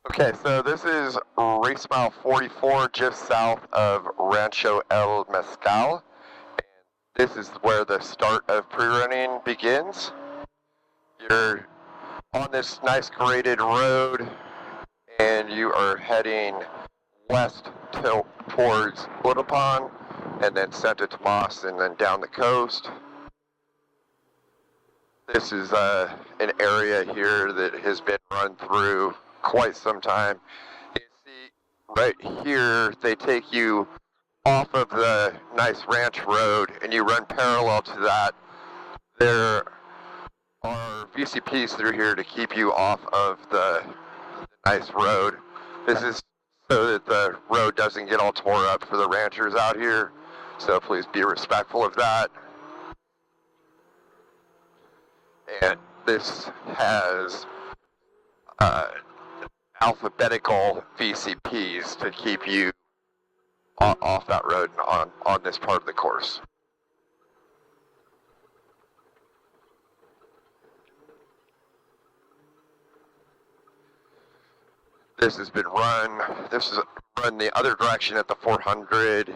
Okay, so this is race mile 44 just south of Rancho El Mezcal. This is where the start of pre-running begins. You're on this nice graded road and you are heading west towards Urapan and then Santo Tomas and then down the coast. This is an area here that has been run through quite some time. You see right here, they take you off of the nice ranch road and you run parallel to that. There are VCPs through here to keep you off of the nice road. This is so that the road doesn't get all tore up for the ranchers out here. So please be respectful of that. And this has alphabetical VCPs to keep you off that road and on this part of the course. This has been run. This is run the other direction at the 400,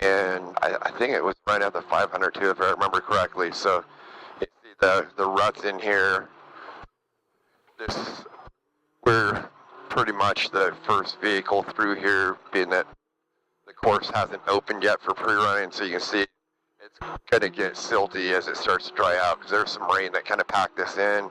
and I think it was run at the 500 too, if I remember correctly. So you see the ruts in here. We're pretty much the first vehicle through here, being that the course hasn't opened yet for pre-running, so you can see it's going to get silty as it starts to dry out because there's some rain that kind of packed this in.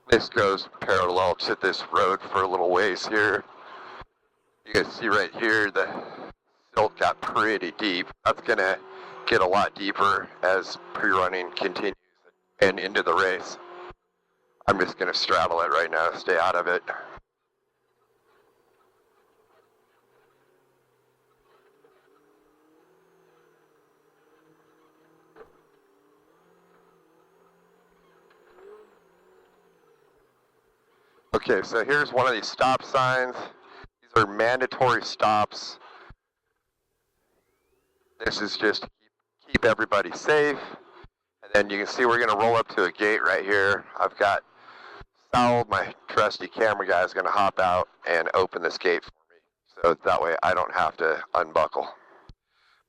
This goes parallel to this road for a little ways here. You can see right here the silt got pretty deep. That's going to get a lot deeper as pre-running continues and into the race. I'm just going to straddle it right now to stay out of it. Okay, so here's one of these stop signs. These are mandatory stops. This is just to keep everybody safe. And then you can see we're going to roll up to a gate right here. I've got Sal, my trusty camera guy, is going to hop out and open this gate for me. So that way I don't have to unbuckle.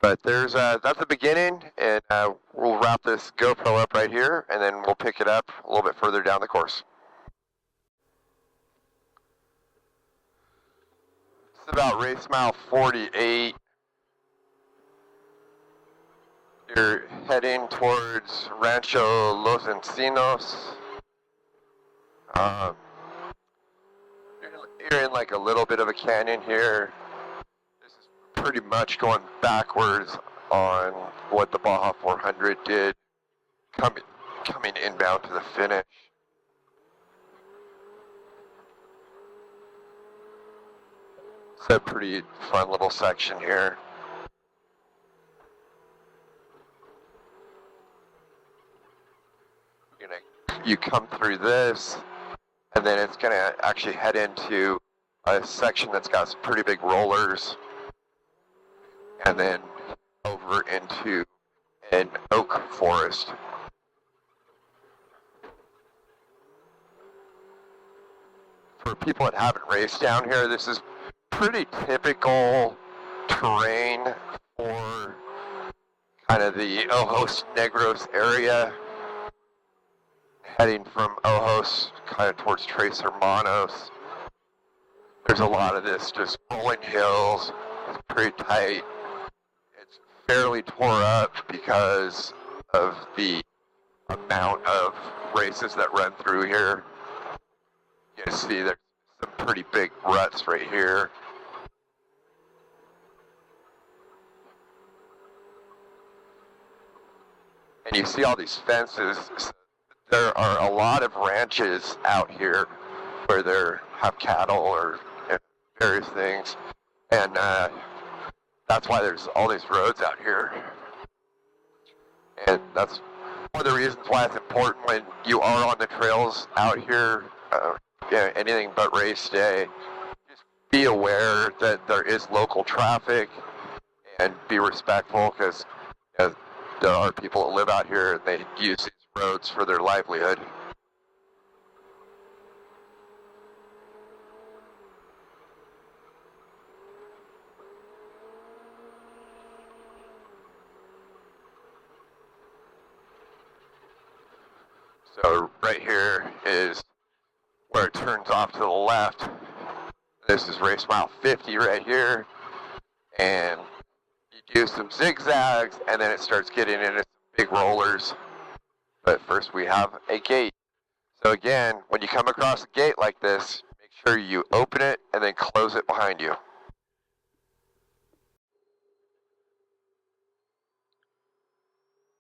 But there's that's the beginning, and we'll wrap this GoPro up right here, and then we'll pick it up a little bit further down the course. It's about race mile 48. You're heading towards Rancho Los Encintos. You're in like a little bit of a canyon here. This is pretty much going backwards on what the Baja 400 did, coming inbound to the finish. It's a pretty fun little section here. You come through this, and then it's going to actually head into a section that's got some pretty big rollers, and then over into an oak forest. For people that haven't raced down here, this is pretty typical terrain for kind of the Ojos Negros area. Heading from Ojos kind of towards Tres Hermanos. There's a lot of this just rolling hills. It's pretty tight. It's fairly tore up because of the amount of races that run through here. You can see there's some pretty big ruts right here. And you see all these fences. There are a lot of ranches out here where they have cattle or various things, and that's why there's all these roads out here. And that's one of the reasons why it's important when you are on the trails out here, anything but race day. Just be aware that there is local traffic and be respectful, because there are people that live out here and they use these roads for their livelihood. So right here is where it turns off to the left. This is race mile 50 right here. And you do some zigzags and then it starts getting into some big rollers. But first we have a gate. So again, when you come across a gate like this, make sure you open it and then close it behind you.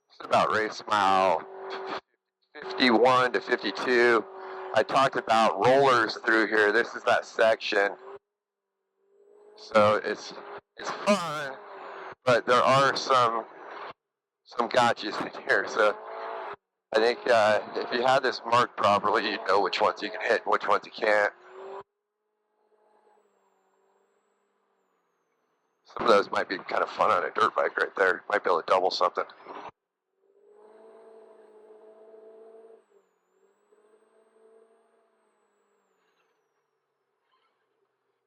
This is about race mile 51 to 52. I talked about rollers through here. This is that section. So it's fun, but there are some gotchas in here. So I think if you had this marked properly, you'd know which ones you can hit and which ones you can't. Some of those might be kind of fun on a dirt bike right there. Might be able to double something.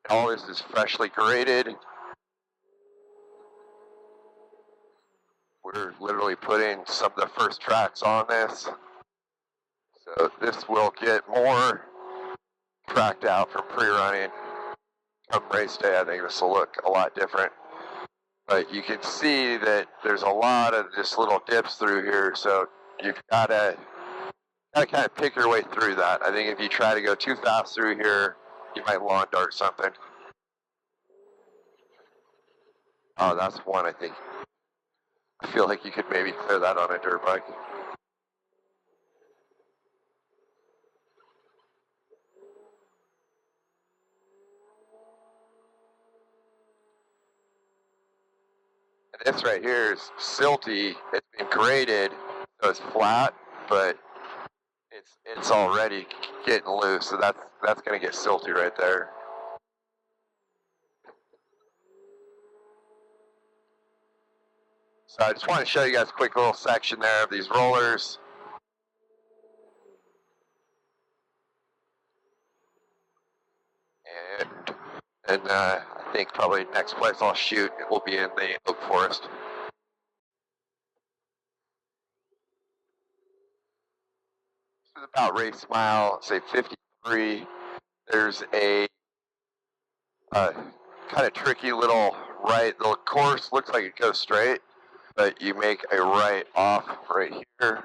All this is freshly graded. We're literally putting some of the first tracks on this. So this will get more tracked out from pre-running. Come race day, I think this will look a lot different. But you can see that there's a lot of just little dips through here, so you've got to kind of pick your way through that. I think if you try to go too fast through here, you might lawn dart something. Oh, that's one, I think. I feel like you could maybe clear that on a dirt bike. And this right here is silty. It's been graded, so it's flat, but it's already getting loose, so that's going to get silty right there. So I just want to show you guys a quick little section there of these rollers. And I think probably next place I'll shoot will be in the oak forest. This is about race mile, say 53. There's a kind of tricky little right. The course looks like it goes straight, but you make a right off right here.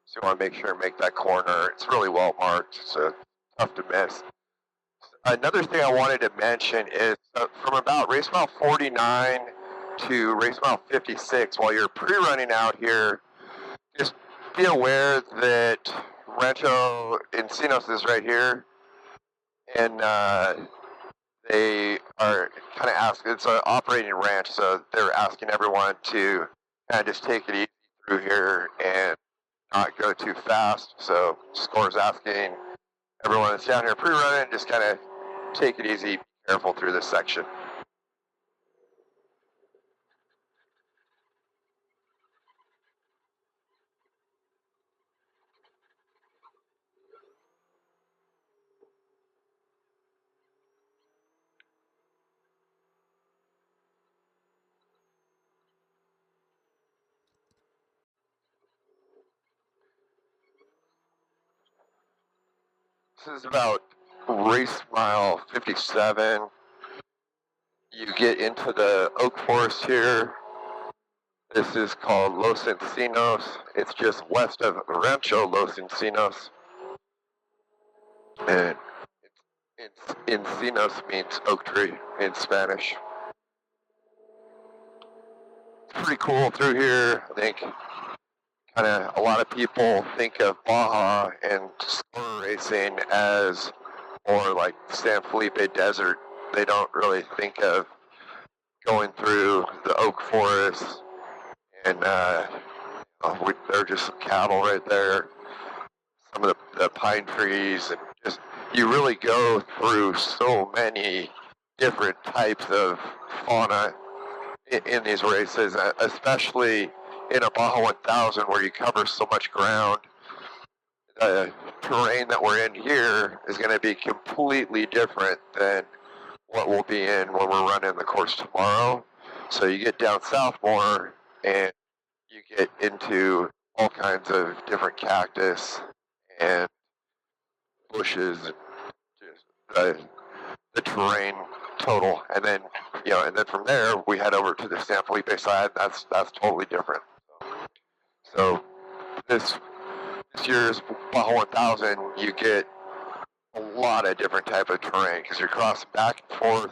So you want to make sure and make that corner. It's really well marked, so tough to miss. Another thing I wanted to mention is from about race mile 49 to race mile 56, while you're pre-running out here, just be aware that Rancho Encintos is right here, and they are kind of asking, it's an operating ranch, so they're asking everyone to kind of just take it easy through here and not go too fast. So SCORE's asking everyone that's down here pre-running, just kind of take it easy, be careful through this section. This is about race mile 57. You get into the oak forest here. This is called Los Encinos. It's just west of Rancho Los Encinos. And Encinos means oak tree in Spanish. It's pretty cool through here. I think kind of a lot of people think of Baja and SCORE racing as more like San Felipe Desert. They don't really think of going through the oak forest, and there are just some cattle right there, some of the pine trees, and just you really go through so many different types of fauna in these races, especially in a Baja 1000 where you cover so much ground. The terrain that we're in here is going to be completely different than what we'll be in when we're running the course tomorrow. So you get down south more and you get into all kinds of different cactus and bushes and just the terrain total. And then, and then from there we head over to the San Felipe side. That's totally different. So this year's Baja 1000, you get a lot of different type of terrain because you're crossing back and forth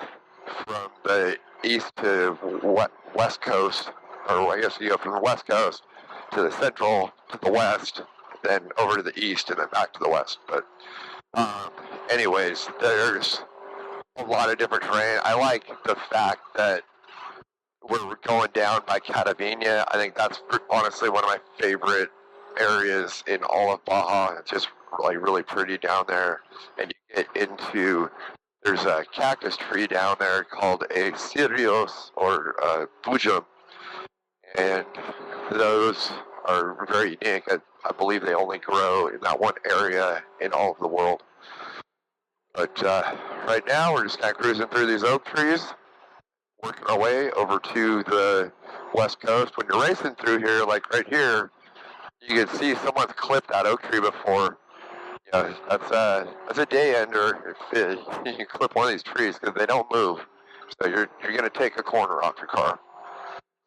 from the east to west coast, or I guess you go from the west coast to the central to the west, then over to the east and then back to the west. But anyways, there's a lot of different terrain. I like the fact that we're going down by Catavina. I think that's honestly one of my favorite areas in all of Baja. It's just really pretty down there. And you get into, there's a cactus tree down there called a Sirios or Bujum. And those are very unique. I believe they only grow in that one area in all of the world. But right now we're just kind of cruising through these oak trees, working our way over to the west coast. When you're racing through here, like right here, you can see someone's clipped that oak tree before. That's a day ender if you can clip one of these trees because they don't move. So you're going to take a corner off your car.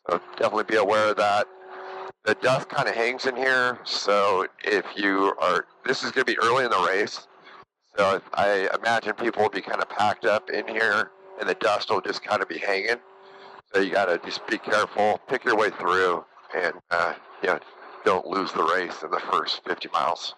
So definitely be aware of that. The dust kind of hangs in here, so if you are, this is going to be early in the race, so I imagine people will be kind of packed up in here, and the dust will just kind of be hanging. So you got to just be careful, pick your way through, and don't lose the race in the first 50 miles.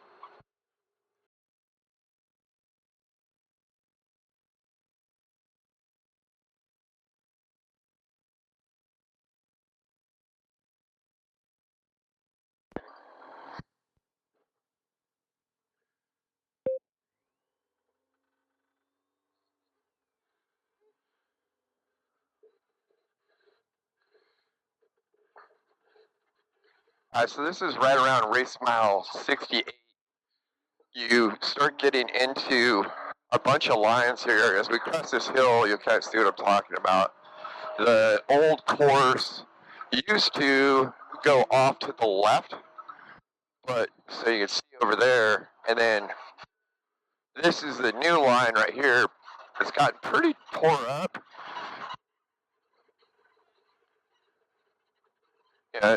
So this is right around race mile 68. You start getting into a bunch of lines here. As we cross this hill, you'll kind of see what I'm talking about. The old course used to go off to the left, but so you can see over there, and then this is the new line right here. It's gotten pretty tore up.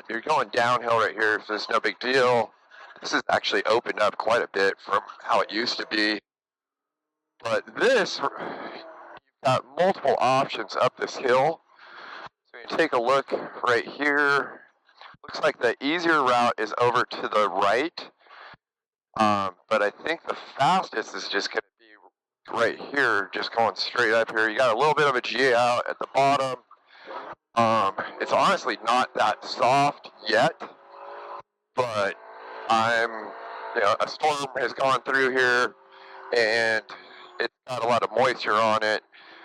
You're going downhill right here, so it's no big deal. This is actually opened up quite a bit from how it used to be. But this, you've got multiple options up this hill. So you take a look right here. Looks like the easier route is over to the right. But I think the fastest is just going to be right here, just going straight up here. You got a little bit of a G out at the bottom. It's honestly not that soft yet, but a storm has gone through here, and it's got a lot of moisture on it.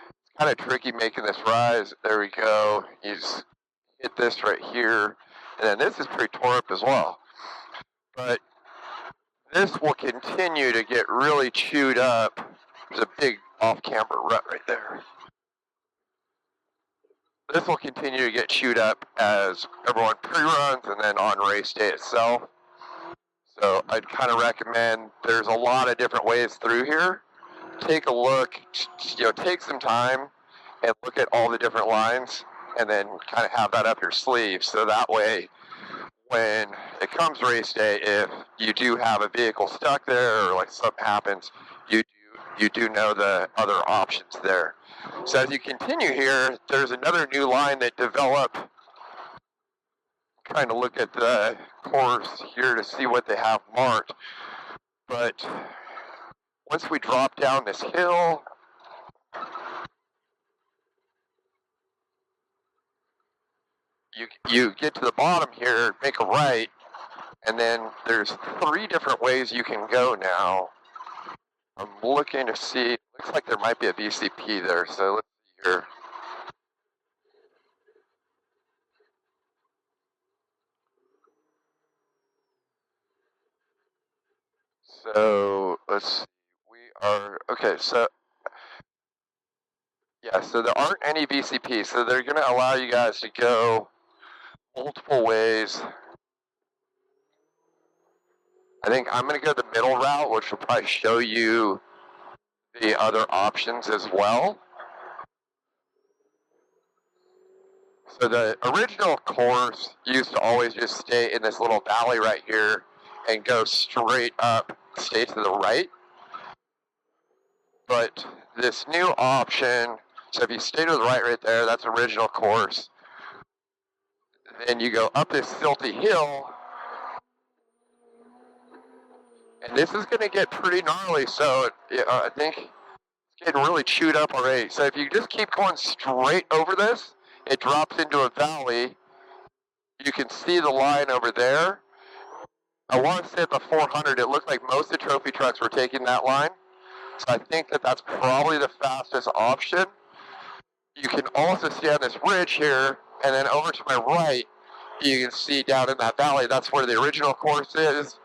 It's kind of tricky making this rise. There we go. You just hit this right here, and then this is pretty tore up as well. But this will continue to get really chewed up. There's a big off-camber rut right there. This will continue to get chewed up as everyone pre-runs and then on race day itself. So I'd kind of recommend, there's a lot of different ways through here. Take a look, take some time and look at all the different lines and then kind of have that up your sleeve. So that way, when it comes race day, if you do have a vehicle stuck there or like something happens, you do know the other options there. So as you continue here, there's another new line that developed. Trying to look at the course here to see what they have marked. But once we drop down this hill, you get to the bottom here, make a right, and then there's 3 different ways you can go now. I'm looking to see, looks like there might be a VCP there, so let's see here. So let's see, we are, okay, so yeah, so there aren't any VCP, so they're going to allow you guys to go multiple ways. I think I'm going to go the middle route, which will probably show you the other options as well. So the original course used to always just stay in this little valley right here and go straight up, stay to the right. But this new option, so if you stay to the right there, that's original course. Then you go up this silty hill, and this is going to get pretty gnarly, so I think it's getting really chewed up already. So if you just keep going straight over this, it drops into a valley. You can see the line over there. I want to say at the 400, it looked like most of the trophy trucks were taking that line. So I think that that's probably the fastest option. You can also see on this ridge here, and then over to my right, you can see down in that valley, that's where the original course is.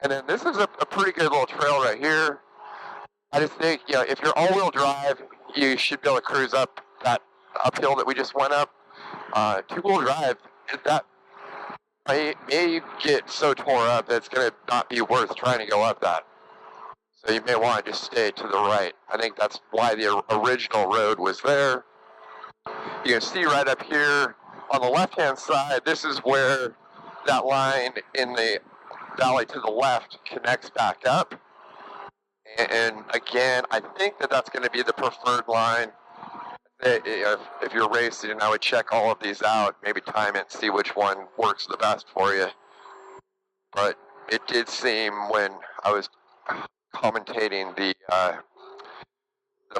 And then this is a pretty good little trail right here. I just think, if you're all-wheel drive, you should be able to cruise up that uphill that we just went up. Two-wheel drive, that may get so tore up that it's going to not be worth trying to go up that. So you may want to just stay to the right. I think that's why the original road was there. You can see right up here on the left-hand side, this is where that line in the valley to the left connects back up. And again, I think that that's going to be the preferred line. If you're racing, I would check all of these out, maybe time it, see which one works the best for you. But it did seem when I was commentating the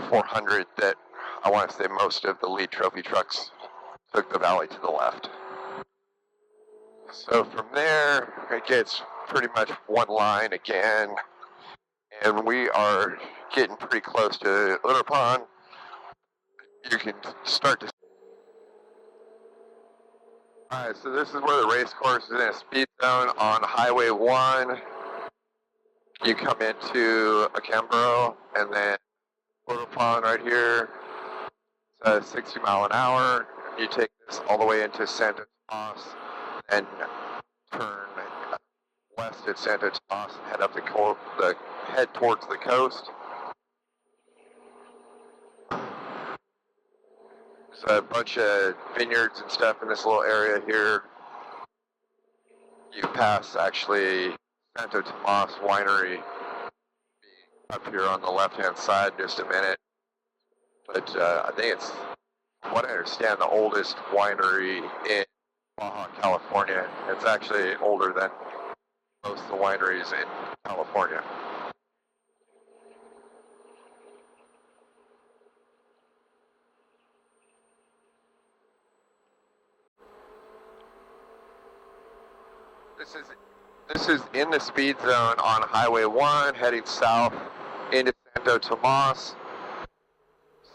400 that I want to say most of the lead trophy trucks took the valley to the left. So from there, it gets pretty much one line again, and we are getting pretty close to Urapan. You can start to. Alright, so this is where the race course is in a speed zone on Highway 1. You come into Acambro, and then Urapan right here. It's 60 mile an hour. You take this all the way into Santo Tomas, and turn west at Santo Tomas and head up head towards the coast. There's a bunch of vineyards and stuff in this little area here. You pass actually Santo Tomas Winery up here on the left-hand side in just a minute. But I think it's, from what I understand, the oldest winery in Baja, California. It's actually older than most of the wineries in California. This is in the speed zone on Highway 1, heading south into Santo Tomas.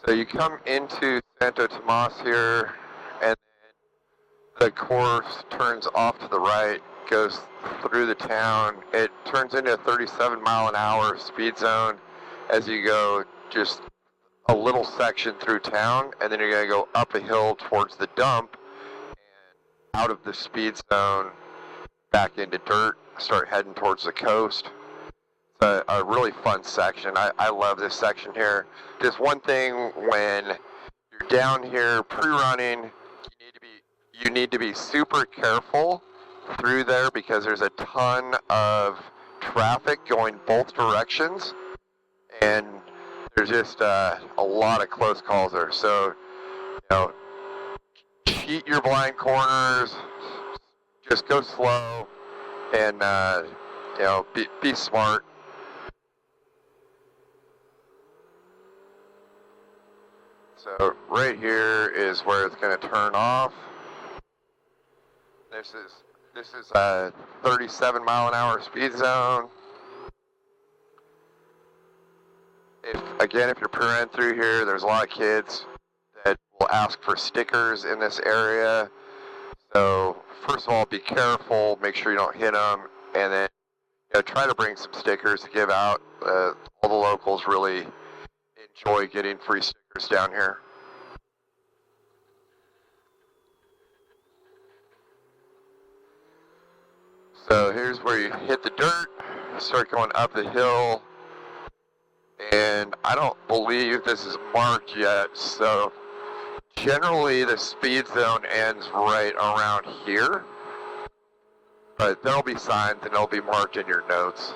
So you come into Santo Tomas here, and then the course turns off to the right, goes through the town. It turns into a 37 mile an hour speed zone as you go just a little section through town, and then you're going to go up a hill towards the dump and out of the speed zone back into dirt, start heading towards the coast. It's a really fun section. I love this section here. Just one thing, when you're down here pre-running, you need to be super careful through there because there's a ton of traffic going both directions, and there's just a lot of close calls there. So, cheat your blind corners, just go slow, and be smart. So right here is where it's going to turn off. This is a 37 mile an hour speed zone. If you're peering through here, there's a lot of kids that will ask for stickers in this area. So first of all, be careful, make sure you don't hit them, and then try to bring some stickers to give out. All the locals really enjoy getting free stickers down here. So here's where you hit the dirt, start going up the hill, and I don't believe this is marked yet, so generally the speed zone ends right around here, but there'll be signs and they'll be marked in your notes.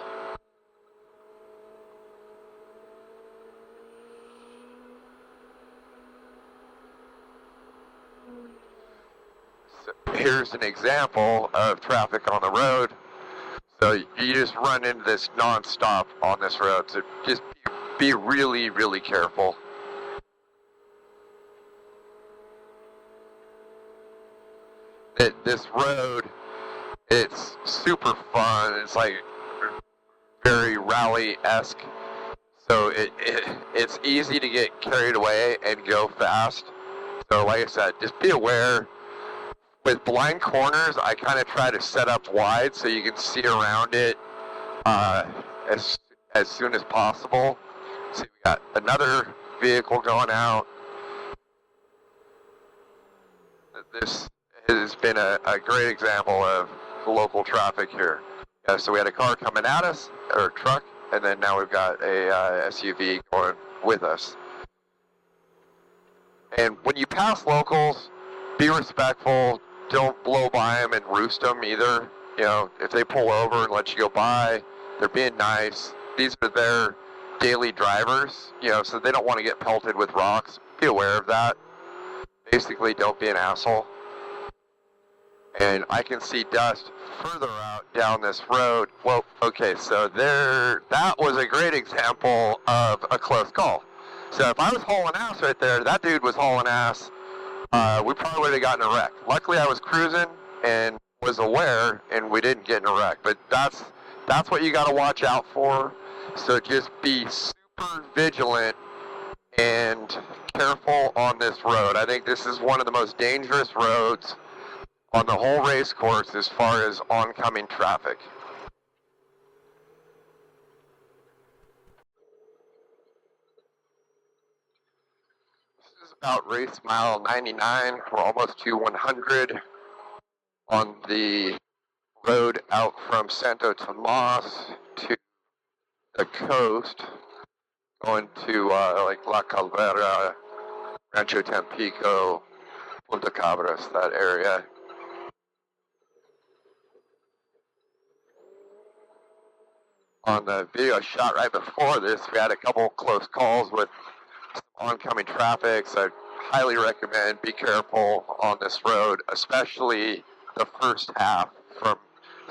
So here's an example of traffic on the road. So you just run into this non-stop on this road, so just be really, really careful. This road, it's super fun. It's like very rally-esque. So it's easy to get carried away and go fast. So like I said, just be aware. With blind corners, I kind of try to set up wide so you can see around it as soon as possible. So we got another vehicle going out. This has been a great example of local traffic here. So we had a car coming at us, or a truck, and then now we've got a SUV going with us. And when you pass locals, be respectful. Don't blow by them and roost them either. If they pull over and let you go by, they're being nice. These are their daily drivers, so they don't want to get pelted with rocks. Be aware of that. Basically, don't be an asshole. And I can see dust further out down this road. Well, okay, so that was a great example of a close call. So if I was hauling ass right there, that dude was hauling ass. We probably would have gotten a wreck. Luckily, I was cruising and was aware, and we didn't get in a wreck. But that's what you got to watch out for. So just be super vigilant and careful on this road. I think this is one of the most dangerous roads on the whole race course as far as oncoming traffic. About race mile 99. We're almost to 100 on the road out from Santo Tomas to the coast, going to like La Calvera, Rancho Tampico, Punta Cabras, that area. On the video shot right before this, we had a couple close calls with oncoming traffic, so I highly recommend be careful on this road, especially the first half from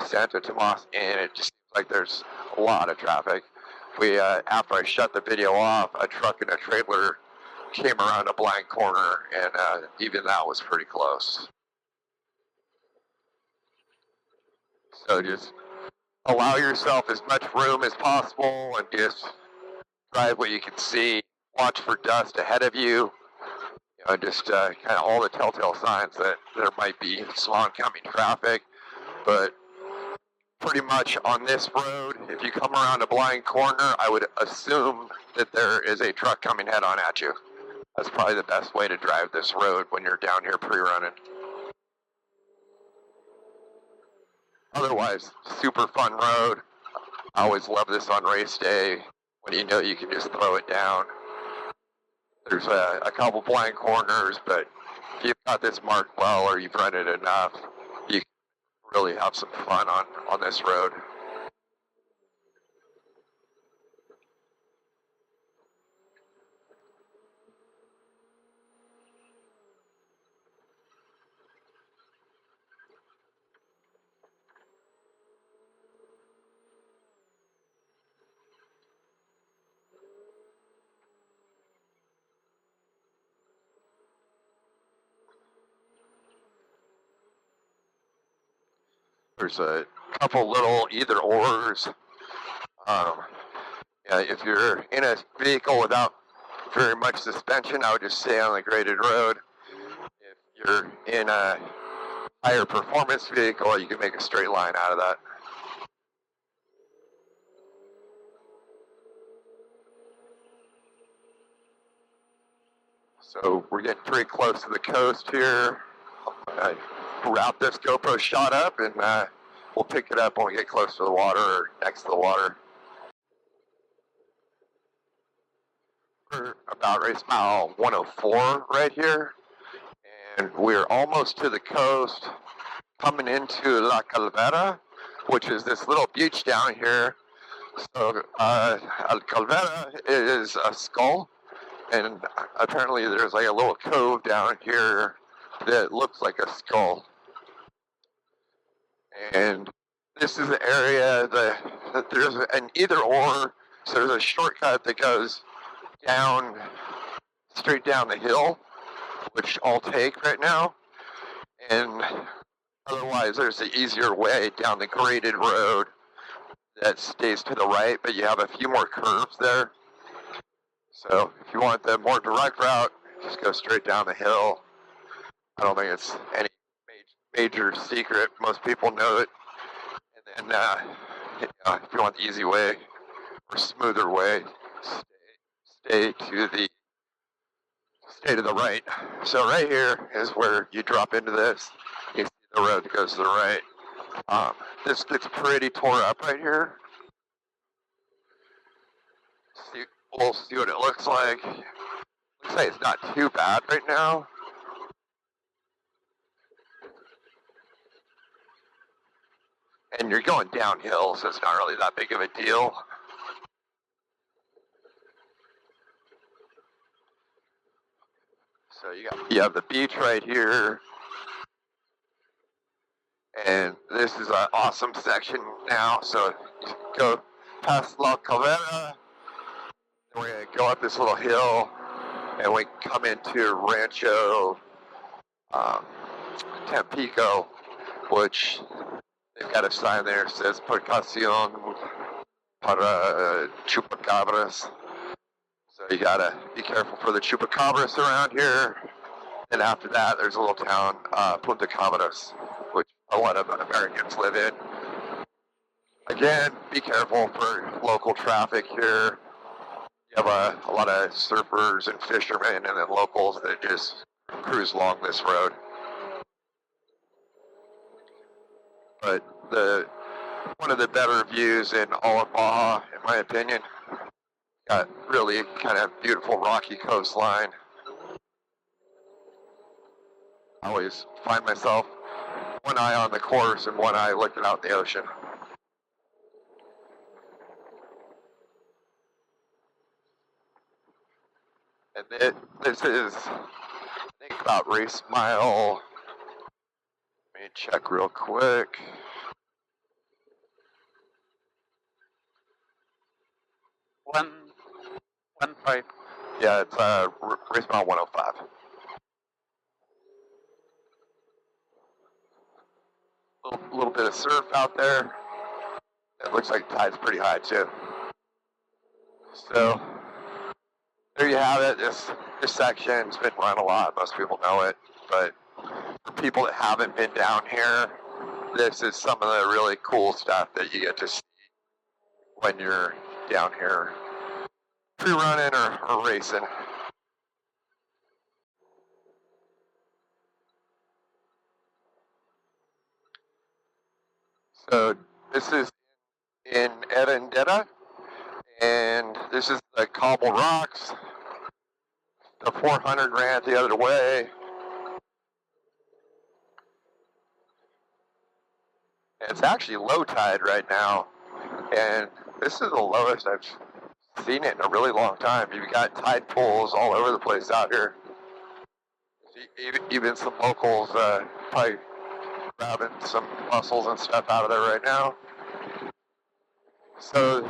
Santo Tomas in. It just seems like there's a lot of traffic. We after I shut the video off, a truck and a trailer came around a blind corner, and even that was pretty close. So just allow yourself as much room as possible and just drive what you can see. Watch for dust ahead of you. Just kind of all the telltale signs that there might be some oncoming traffic. But pretty much on this road, if you come around a blind corner, I would assume that there is a truck coming head on at you. That's probably the best way to drive this road when you're down here pre-running. Otherwise, super fun road. I always love this on race day when you can just throw it down. There's a couple blind corners, but if you've got this marked well or you've run it enough, you can really have some fun on this road. There's a couple little either ors. If you're in a vehicle without very much suspension, I would just stay on the graded road. If you're in a higher performance vehicle, you can make a straight line out of that. So we're getting pretty close to the coast here. I wrap this GoPro shot up and we'll pick it up when we get close to the water or next to the water. We're about race mile 104 right here, and we're almost to the coast, coming into La Calvera, which is this little beach down here. So La Calvera is a skull, and apparently there's like a little cove down here that looks like a skull. And this is the area that there's an either or, so there's a shortcut that goes down, straight down the hill, which I'll take right now, and otherwise there's the easier way down the graded road that stays to the right, but you have a few more curves there. So if you want the more direct route, just go straight down the hill. I don't think it's any major secret. Most people know it. And then if you want the easy way or smoother way, stay to the right. So right here is where you drop into this. You see the road that goes to the right. This gets pretty tore up right here. We'll see what it looks like. Looks like it's not too bad right now. And you're going downhill, so it's not really that big of a deal. So you have the beach right here, and this is an awesome section now. So you go past La Calvera, and we're gonna go up this little hill, and we come into Rancho Tampico, which they've got a sign there that says Protección para Chupacabras. So you gotta be careful for the chupacabras around here. And after that, there's a little town, Punta Cabras, which a lot of Americans live in. Again, be careful for local traffic here. You have a lot of surfers and fishermen and then locals that just cruise along this road. But one of the better views in all of Baja, in my opinion. Got really kind of beautiful rocky coastline. I always find myself one eye on the course and one eye looking out the ocean. And this is, I think, about race mile. Let me check real quick. One five. Yeah, it's race mile 105. A little bit of surf out there. It looks like the tide's pretty high too. So there you have it. This section's been run a lot. Most people know it, but for people that haven't been down here, this is some of the really cool stuff that you get to see when you're down here pre-running or racing. So this is in Erendera, and this is the Cobble Rocks. The 400 ran the other way. It's actually low tide right now, and this is the lowest I've seen it in a really long time. You've got tide pools all over the place out here. Even some locals probably grabbing some mussels and stuff out of there right now. So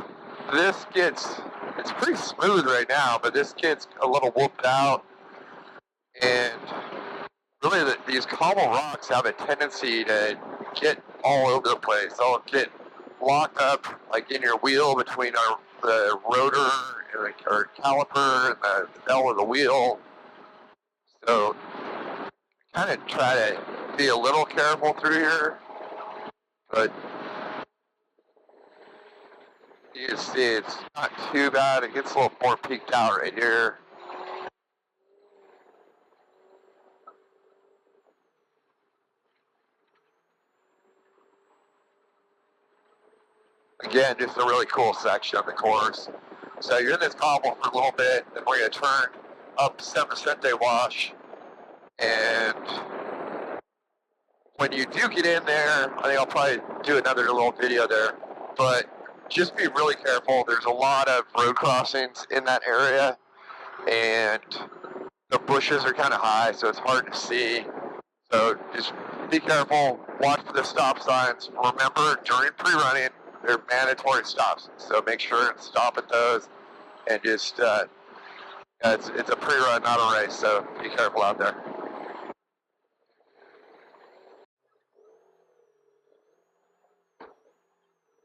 it's pretty smooth right now, but this gets a little whooped out. And really these cobble rocks have a tendency to get all over the place. They'll get locked up like in your wheel between the rotor and or caliper and the bell of the wheel. So kind of try to be a little careful through here, but you can see it's not too bad. It gets a little more peaked out right here. Again, just a really cool section of the course. So you're in this cobble for a little bit, then we're going to turn up Santo Wash. And when you do get in there, I think I'll probably do another little video there, but just be really careful. There's a lot of road crossings in that area, and the bushes are kind of high, so it's hard to see. So just be careful, watch for the stop signs. Remember, during pre-running, they're mandatory stops, so make sure and stop at those, and just, it's a pre-run, not a race, so be careful out there.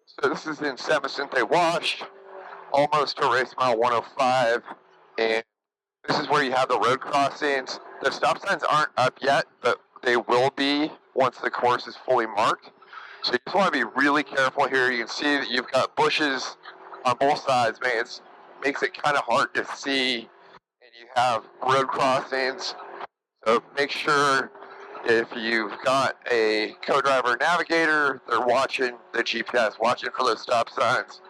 So this is in Chanate Wash, almost to race mile 105, and this is where you have the road crossings. The stop signs aren't up yet, but they will be once the course is fully marked. So you just want to be really careful here. You can see that you've got bushes on both sides. Makes it kind of hard to see, and you have road crossings. So make sure if you've got a co-driver navigator, they're watching the GPS, watching for those stop signs.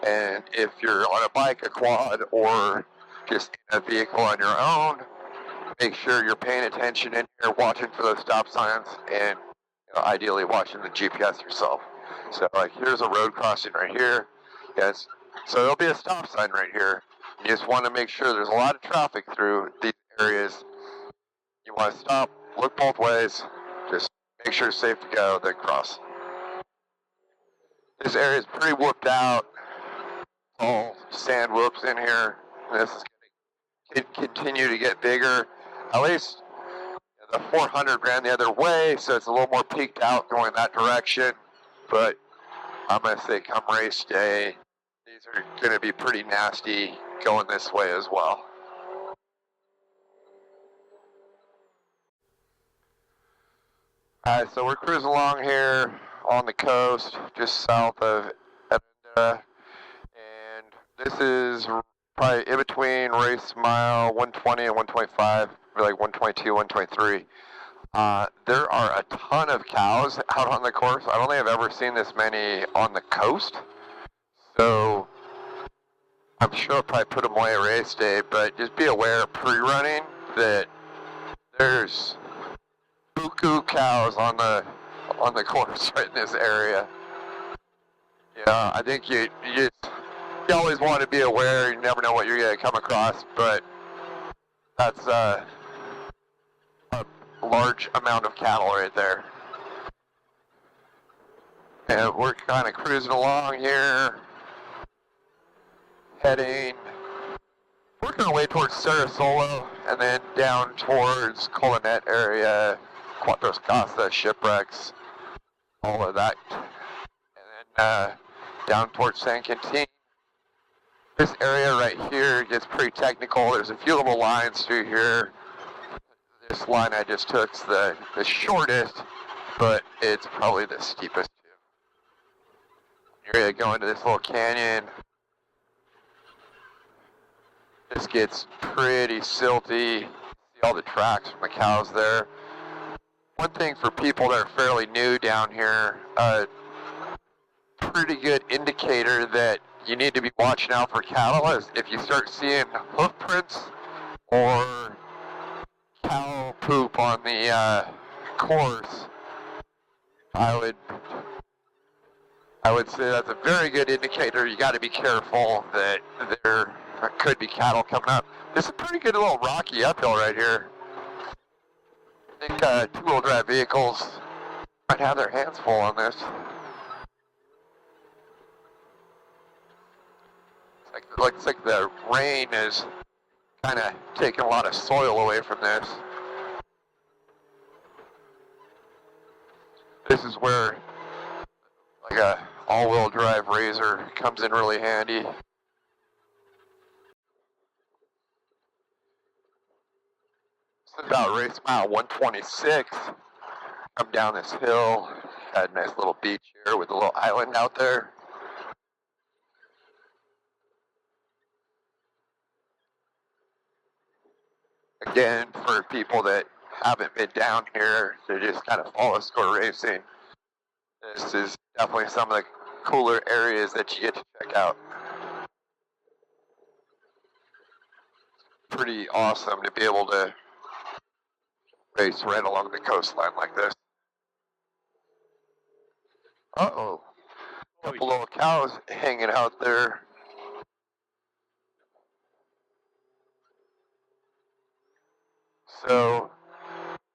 And if you're on a bike, a quad, or just in a vehicle on your own, make sure you're paying attention in here, watching for those stop signs, and ideally watching the GPS yourself. So like here's a road crossing right here. Yes. So there'll be a stop sign right here. You just want to make sure there's a lot of traffic through these areas. You want to stop, look both ways, just make sure it's safe to go, then cross. This area is pretty whooped out. All sand whoops in here. And this is going to continue to get bigger. At least the 400 ran the other way, so it's a little more peaked out going that direction. But I'm going to say come race day, these are going to be pretty nasty going this way as well. Alright, so we're cruising along here on the coast, just south of Edinburgh, and this is probably in between race mile 120 and 125, like 122, 123. There are a ton of cows out on the course. I don't think I've ever seen this many on the coast, so I'm sure I'll probably put them away at race day, but just be aware pre-running that there's buku cows on the course right in this area. Yeah, I think you always want to be aware. You never know what you're going to come across, but that's a large amount of cattle right there. And we're kind of cruising along here, working our way towards Cerro Solo, and then down towards Colonet area, Cuatro Casas, Shipwrecks, all of that. And then down towards San Quintin. This area right here gets pretty technical. There's a few little lines through here. This line I just took's the shortest, but it's probably the steepest too. You're going to go into this little canyon. This gets pretty silty. See all the tracks from the cows there. One thing for people that are fairly new down here, pretty good indicator that you need to be watching out for cattle is if you start seeing hoof prints or cow poop on the course. I would say that's a very good indicator. You got to be careful that there could be cattle coming up. This is a pretty good little rocky uphill right here. I think two-wheel drive vehicles might have their hands full on this. Looks like the rain is kind of taking a lot of soil away from this. This is where Like a all-wheel drive razor, comes in really handy. This is about race mile 126. Come down this hill, got a nice little beach here with a little island out there. Again, for people that haven't been down here, to just kind of follow SCORE Racing, this is definitely some of the cooler areas that you get to check out. Pretty awesome to be able to race right along the coastline like this. Uh-oh. A couple little cows hanging out there. So,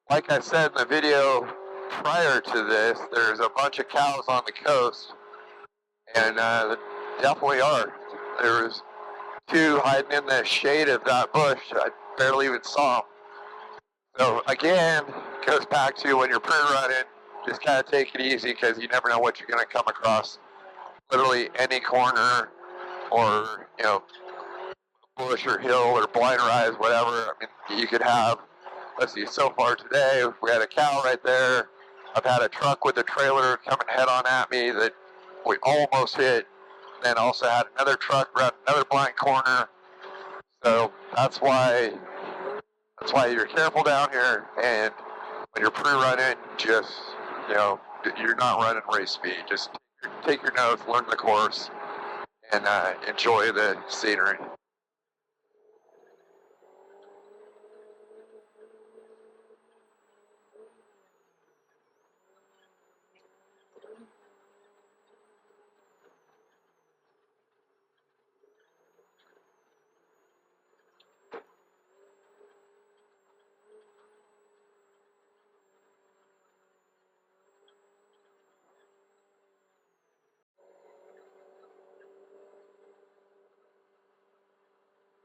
like I said in the video prior to this, there's a bunch of cows on the coast, and there definitely are. There's two hiding in the shade of that bush. I barely even saw them. So again, goes back to when you're pre-running, just kind of take it easy because you never know what you're going to come across. Literally any corner or, you know, bush or hill or blind rise, whatever. I mean, you could have, let's see, so far today, we had a cow right there. I've had a truck with a trailer coming head on at me that we almost hit. Then also had another truck around another blind corner. So that's why you're careful down here. And when you're pre-running, just, you know, you're not running race speed. Just take your notes, learn the course, and enjoy the scenery.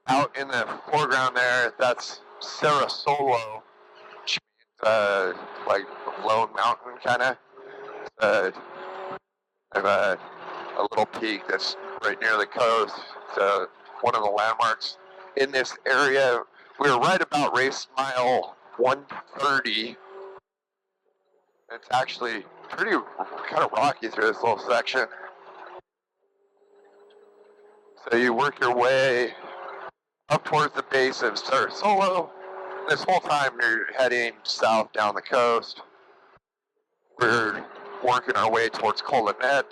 Out in the foreground there, that's Cerro Solo, which means like Lone Mountain kind of. A little peak that's right near the coast. It's one of the landmarks in this area. We were right about race mile 130. It's actually pretty kind of rocky through this little section. So you work your way up towards the base of Cerro Solo. This whole time you're heading south down the coast. We're working our way towards Colonet.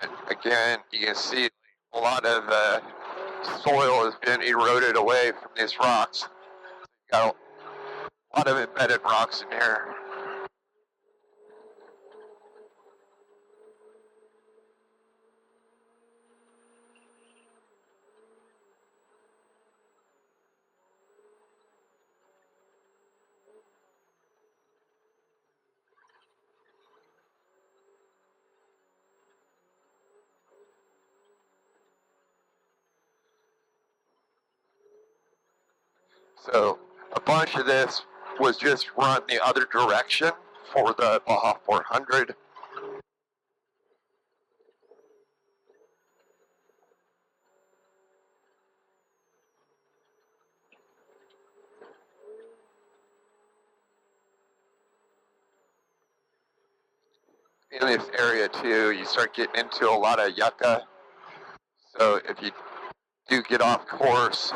And again, you can see a lot of soil has been eroded away from these rocks. Got a lot of embedded rocks in here. So a bunch of this was just run the other direction for the Baja 400. In this area too, you start getting into a lot of yucca. So if you do get off course,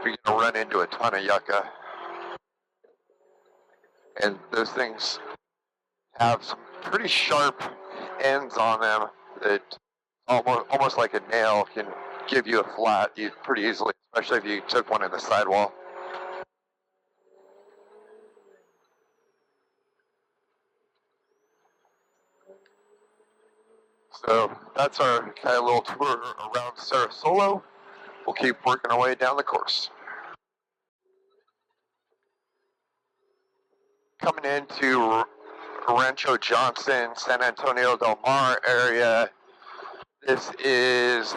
you're going to run into a ton of yucca. And those things have some pretty sharp ends on them that almost like a nail can give you a flat pretty easily, especially if you took one in the sidewall. So that's our kind of little tour around Cerro Solo. We'll keep working our way down the course. Coming into Rancho Johnson, San Antonio del Mar area. This is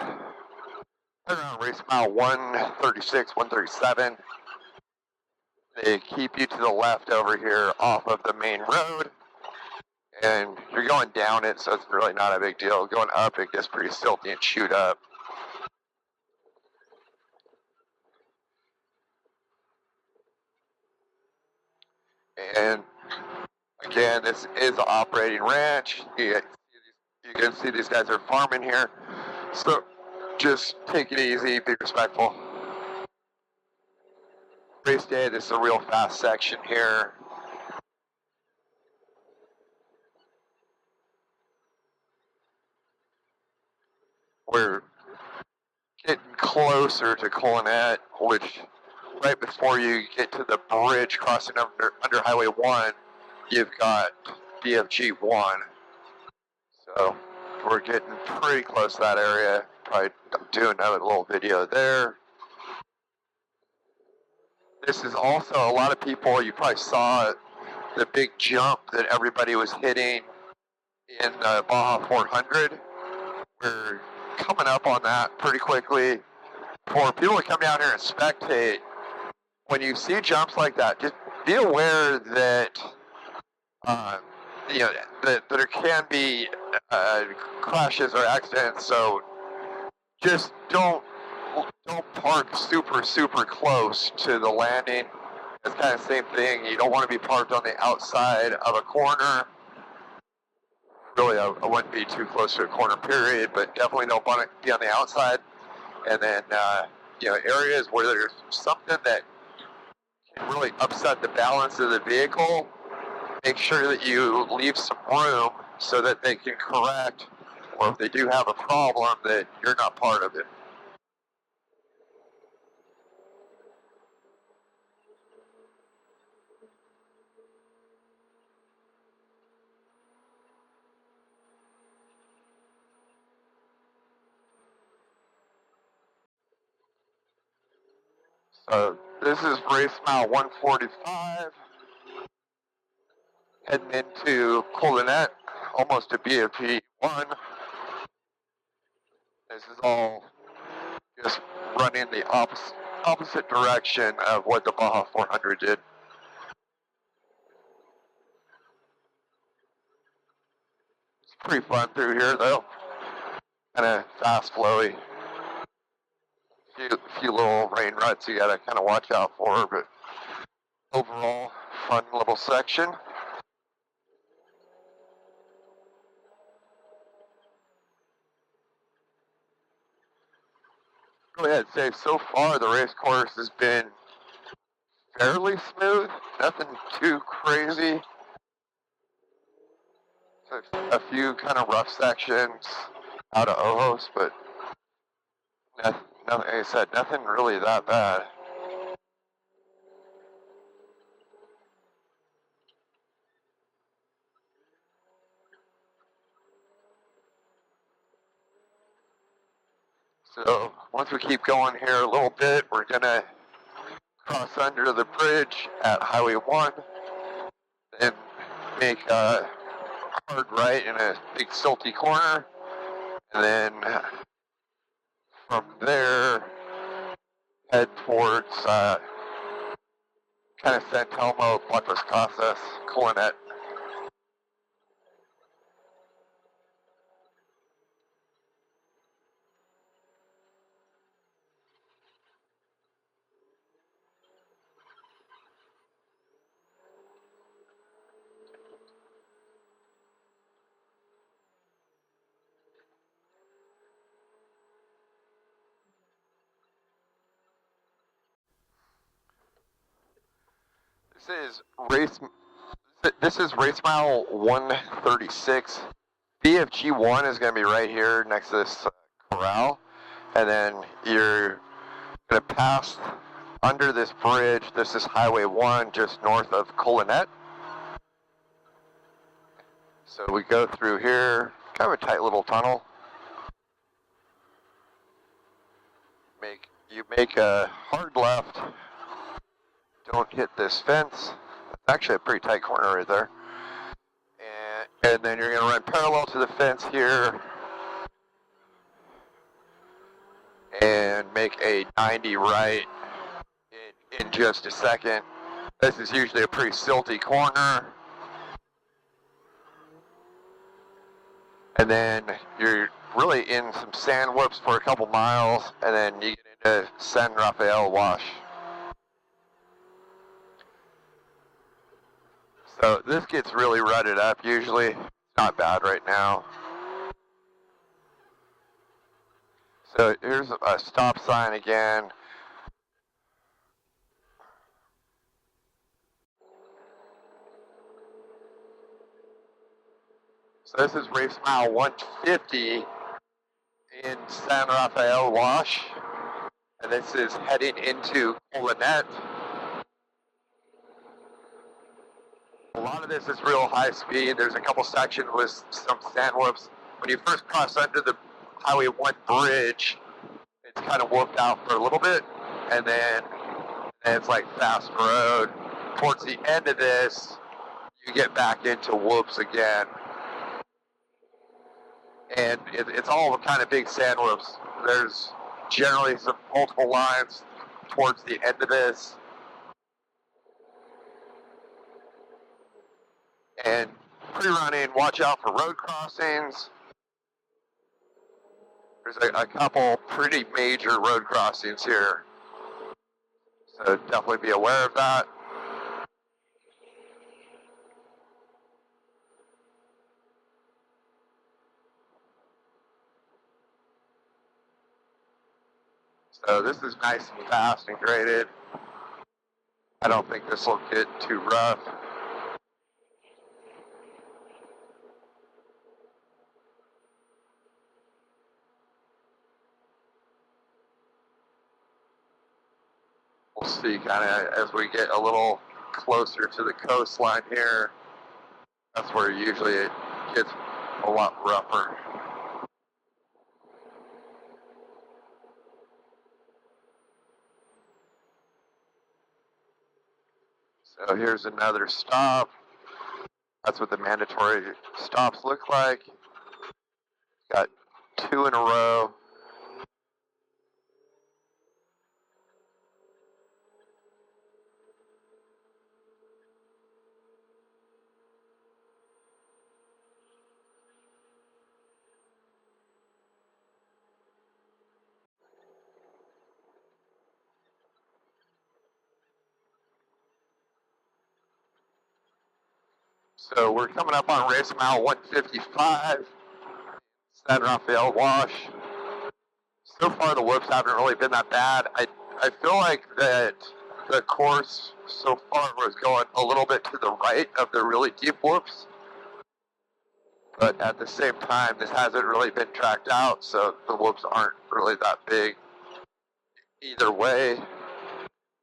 around race mile 136, 137. They keep you to the left over here off of the main road. and you're going down it, so it's really not a big deal. Going up, it gets pretty silty and chewed up. And again, this is an operating ranch. You can see these guys are farming here. So just take it easy, be respectful. Race day, this is a real fast section here. We're getting closer to Colinet, which right before you get to the bridge crossing under Highway 1, you've got BFG 1. So we're getting pretty close to that area. Probably do another little video there. This is also a lot of people, you probably saw the big jump that everybody was hitting in Baja 400. We're coming up on that pretty quickly. For people to come down here and spectate, when you see jumps like that, just be aware that that there can be crashes or accidents. So just don't park super close to the landing. It's kind of the same thing. You don't want to be parked on the outside of a corner. Really, I wouldn't be too close to a corner, period, but definitely don't want to be on the outside. And then, areas where there's something that can really upset the balance of the vehicle, make sure that you leave some room so that they can correct, or if they do have a problem, that you're not part of it. So this is race mile 145, heading into Colinet, almost to BFG 1. This is all just running the opposite direction of what the Baja 400 did. It's pretty fun through here though, kind of fast flowy. Few little rain ruts you gotta kind of watch out for, but overall, fun little section. Go ahead and say so far the race course has been fairly smooth, nothing too crazy. A few kind of rough sections out of Ojos, but nothing, like I said, nothing really that bad. So once we keep going here a little bit, we're gonna cross under the bridge at Highway 1 and make a hard right in a big silty corner, and then from there head towards kind of San Telmo, Las Casas, Colinet. This is race mile 136. BFG 1 is going to be right here next to this corral, and then you're going to pass under this bridge. This is Highway 1 just north of Colinet. So we go through here, kind of a tight little tunnel. You make a hard left. Don't hit this fence. It's actually a pretty tight corner right there. And then you're going to run parallel to the fence here and make a 90 right in just a second. This is usually a pretty silty corner. And then you're really in some sand whoops for a couple miles, and then you get into San Rafael Wash. So this gets really rutted up usually. It's not bad right now. So here's a stop sign again. So this is race mile 150 in San Rafael Wash. And this is heading into Colinet. A lot of this is real high speed. There's a couple sections with some sand whoops. When you first cross under the Highway 1 bridge, it's kind of whooped out for a little bit, and then it's like fast road. Towards the end of this, you get back into whoops again. And it's all kind of big sand whoops. There's generally some multiple lines towards the end of this. And pre-running, watch out for road crossings. There's a couple pretty major road crossings here. So definitely be aware of that. So this is nice and fast and graded. I don't think this will get too rough. We'll see kind of as we get a little closer to the coastline here. That's where usually it gets a lot rougher. So here's another stop. That's what the mandatory stops look like. Got 2 in a row. So we're coming up on race mile 155, San Rafael Wash. So far the whoops haven't really been that bad. I feel like that the course so far was going a little bit to the right of the really deep whoops. But at the same time, this hasn't really been tracked out, so the whoops aren't really that big. Either way,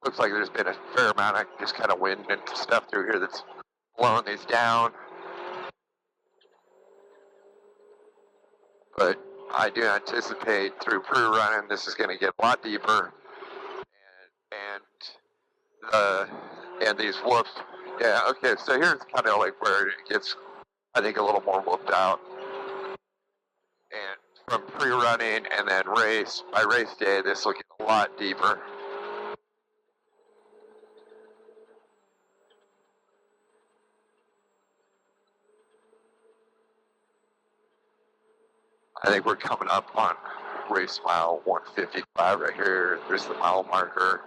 looks like there's been a fair amount of just kind of wind and stuff through here that's blowing these down. But I do anticipate through pre-running this is going to get a lot deeper, and these whoops. Yeah, okay. So here's kind of like where it gets, I think, a little more whooped out. And from pre-running and then race by race day, this will get a lot deeper. I think we're coming up on race mile 155 right here. There's the mile marker.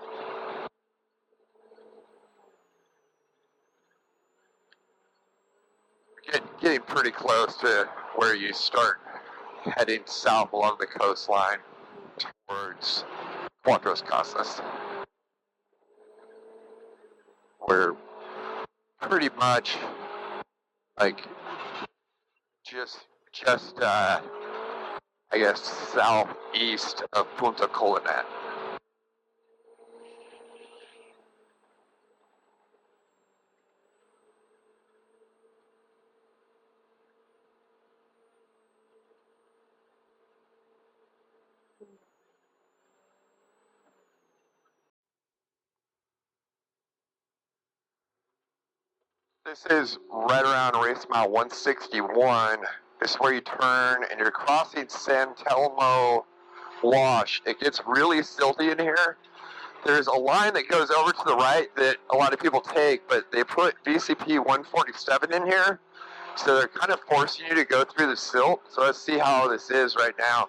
Getting pretty close to where you start heading south along the coastline towards Cuatro Casas. We're pretty much like just I guess southeast of Punta Colinet. This is right around race mile 161. This is where you turn and you're crossing San Telmo Wash. It gets really silty in here. There's a line that goes over to the right that a lot of people take, but they put BCP 147 in here. So they're kind of forcing you to go through the silt. So let's see how this is right now.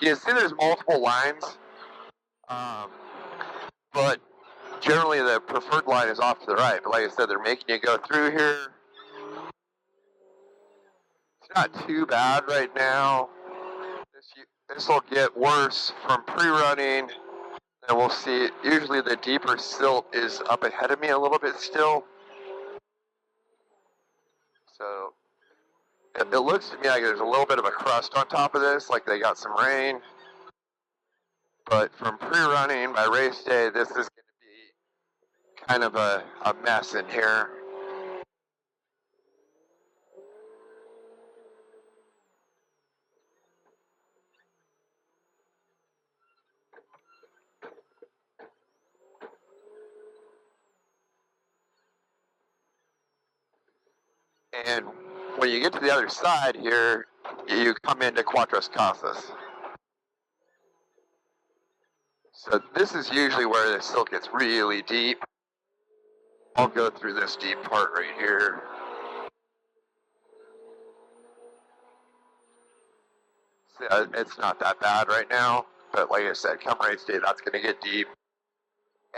You can see there's multiple lines, but generally the preferred line is off to the right. But like I said, they're making you go through here. It's not too bad right now. This will get worse from pre-running. And we'll see, usually the deeper silt is up ahead of me a little bit still. So it looks to me like there's a little bit of a crust on top of this, like they got some rain. But from pre-running by race day, this is going to be kind of a mess in here. And when you get to the other side here, you come into Cuatro Casas. So this is usually where the silt gets really deep. I'll go through this deep part right here. So it's not that bad right now, but like I said, come race day, that's going to get deep.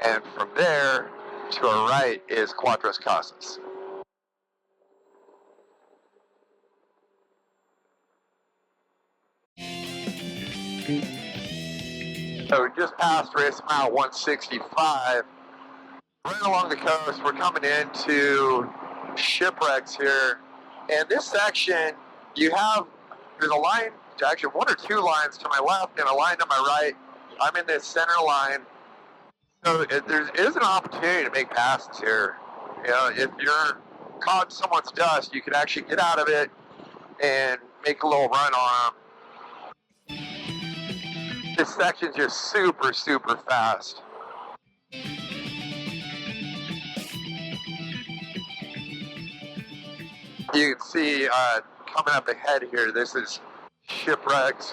And from there to our right is Cuatro Casas. So we just passed race mile 165. Right along the coast, we're coming into Shipwrecks here. And this section, there's a line, actually one or two lines to my left and a line to my right. I'm in this center line. So there is an opportunity to make passes here. You know, if you're caught in someone's dust, you can actually get out of it and make a little run on them. This section's just super, super fast. You can see coming up ahead here, this is Shipwrecks.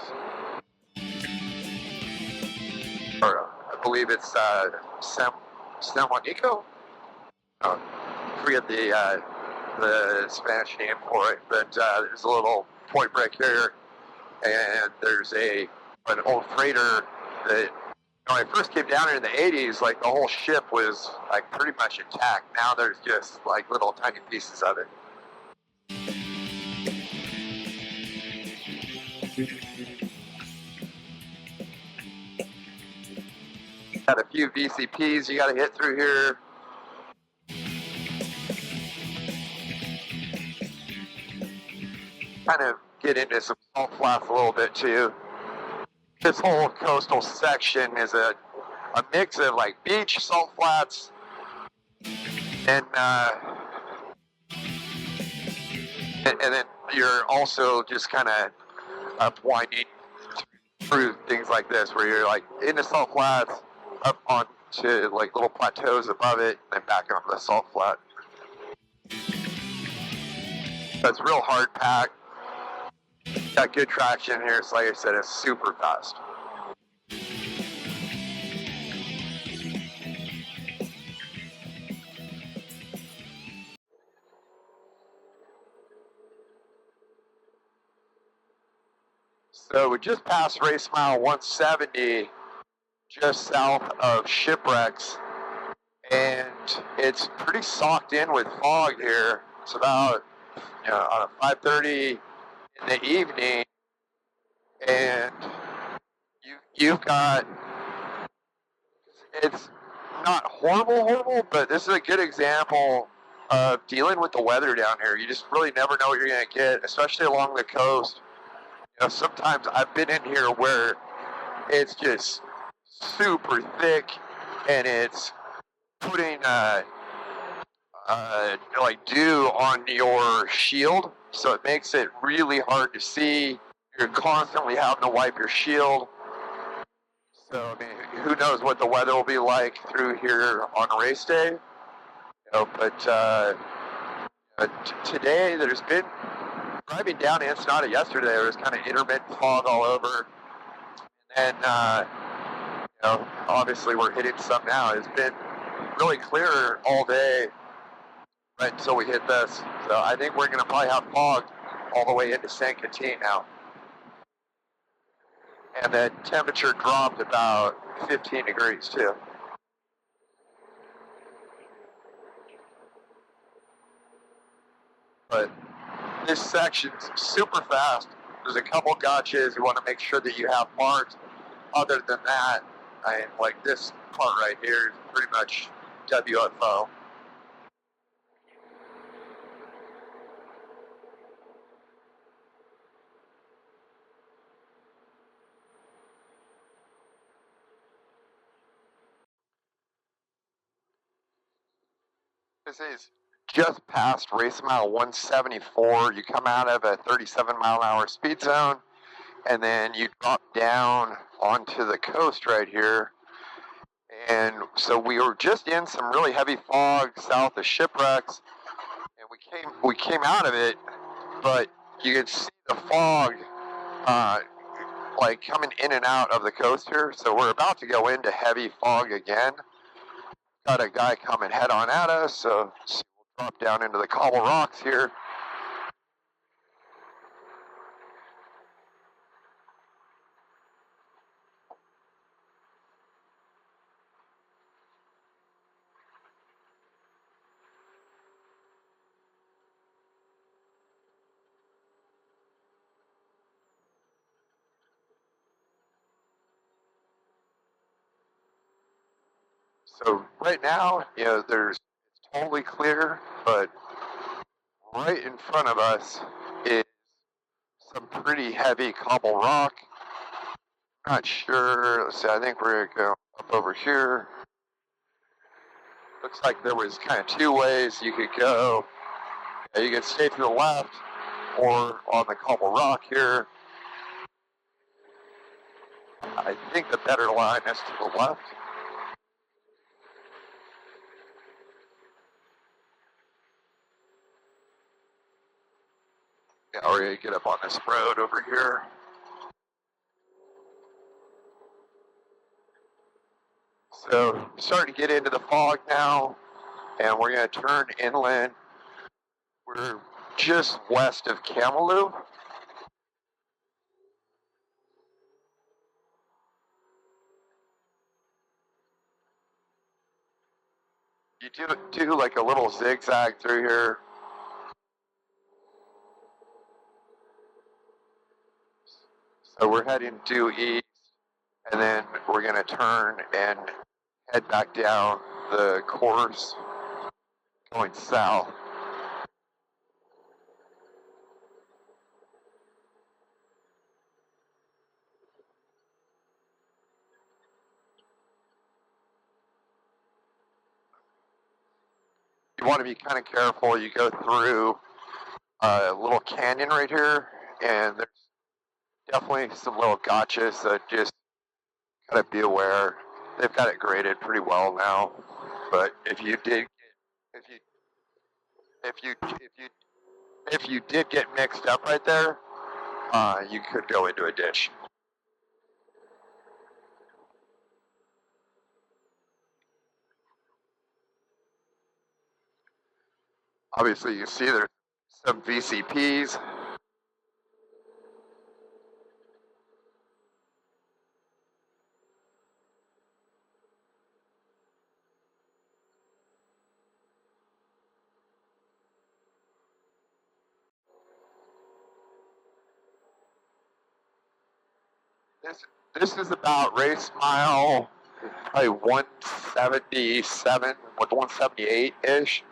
Or I believe it's San Juanico. I forget the Spanish name for it, but there's a little point break here, and there's an old freighter that when I first came down here in the 80s, like the whole ship was like pretty much intact. Now there's just like little tiny pieces of it. Got a few VCPs you got to hit through here. Kind of get into some salt flats a little bit too. This whole coastal section is a mix of like beach, salt flats, and then you're also just kind of upwinding through things like this, where you're like in the salt flats, up onto like little plateaus above it, and then back onto the salt flat. So it's real hard packed. Got good traction here, so like I said, it's super fast. So we just passed race mile 170, just south of Shipwrecks, and it's pretty socked in with fog here. It's about on a 5:30 in the evening, and you've got, it's not horrible, but this is a good example of dealing with the weather down here. You just really never know what you're going to get, especially along the coast. Sometimes I've been in here where it's just super thick, and it's putting like dew on your shield, so it makes it really hard to see. You're constantly having to wipe your shield. So I mean, who knows what the weather will be like through here on race day? But today there's been, driving down Encintos yesterday, there was kind of intermittent fog all over. And obviously we're hitting some now. It's been really clear all day. right until we hit this. So I think we're going to probably have fog all the way into San Quintin now. And the temperature dropped about 15 degrees too. But this section's super fast. There's a couple gotchas. You want to make sure that you have marks. Other than that, like this part right here is pretty much WFO. This is just past race mile 174. You come out of a 37-mile-an-hour speed zone, and then you drop down onto the coast right here. And so we were just in some really heavy fog south of Shipwrecks, and we came out of it, but you could see the fog like coming in and out of the coast here. So we're about to go into heavy fog again. Got a guy coming head on at us, so we'll drop down into the cobble rocks here. So right now, it's totally clear, but right in front of us is some pretty heavy cobble rock. Not sure. Let's see, I think we're going to go up over here. Looks like there was kind of two ways you could go. You could stay to the left or on the cobble rock here. I think the better line is to the left. Yeah, we're going to get up on this road over here. So starting to get into the fog now, and we're going to turn inland. We're just west of Camelou. You do like a little zigzag through here. So we're heading due east, and then we're going to turn and head back down the course going south. You want to be kind of careful. You go through a little canyon right here, and there's definitely some little gotchas, so just gotta be aware. They've got it graded pretty well now, but if you did get mixed up right there, you could go into a ditch. Obviously, you see there's some VCPs. This is about race mile probably 177 with 178-ish,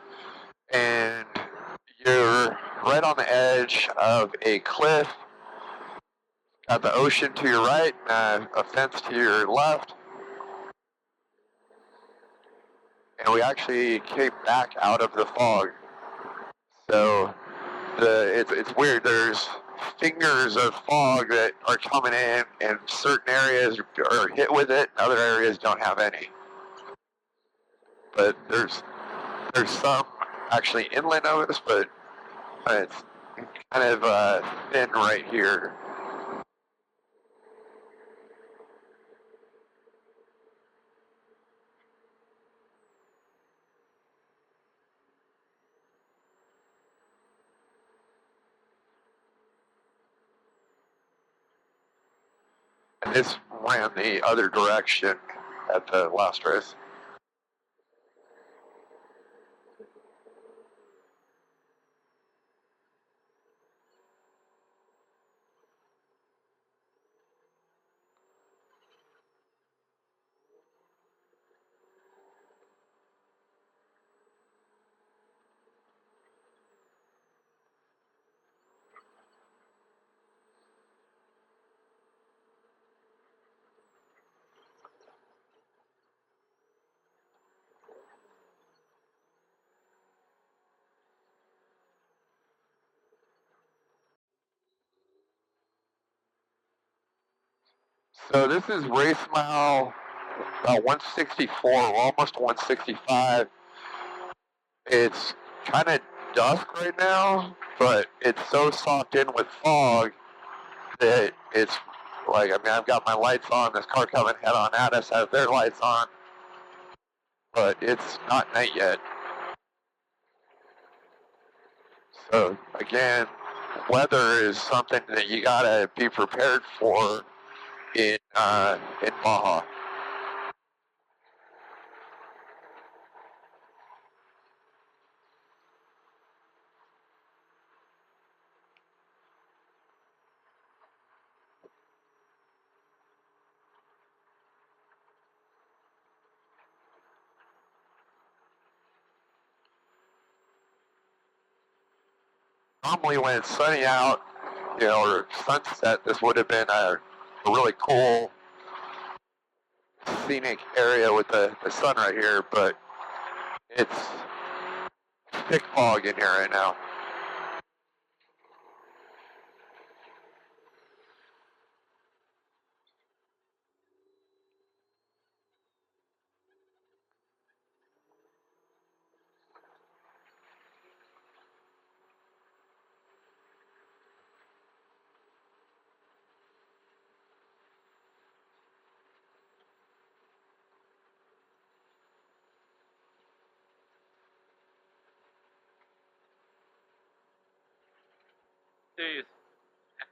and you're right on the edge of a cliff. Got the ocean to your right, a fence to your left. And we actually came back out of the fog. So it's weird. There's fingers of fog that are coming in, and certain areas are hit with it, other areas don't have any. But there's some actually inland of us, but it's kind of thin right here. this ran the other direction at the last race. So this is race mile 164, almost 165. It's kind of dusk right now, but it's so socked in with fog that it's like, I mean, I've got my lights on, this car coming head on at us has their lights on, but it's not night yet. So again, weather is something that you gotta be prepared for in Baja. Normally when it's sunny out, you know, or sunset, this would have been a really cool scenic area with the sun right here, but it's thick fog in here right now.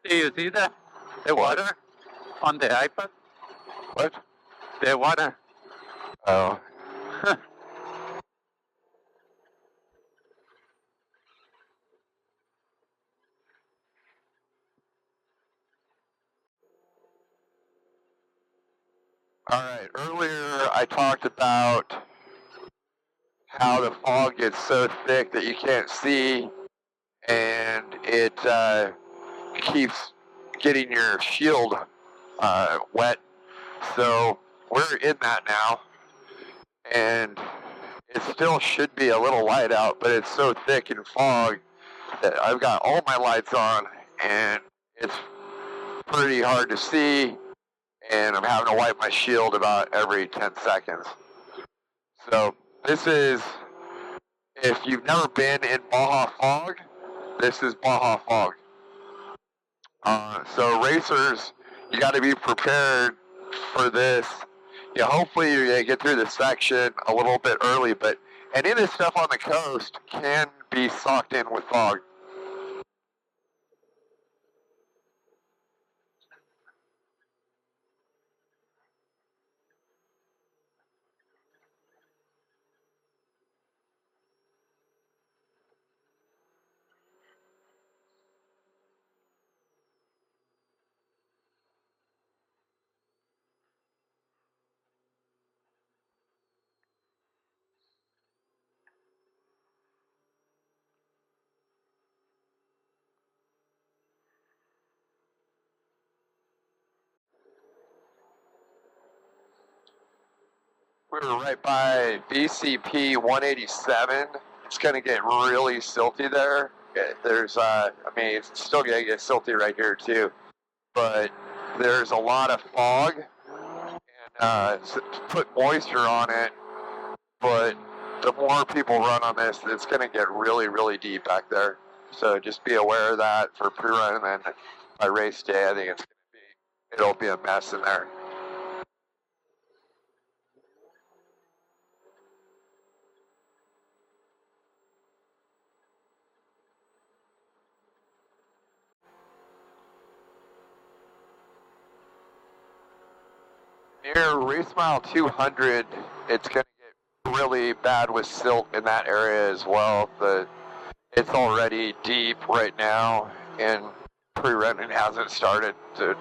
Do you see the water on the iPad? What? The water. Oh. All right, earlier I talked about how the fog gets so thick that you can't see, and it keeps getting your shield wet. So we're in that now, and it still should be a little light out, but it's so thick in fog that I've got all my lights on, and it's pretty hard to see, and I'm having to wipe my shield about every 10 seconds. So this is, if you've never been in Baja fog, this is Baja fog. So racers, you got to be prepared for this. Yeah, hopefully you get through the section a little bit early, but any of this stuff on the coast can be socked in with fog. We were right by BCP 187. It's going to get really silty there. There's, I mean, it's still going to get silty right here too, but there's a lot of fog, and put moisture on it, but the more people run on this, it's going to get really, really deep back there. So just be aware of that for pre-run, and then by race day, I think it'll be a mess in there. Near race mile 200, it's going to get really bad with silt in that area as well. It's already deep right now, and pre-running hasn't started, to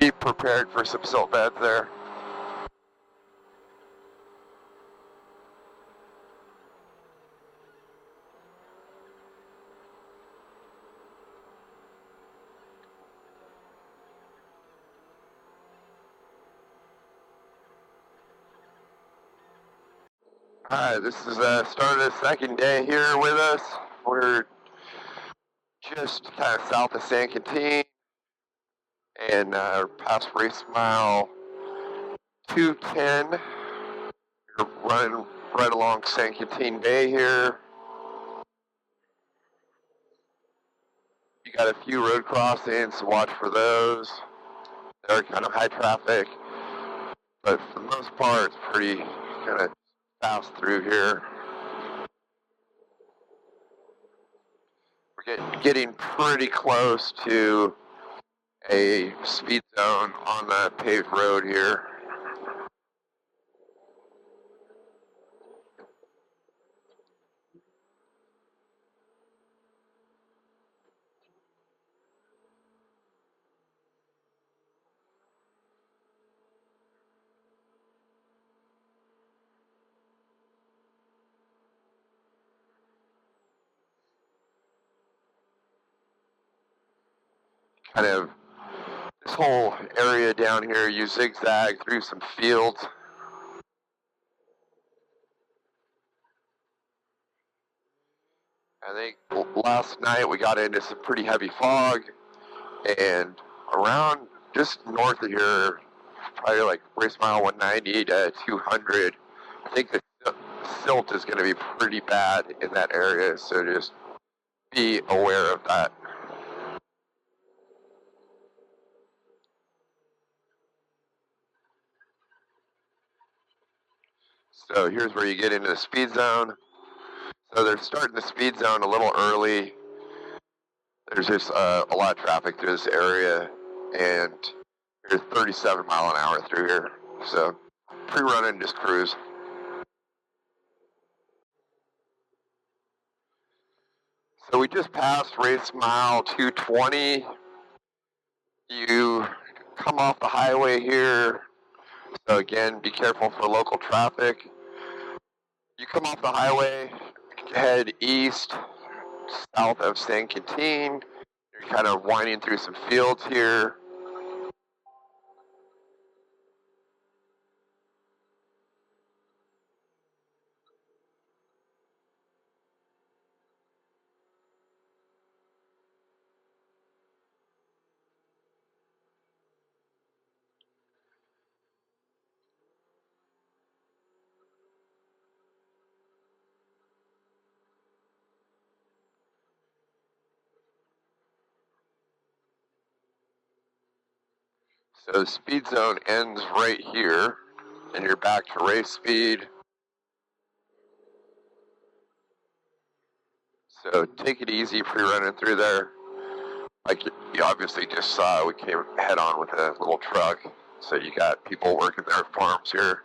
be prepared for some silt beds there. Alright, this is the start of the second day here with us. We're just kind of south of San Quintin and past race mile 210. We're running right along San Quintin Bay here. You got a few road crossings, so watch for those. They're kind of high traffic, but for the most part, it's pretty kind of fast through here. We're getting pretty close to a speed zone on the paved road here. Kind of this whole area down here, you zigzag through some fields. I think last night we got into some pretty heavy fog, and around just north of here, probably like race mile 190 to 200, I think the silt is going to be pretty bad in that area, so just be aware of that. So here's where you get into the speed zone. So they're starting the speed zone a little early. There's just a lot of traffic through this area, and there's 37 mile an hour through here. So pre-running, just cruise. So we just passed race mile 220. You come off the highway here. So again, be careful for local traffic. You come off the highway, head east, south of San Quintin. You're kind of winding through some fields here. So the speed zone ends right here, and you're back to race speed. So take it easy pre-running through there. Like you obviously just saw, we came head on with a little truck. So you got people working their farms here.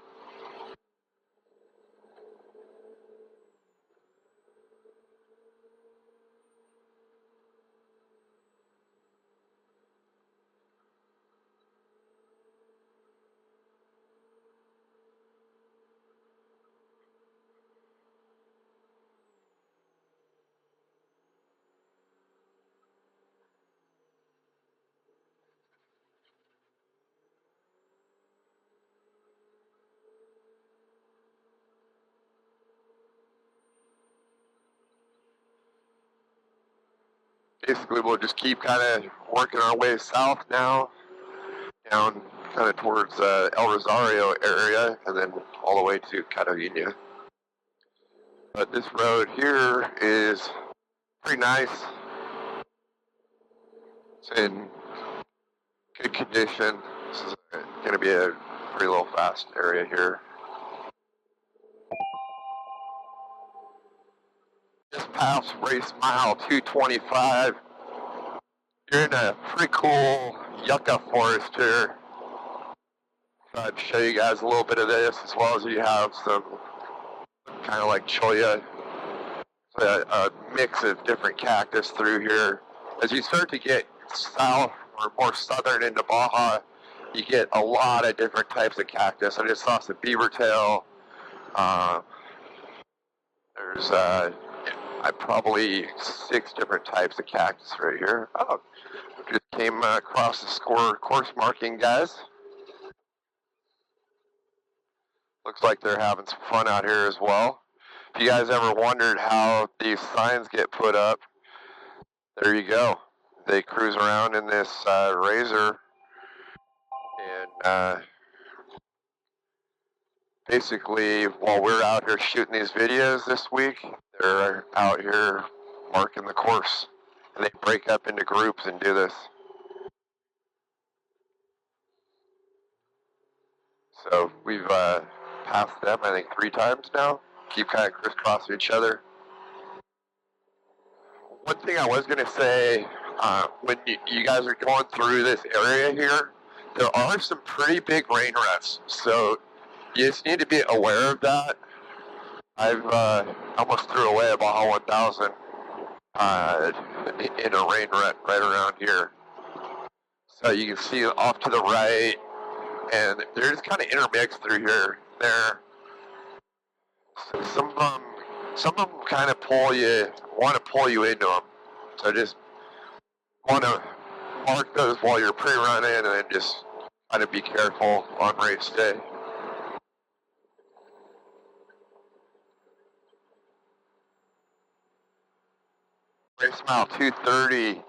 Basically, we'll just keep kind of working our way south now, down kind of towards El Rosario area, and then all the way to Catalina. But this road here is pretty nice. It's in good condition. This is going to be a pretty low fast area here. Just past race mile 225. You're in a pretty cool yucca forest here. I'd show you guys a little bit of this, as well as you have some kind of like cholla, a mix of different cactus through here. As you start to get south or more southern into Baja, you get a lot of different types of cactus. I just saw some beaver tail. There's probably 6 different types of cactus right here. Oh, just came across the SCORE course marking guys. Looks like they're having some fun out here as well. If you guys ever wondered how these signs get put up, there you go. They cruise around in this Razor, and basically while we're out here shooting these videos this week, they're out here marking the course, and they break up into groups and do this. So we've passed them, I think, 3 times now. Keep kind of crisscrossing each other. One thing I was going to say, when you guys are going through this area here, there are some pretty big rain ruts. So you just need to be aware of that. I've almost threw away a Baja 1000 in a rain rut right around here. So you can see off to the right, and they're just kind of intermixed through here. Some of them kind of want to pull you into them. So just want to mark those while you're pre-running, and then just try to be careful on race day. Race mile 230, you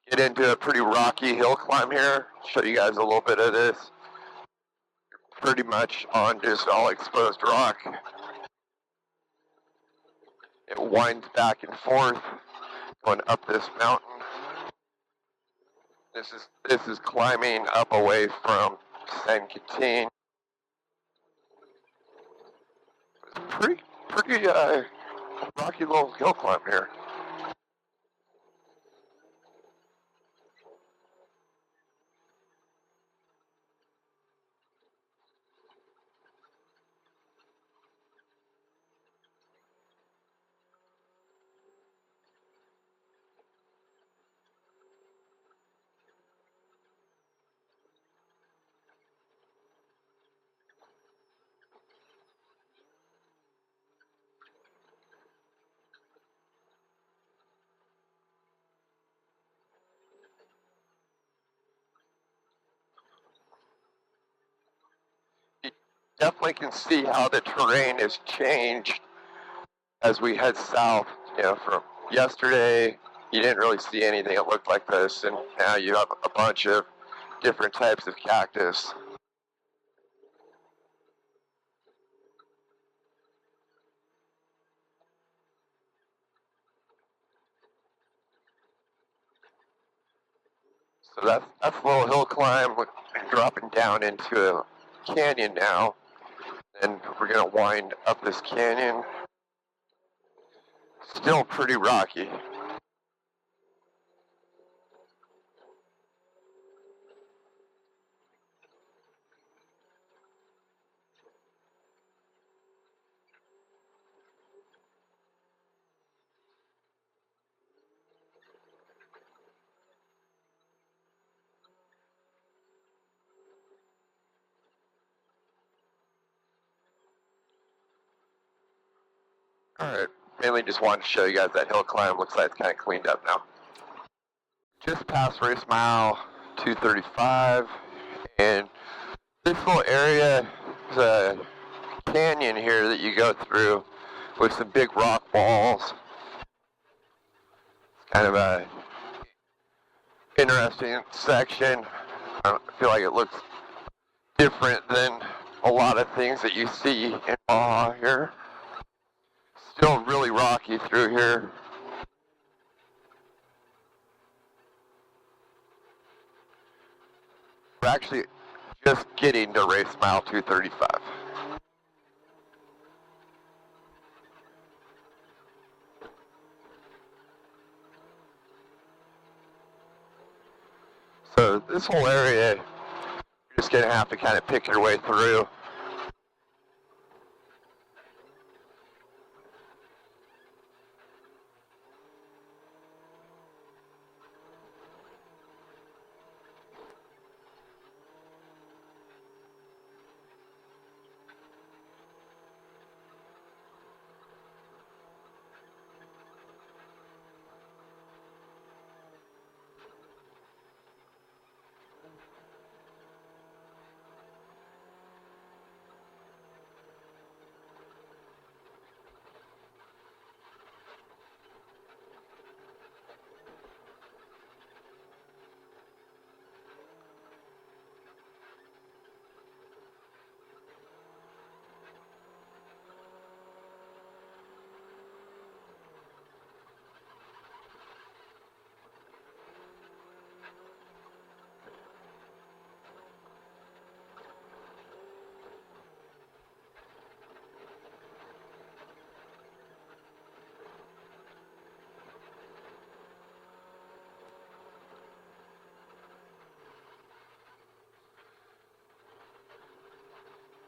get into a pretty rocky hill climb here. Show you guys a little bit of this. Pretty much on just all exposed rock. It winds back and forth, going up this mountain. This is climbing up away from San Quintin. It's pretty rocky little hill climb here. Definitely can see how the terrain has changed as we head south. You know, from yesterday, you didn't really see anything that looked like this, and now you have a bunch of different types of cactus. So that's a little hill climb, dropping down into a canyon now. And we're going to wind up this canyon. Still pretty rocky. Alright, mainly just wanted to show you guys that hill climb. Looks like it's kind of cleaned up now. Just past race mile 235, and this little area is a canyon here that you go through with some big rock walls. It's kind of a interesting section. I feel like it looks different than a lot of things that you see in Baja here. Still really rocky through here. We're actually just getting to race mile 235. So this whole area, Just gonna have to kind of pick your way through.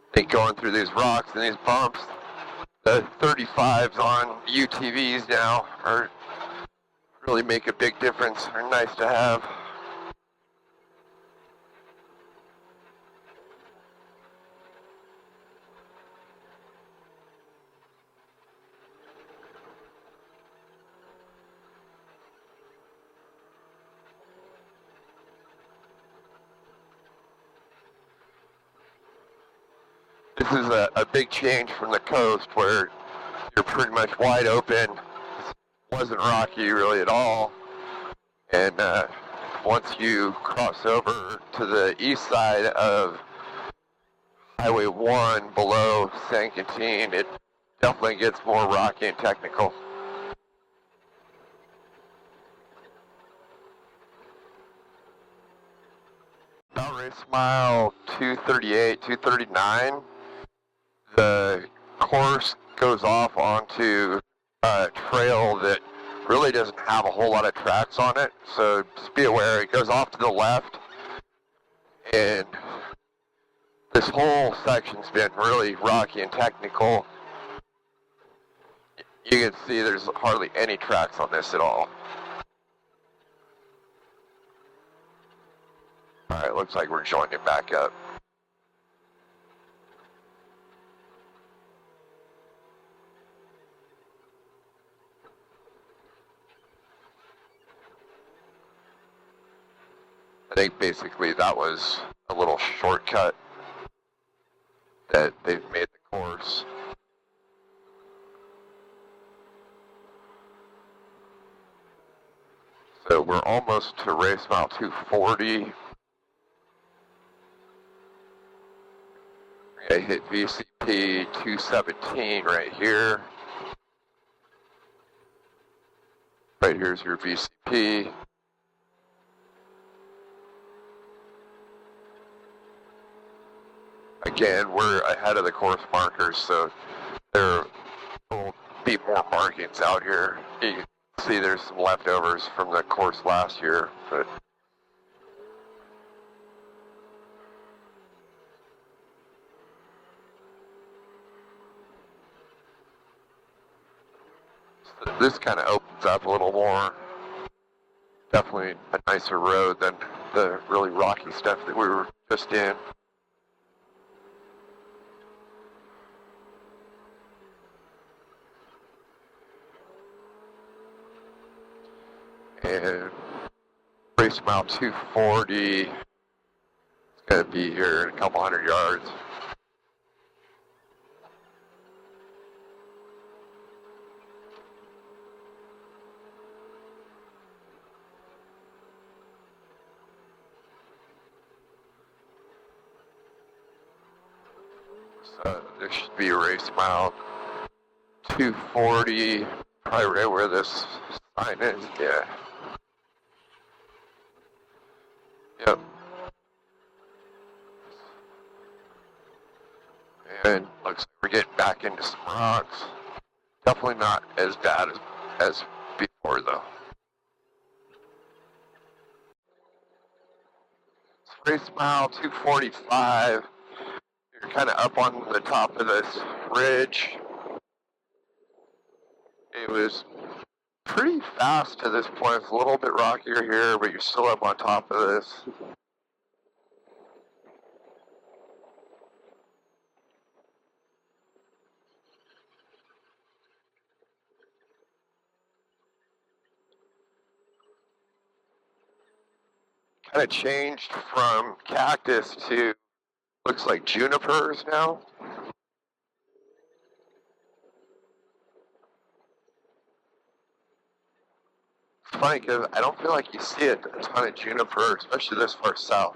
I think going through these rocks and these bumps, the 35s on UTVs now are really make a big difference. Are nice to have. This is a big change from the coast where you're pretty much wide open. It wasn't rocky really at all. And once you cross over to the east side of Highway 1 below San Quintin, it definitely gets more rocky and technical. About race mile 238, 239. The course goes off onto a trail that really doesn't have a whole lot of tracks on it, so just be aware it goes off to the left, and this whole section's been really rocky and technical. You can see there's hardly any tracks on this at all. Alright, looks like we're joining back up. I think basically that was a little shortcut that they've made the course. So we're almost to race mile 240. We're gonna hit VCP 217 right here. Right here's your VCP. Again, we're ahead of the course markers, so there will be more markings out here. You can see there's some leftovers from the course last year, but so this kind of opens up a little more. Definitely a nicer road than the really rocky stuff that we were just in. And race mile 240 is going to be here in a couple hundred yards. So this should be race mile 240, probably right where this sign is, yeah. Yep. And looks like we're getting back into some rocks. Definitely not as bad as before though. As race mile 245. You're kind of up on the top of this ridge. It was pretty fast to this point. It's a little bit rockier here, but you're still up on top of this. Kind of changed from cactus to looks like junipers now. It's funny because I don't feel like you see a ton of juniper, especially this far south.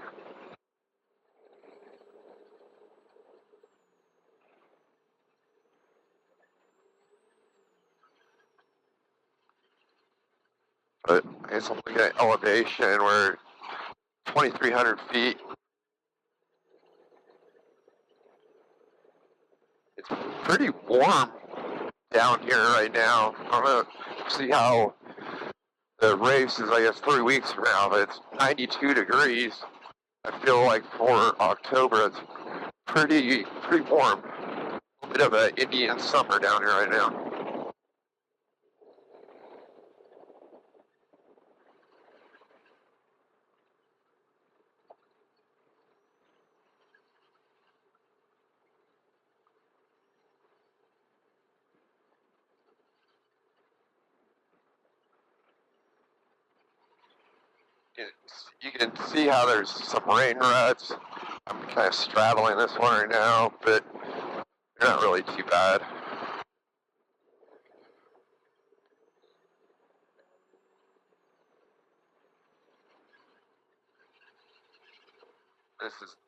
But I guess I'm looking at elevation. We're 2,300 feet. It's pretty warm down here right now. I'm going to see how the race is, I guess, 3 weeks from now, but it's 92 degrees. I feel like for October, it's pretty warm. A bit of an Indian summer down here right now. You can see how there's some rain ruts. I'm kind of straddling this one right now, but they're not really too bad.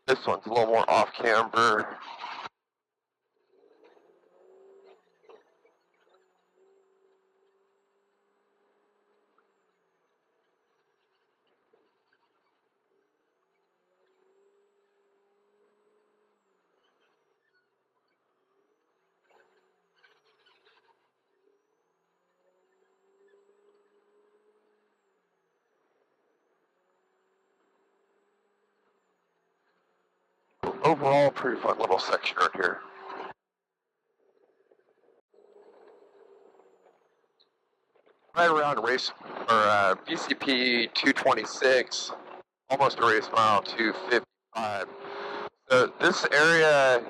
This one's a little more off camber. Overall, pretty fun little section right here. Right around race or BCP 226, almost a race mile 255. So this area,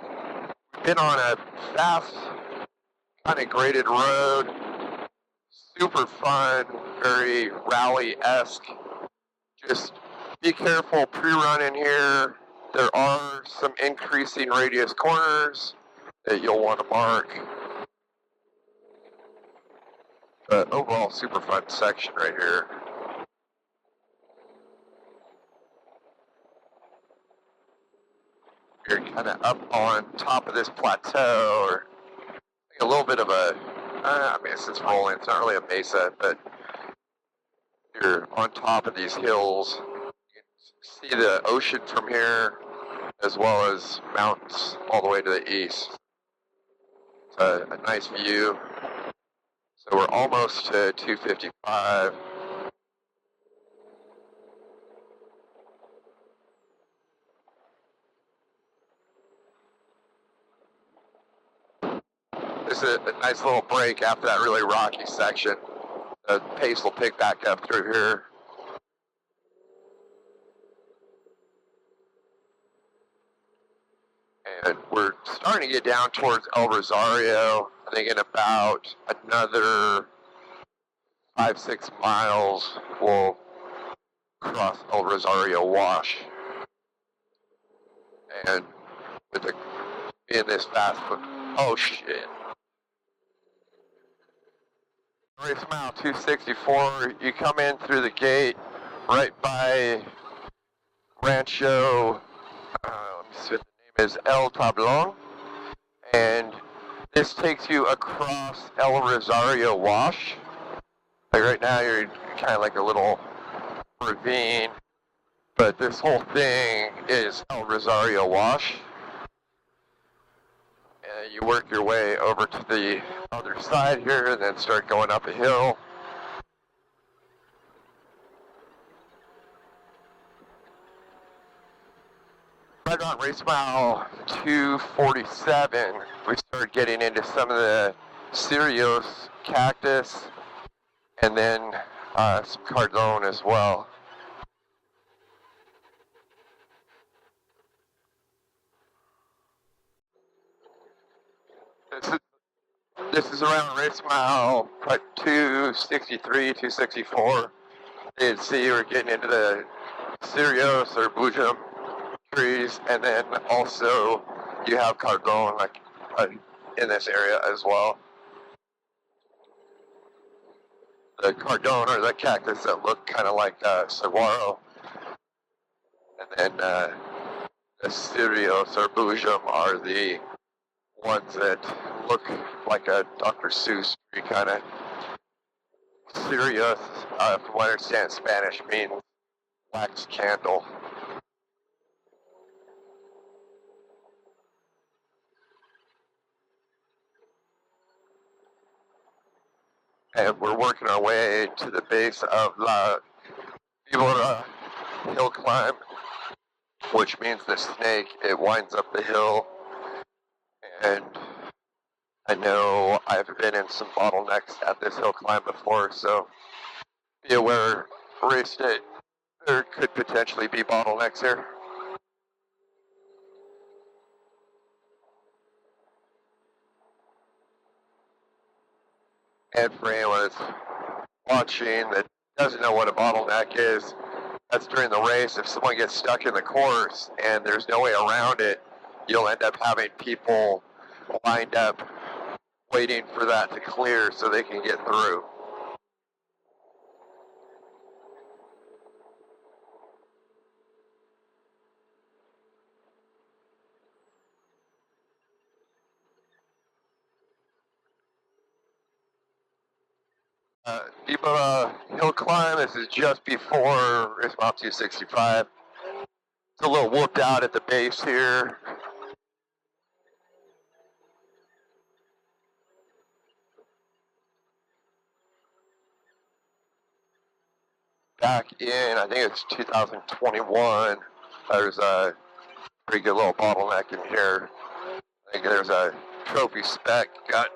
we've been on a fast, kind of graded road, super fun, very rally-esque. Just be careful pre-run in here. There are some increasing radius corners that you'll want to mark. But overall, super fun section right here. You're kind of up on top of this plateau, or a little bit of a, I mean, it's rolling, it's not really a mesa, but you're on top of these hills. You can see the ocean from here, as well as mountains all the way to the east. It's a nice view. So we're almost to 255. This is a nice little break after that really rocky section. The pace will pick back up through here. And we're starting to get down towards El Rosario. I think in about another 5-6 miles, we'll cross El Rosario Wash. And with the, in this fast foot, oh shit. Race mile 264, you come in through the gate right by Rancho, let me see what the name is, El Tablon, and this takes you across El Rosario Wash. Like right now you're kind of like a little ravine, but this whole thing is El Rosario Wash. And you work your way over to the other side here and then start going up a hill. around race mile 247, we started getting into some of the cereals, cactus, and then some cardone as well. This is around race mile 263, 264. You can see we're getting into the cereals or bujum trees, and then also you have cardone like in this area as well. The cardone or the cactus that look kind of like saguaro, and then the cereals or bujum are the ones that look like a Dr. Seuss tree kind of. Cereus, from what I understand, Spanish means wax candle. And we're working our way to the base of La Diablo hill climb, which means the snake, it winds up the hill. And I know I've been in some bottlenecks at this hill climb before, so be aware, race day, there could potentially be bottlenecks here. And for anyone that's watching that doesn't know what a bottleneck is, that's during the race. If someone gets stuck in the course and there's no way around it, you'll end up having people lined up waiting for that to clear so they can get through. Diablo hill climb, this is just before race mile 265. It's a little whooped out at the base here. Back in, I think it's 2021, there's a pretty good little bottleneck in here. I think there's a trophy spec got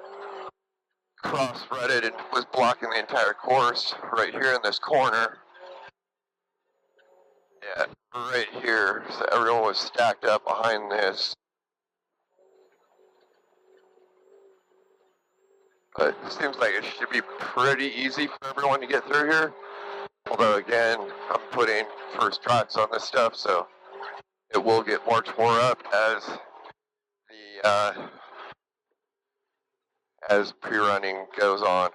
cross-threaded and was blocking the entire course right here in this corner. Yeah, right here. So everyone was stacked up behind this. But it seems like it should be pretty easy for everyone to get through here. Although again, I'm putting first tracks on this stuff, so it will get more tore up as pre-running goes on.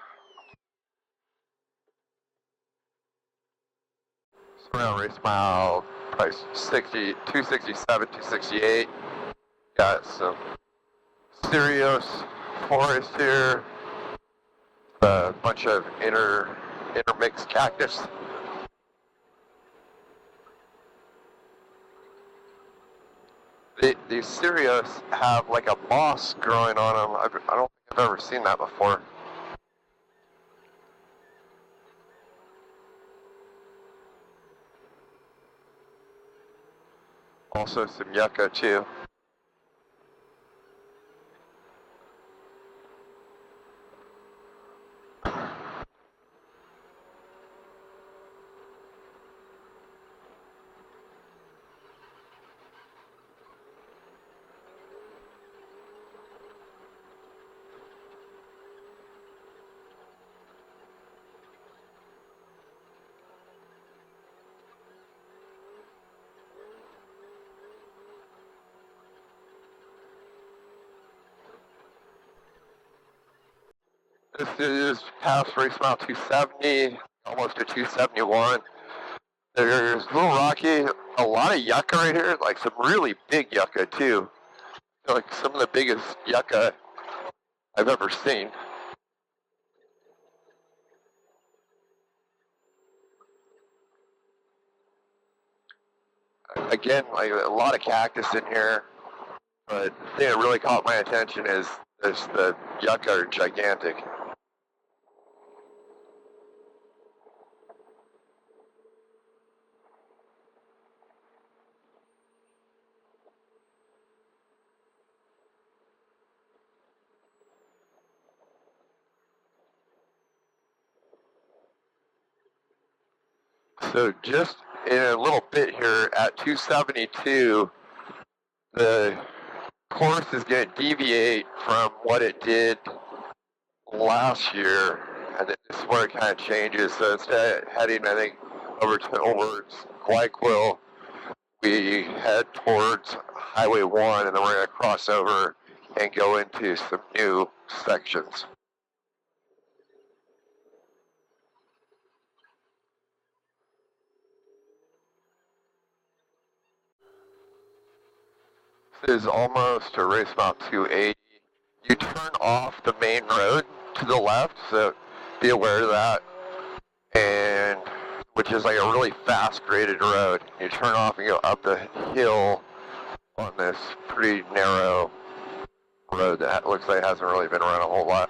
So around race mile, probably 267, 268. Got some serious forest here. A bunch of intermixed cactus. These cereus have like a moss growing on them. I don't think I've ever seen that before. Also some yucca too. This is past race mile 270, almost to 271. There's a little rocky, a lot of yucca right here, like some really big yucca too. Like some of the biggest yucca I've ever seen. Again, like a lot of cactus in here, but the thing that really caught my attention is the yucca are gigantic. So just in a little bit here at 272, the course is going to deviate from what it did last year, and this is where it kind of changes. So instead of heading, I think, over towards Guayquil, we head towards Highway 1, and then we're going to cross over and go into some new sections. This is almost to race mount 280. You turn off the main road to the left, so be aware of that, and which is like a really fast graded road. You turn off and go up the hill on this pretty narrow road that looks like it hasn't really been run a whole lot.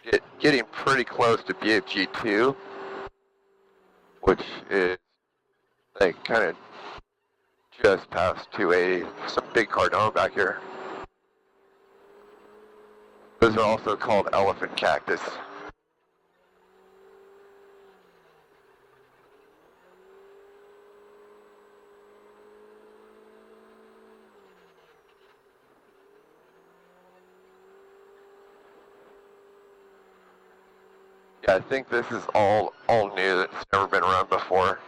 We're getting pretty close to BFG 2, which is like kind of just past 280. Some big cardone back here. Those are also called elephant cactus. Yeah, I think this is all new. It's never been run before.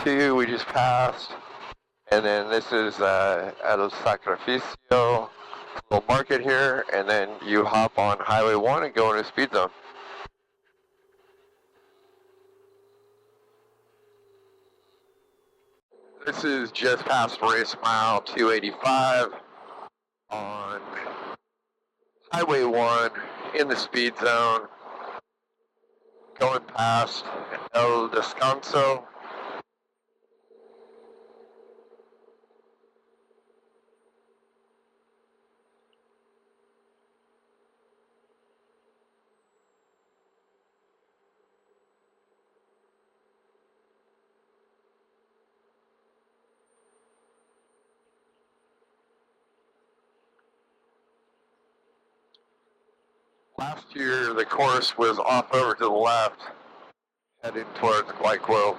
Two we just passed, and then this is El Sacrificio, little market here, and then you hop on Highway 1 and go into speed zone. This is just past race mile 285 on Highway 1 in the speed zone, going past El Descanso. Last year, the course was off over to the left, heading towards Guayquil.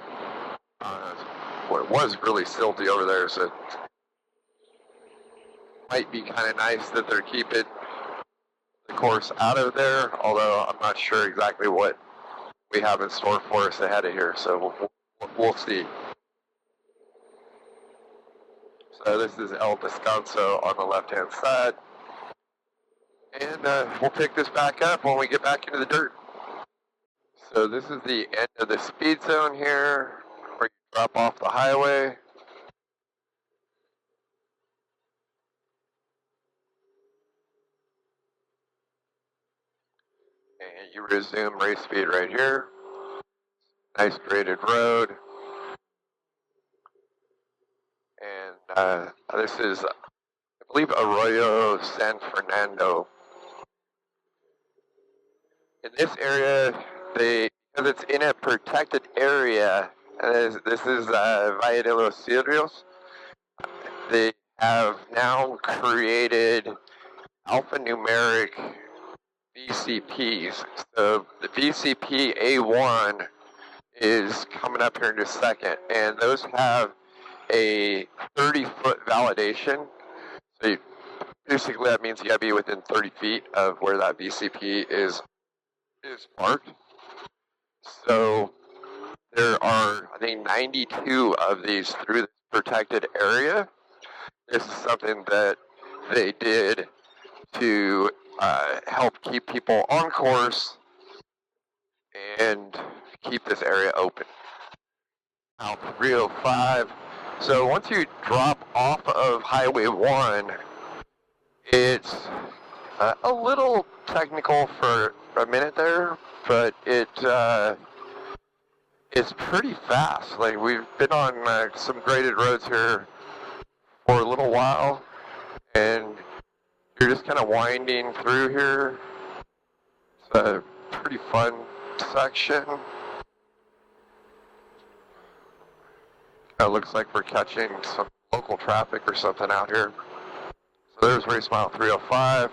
It was really silty over there, so it might be kind of nice that they're keeping the course out of there, although I'm not sure exactly what we have in store for us ahead of here, so we'll see. So this is El Descanso on the left-hand side. And we'll pick this back up when we get back into the dirt. So this is the end of the speed zone here, where you drop off the highway. And you resume race speed right here. Nice graded road. And this is, I believe, Arroyo San Fernando. In this area, because it's in a protected area, and this is Valle de los Cedros, they have now created alphanumeric VCPs. So the VCP A1 is coming up here in a second, and those have a 30-foot validation. So basically that means you gotta be within 30 feet of where that VCP is parked. So there are, I think, 92 of these through this protected area. this is something that they did to help keep people on course and keep this area open. Now 305. So once you drop off of Highway 1, it's a little technical for a minute there, but it's pretty fast. Like, we've been on some graded roads here for a little while, and you're just kind of winding through here. It's a pretty fun section. It looks like we're catching some local traffic or something out here. So there's race mile 305.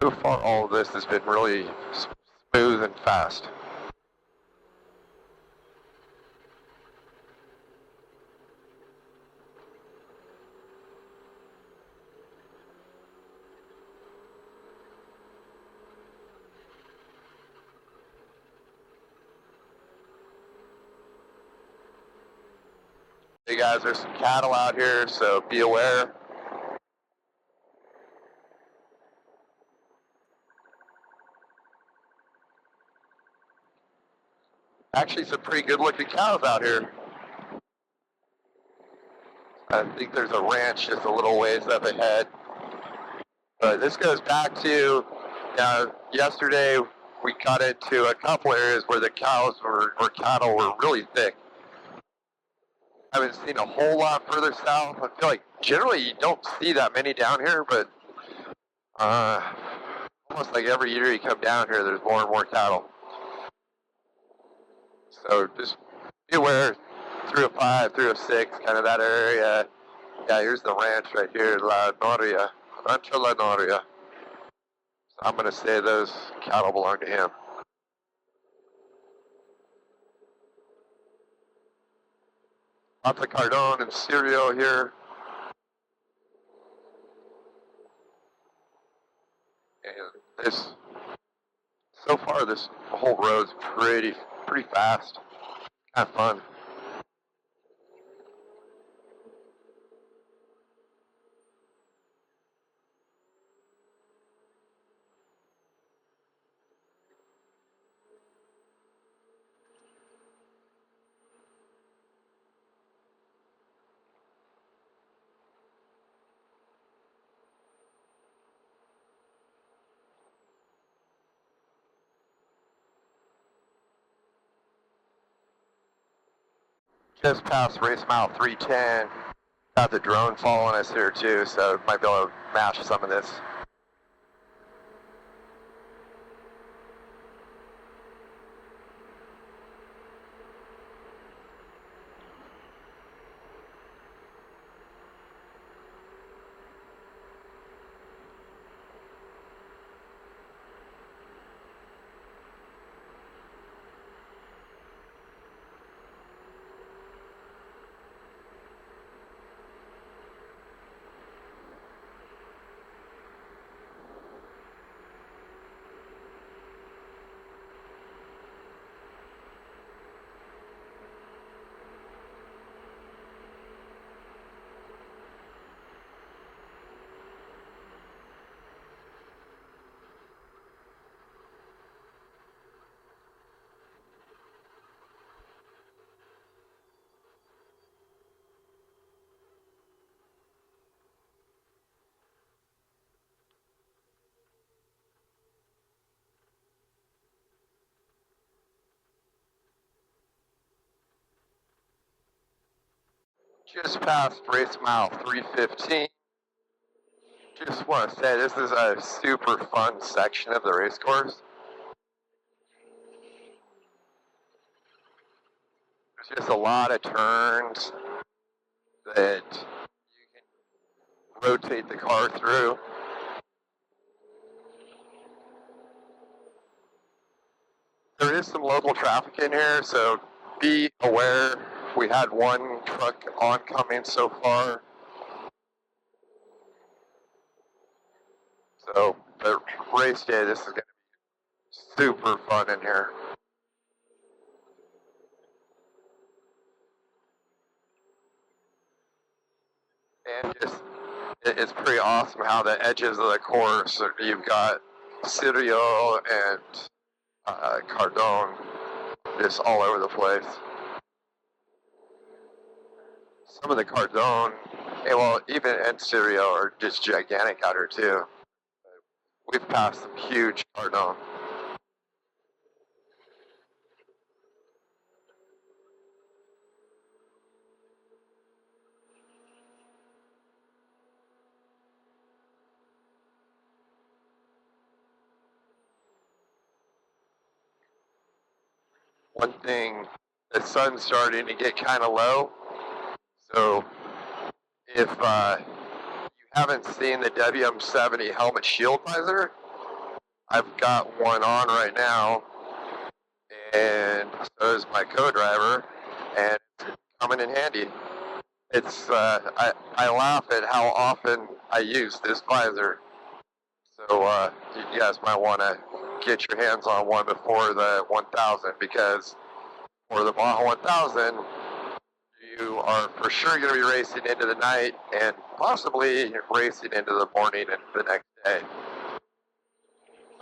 So far, all of this has been really smooth and fast. Hey guys, there's some cattle out here, so be aware. Actually, some pretty good looking cows out here. I think there's a ranch just a little ways up ahead. But this goes back to yesterday we got into a couple areas where the cows or cattle were really thick. I haven't seen a whole lot further south. I feel like generally you don't see that many down here, but almost like every year you come down here, there's more and more cattle. So just be aware, 305, 306, kind of that area. Yeah, here's the ranch right here, La Noria, Rancho La Noria. So I'm going to say those cattle belong to him. Lots of Cardone and cereal here. And this, so far, this whole road's pretty fast. Kind of fun. Just past race mile 310. Got the drone following us here too, so might be able to mash some of this. Just past race mile 315. Just want to say this is a super fun section of the race course. There's just a lot of turns that you can rotate the car through. There is some local traffic in here, so be aware. We had one truck oncoming so far. So the race day, this is going to be super fun in here. it's pretty awesome how the edges of the course, you've got Sirio and Cardone just all over the place. Some of the Cardone, well, even Encintos are just gigantic out here too. We've passed some huge Cardone. One thing, the sun's starting to get kind of low, so if you haven't seen the WM70 helmet shield visor, I've got one on right now, and so is my co-driver, and it's coming in handy. It's I laugh at how often I use this visor, so you guys might want to get your hands on one before the 1000, because for the Baja 1000, you are for sure going to be racing into the night and possibly racing into the morning and the next day.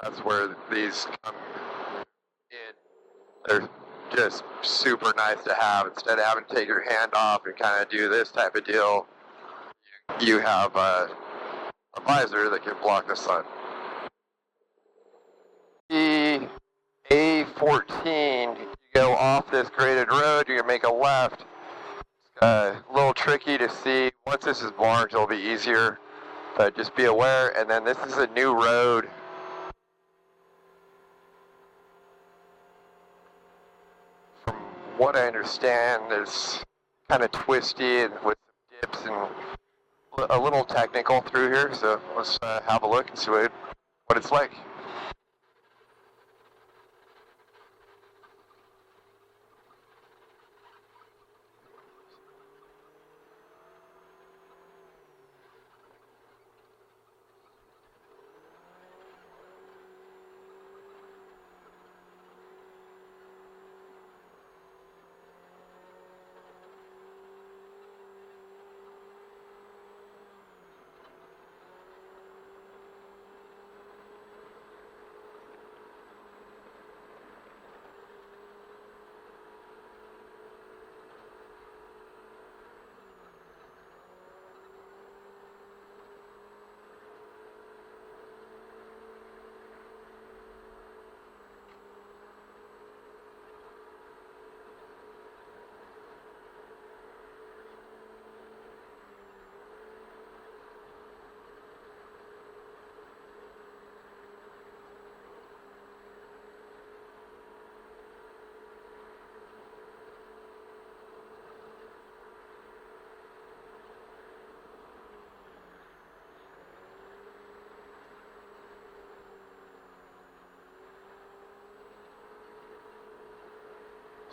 That's where these come in. They're just super nice to have. Instead of having to take your hand off and kind of do this type of deal, you have a visor that can block the sun. The A14, you go off this graded road, you're going to make a left. It's a little tricky to see. Once this is marked, it'll be easier, but just be aware. And then this is a new road. From what I understand, it's kind of twisty and with some dips and a little technical through here, so let's have a look and see what it's like.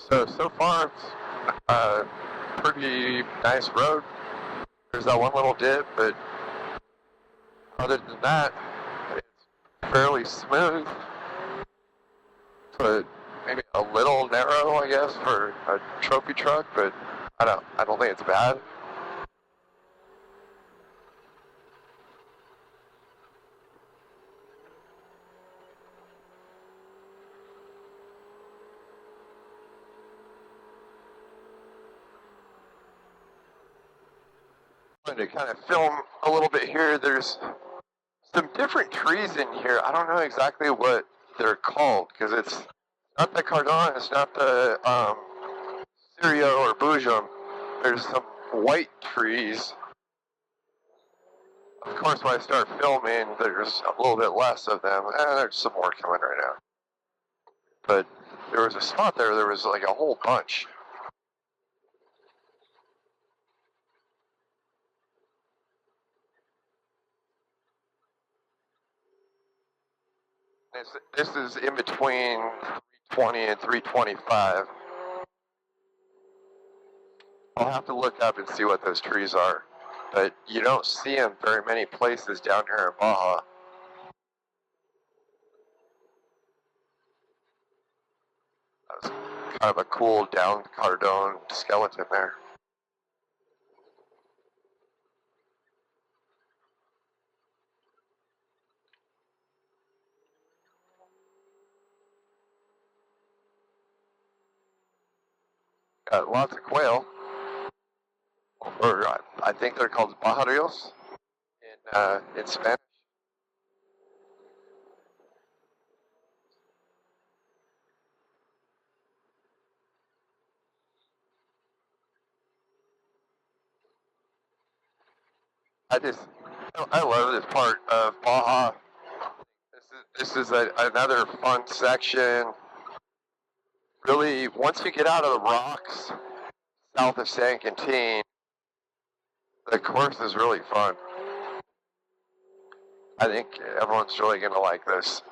So far, it's a pretty nice road. There's that one little dip, but other than that, it's fairly smooth. But maybe a little narrow, I guess, for a trophy truck, but I don't think it's bad. To kind of film a little bit here, there's some different trees in here. I don't know exactly what they're called, because it's not the Cardon, it's not the Sirio or Boujum. There's some white trees. Of course, when I start filming, there's a little bit less of them. There's some more coming right now. But there was a spot there was like a whole bunch. This is in between 320 and 325. I'll have to look up and see what those trees are, but you don't see them very many places down here in Baja. That was kind of a cool down Cardone skeleton there. Got lots of quail, or I think they're called pajarillos in Spanish. I love this part of Baja. This is another fun section. Really, once you get out of the rocks south of San Quintin, the course is really fun. I think everyone's really going to like this.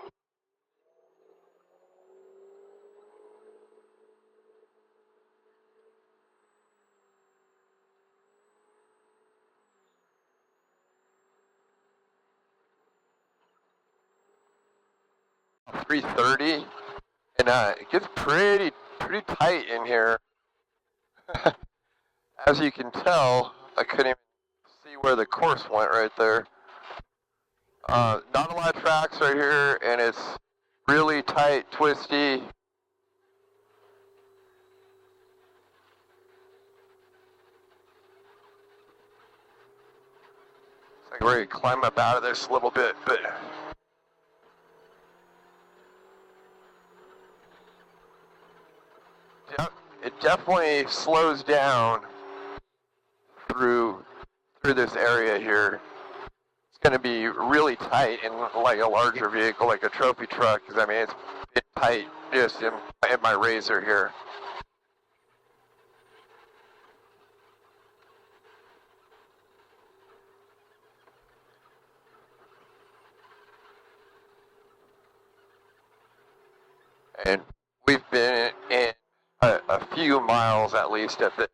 .330, and it gets pretty tight in here. As you can tell, I couldn't even see where the course went right there. Not a lot of tracks right here, and it's really tight, twisty. It's like we're going to climb up out of this a little bit, but yeah, it definitely slows down through this area here. It's going to be really tight in like a larger vehicle, like a trophy truck, because I mean it's tight just in my Razor here. And we've been in a few miles at least at this.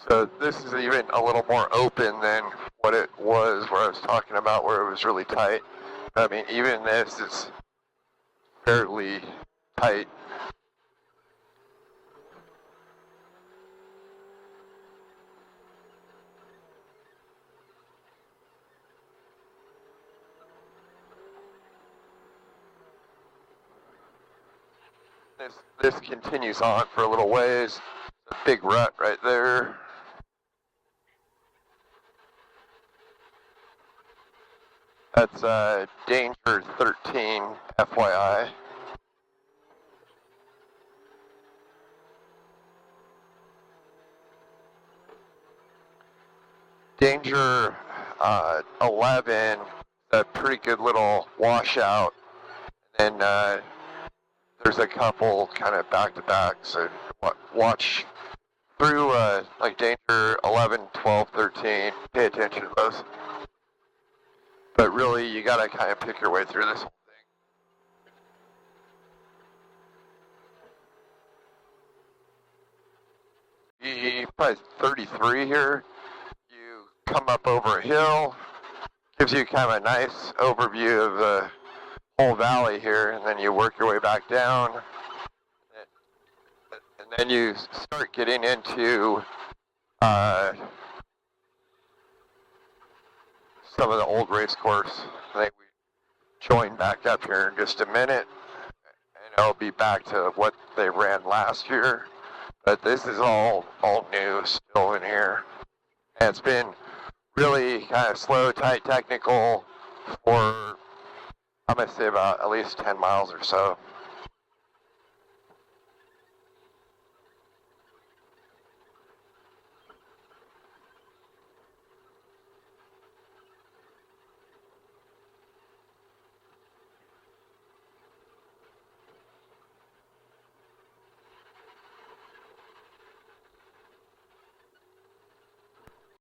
So this is even a little more open than what it was where I was talking about where it was really tight. I mean, even this is fairly tight. This continues on for a little ways. A big rut right there. That's Danger 13, FYI. Danger 11, a pretty good little washout. And there's a couple kind of back to back, so watch through like Danger 11, 12, 13, pay attention to those. But really, you gotta kind of pick your way through this whole thing. Probably 33 here. You come up over a hill, gives you kind of a nice overview of the whole valley here, and then you work your way back down. And then you start getting into some of the old race course. I think we join back up here in just a minute, and it'll be back to what they ran last year. But this is all new still in here. And it's been really kind of slow, tight, technical for, I'm going to say about at least 10 miles or so.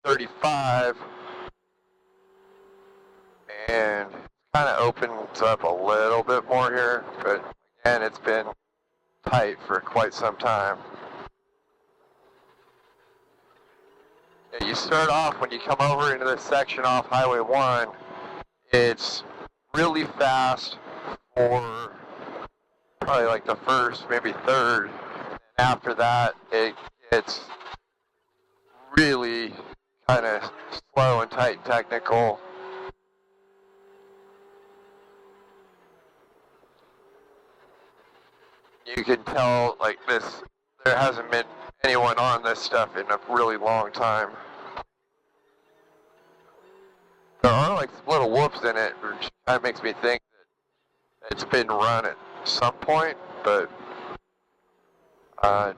.35, opens up a little bit more here, but again, it's been tight for quite some time. You start off when you come over into this section off Highway 1, it's really fast for probably like the first, maybe third. And after that, it gets really kind of slow and tight and technical. You can tell like this, there hasn't been anyone on this stuff in a really long time. There are like some little whoops in it, which kind of makes me think that it's been run at some point, but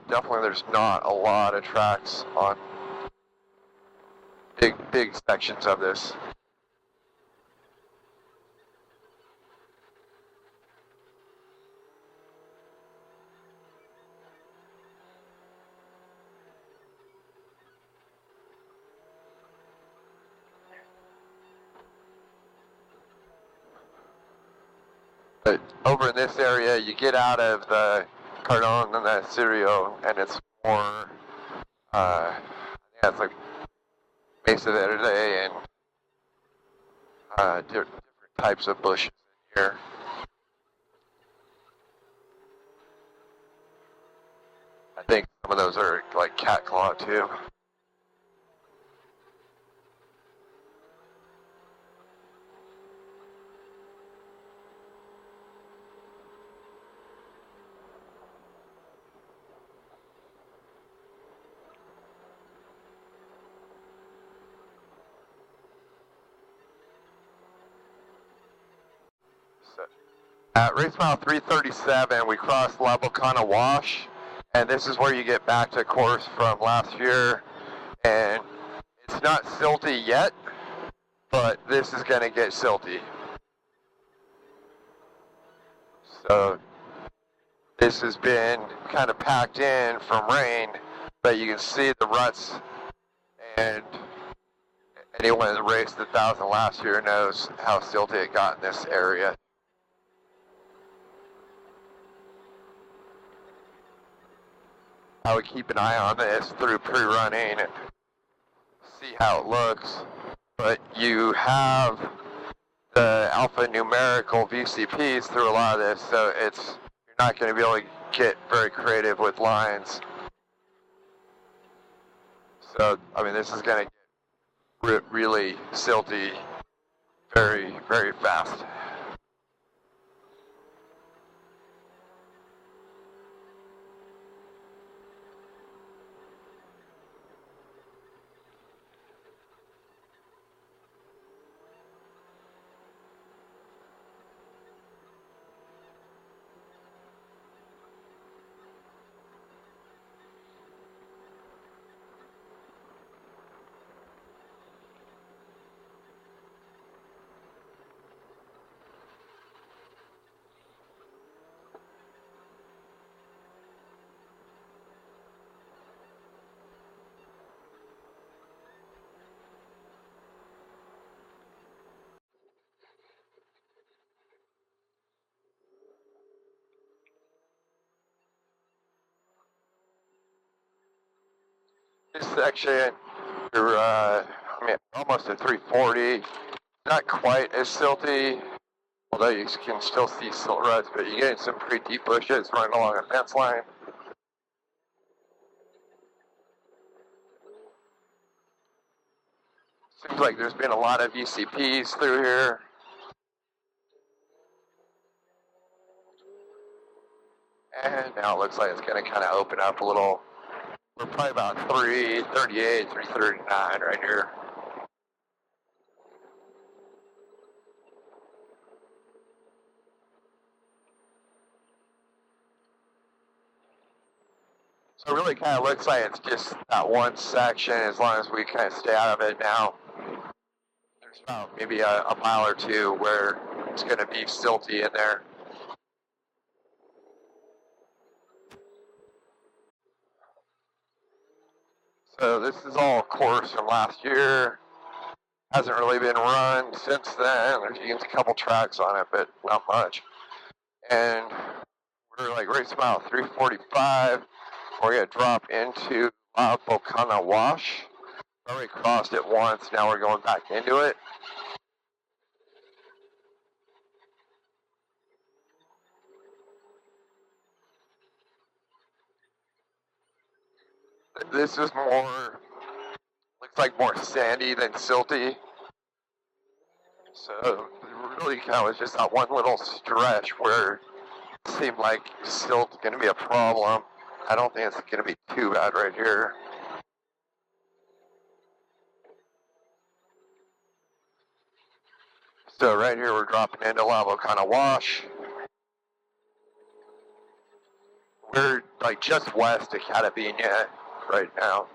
definitely there's not a lot of tracks on big sections of this. But over in this area, you get out of the Cardon and the Sirio, and it's more, yeah, it's like Mesa Verde and different types of bushes in here. I think some of those are like catclaw too. At race mile 337, we crossed La Bocana Wash, and this is where you get back to course from last year. And it's not silty yet, but this is going to get silty. So this has been kind of packed in from rain, but you can see the ruts, and anyone that raced the 1,000 last year knows how silty it got in this area. I would keep an eye on this through pre-running and see how it looks. But you have the alphanumerical VCPs through a lot of this, so you're not going to be able to get very creative with lines. So, I mean, this is going to get really silty very, very fast. This section, you're almost at 340. Not quite as silty, although you can still see silt ruts, but you're getting some pretty deep bushes running along a fence line. Seems like there's been a lot of VCPs through here. And now it looks like it's going to kind of open up a little. We're probably about 338, 339 right here. So it really kind of looks like it's just that one section as long as we kind of stay out of it now. There's about maybe a mile or two where it's going to be silty in there. So this is all course from last year. Hasn't really been run since then. There's a couple tracks on it, but not much. And we're like race mile 345. We're going to drop into Volcano Wash. We already crossed it once. Now we're going back into it. This is more, looks like more sandy than silty. So it really kind of was just that one little stretch where it seemed like silt's going to be a problem. I don't think it's going to be too bad right here. So right here we're dropping into Volcano Wash. We're like just west of Catabina right now.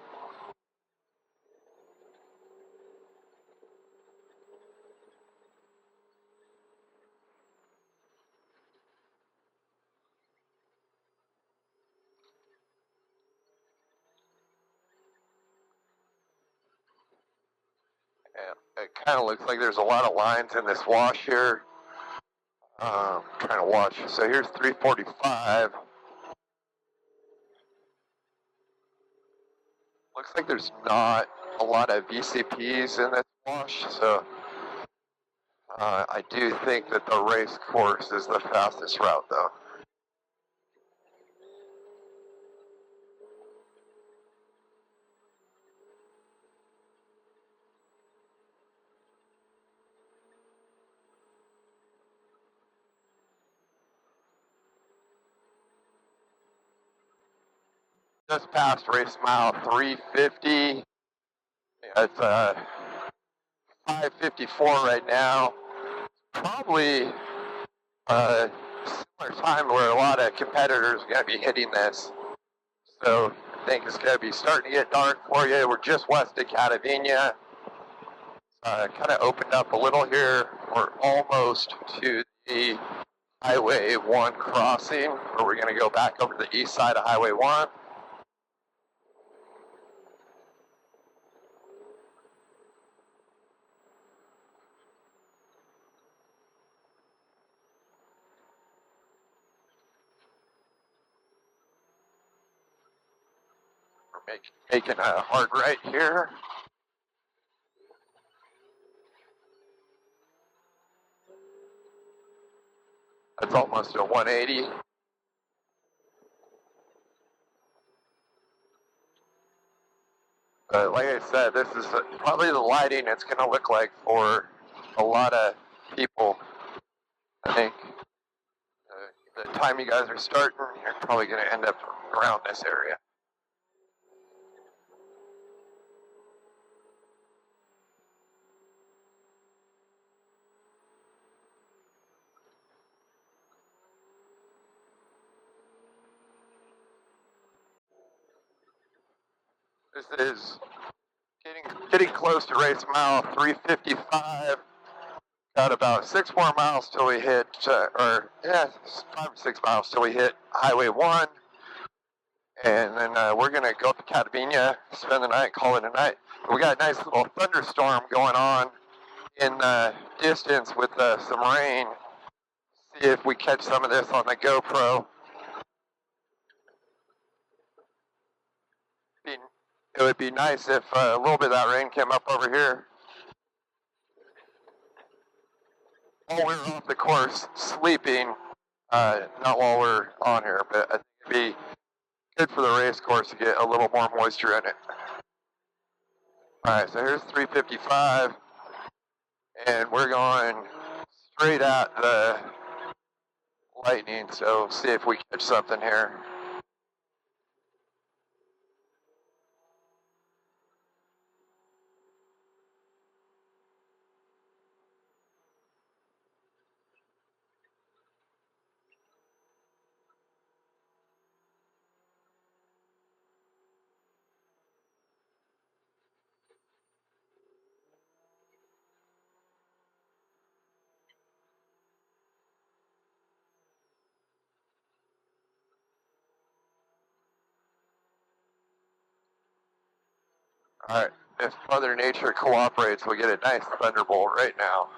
And it kind of looks like there's a lot of lines in this wash here. Trying to watch. So here's 345. Looks like there's not a lot of VCPs in this wash, so I do think that the race course is the fastest route, though. Just past race mile 350. It's 5:54 right now. Probably a similar time where a lot of competitors are going to be hitting this. So I think it's going to be starting to get dark for you. We're just west of Catabina. Kind of opened up a little here. We're almost to the Highway 1 crossing, where we're going to go back over to the east side of Highway 1. We're making a hard right here. That's almost a 180. Like I said, this is probably the lighting it's going to look like for a lot of people. I think the time you guys are starting, you're probably going to end up around this area. This is getting close to race mile 355. Got about 6 more miles till we hit, 5 or 6 miles till we hit Highway 1. And then we're going to go up to Catabina, spend the night, call it a night. We got a nice little thunderstorm going on in the distance with some rain. See if we catch some of this on the GoPro. It would be nice if a little bit of that rain came up over here. While we're off the course, sleeping, not while we're on here, but I think it'd be good for the race course to get a little more moisture in it. Alright, so here's 355, and we're going straight at the lightning, so see if we catch something here. Alright, if Mother Nature cooperates, we'll get a nice thunderbolt right now.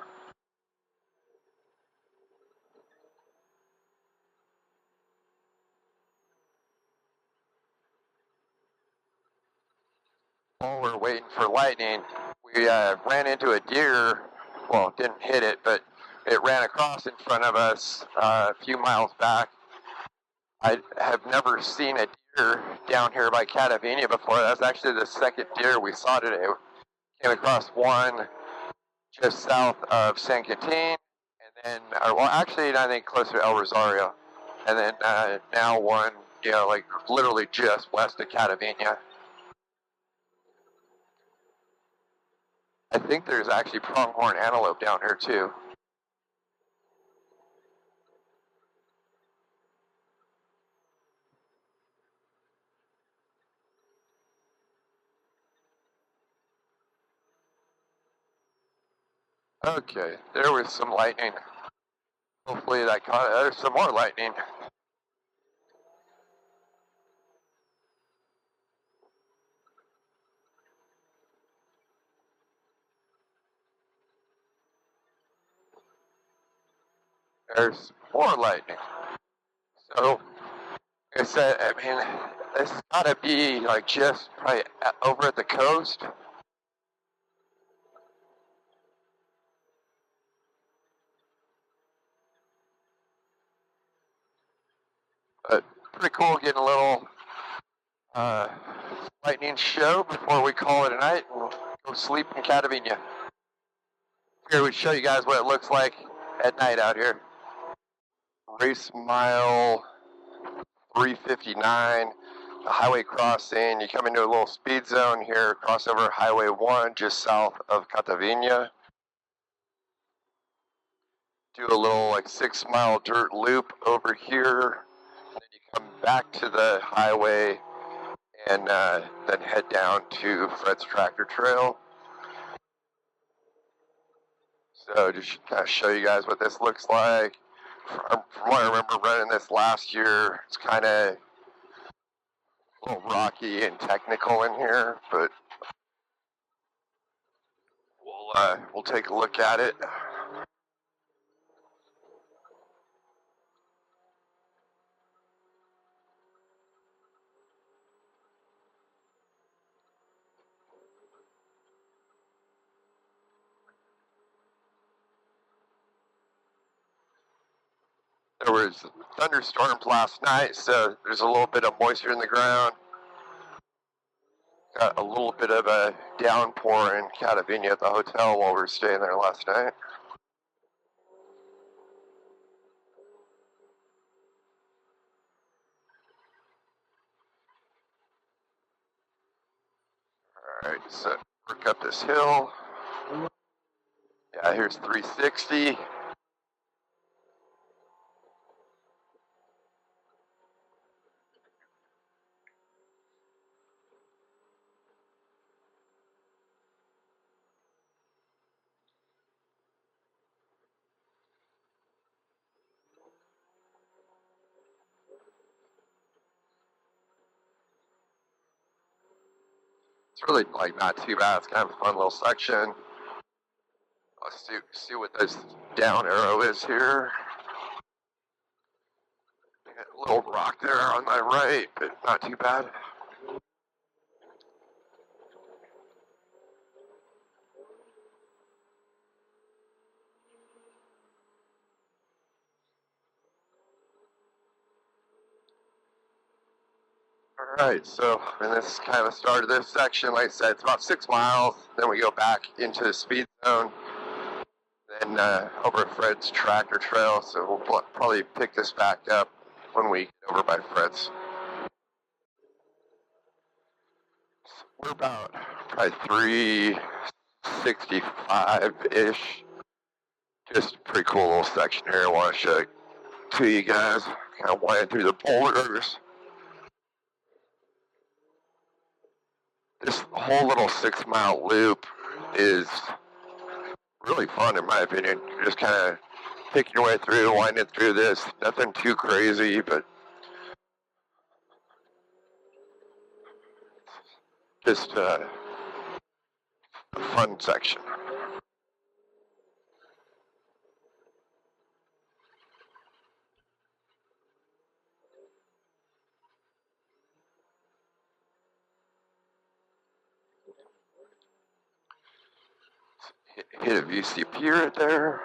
While we're waiting for lightning, we ran into a deer. Well, didn't hit it, but it ran across in front of us a few miles back. I have never seen a deer down here by Catavenia before. That's actually the second deer we saw today. We came across one just south of San Quintin, and then, well, actually, I think closer to El Rosario, and then now one, like literally just west of Catavenia. I think there's actually pronghorn antelope down here too. Okay, there was some lightning. Hopefully that caught it. There's some more lightning. There's more lightning. So, like I said, I mean, this has got to be like just probably over at the coast. But pretty cool getting a little lightning show before we call it a night and go sleep in Catavenia. Here we show you guys what it looks like at night out here. Race mile 359, the highway crossing. You come into a little speed zone here, cross over Highway 1 just south of Catavenia. Do a little like 6-mile dirt loop over here. And then you come back to the highway and then head down to Fred's Tractor Trail. So just kind of show you guys what this looks like. From what I remember running this last year, it's kind of a little rocky and technical in here, but we'll take a look at it. There was thunderstorms last night, so there's a little bit of moisture in the ground. Got a little bit of a downpour in Catavenia at the hotel while we were staying there last night. Alright, so work up this hill. Yeah, here's 360. It's really like not too bad. It's kind of a fun little section. Let's see what this down arrow is here. A little rock there on my right, but not too bad. Alright, so and this is kind of the start of this section. Like I said, it's about 6 miles. Then we go back into the speed zone. Then over at Fred's Tractor Trail. So we'll probably pick this back up when we get over by Fred's. We're about probably 365-ish. Just a pretty cool little section here. I want to show it to you guys. Kind of winding through the boulders. This whole little 6-mile loop is really fun in my opinion. You're just kind of picking your way through, winding through this. Nothing too crazy, but just the fun section. Hit a VCP right there.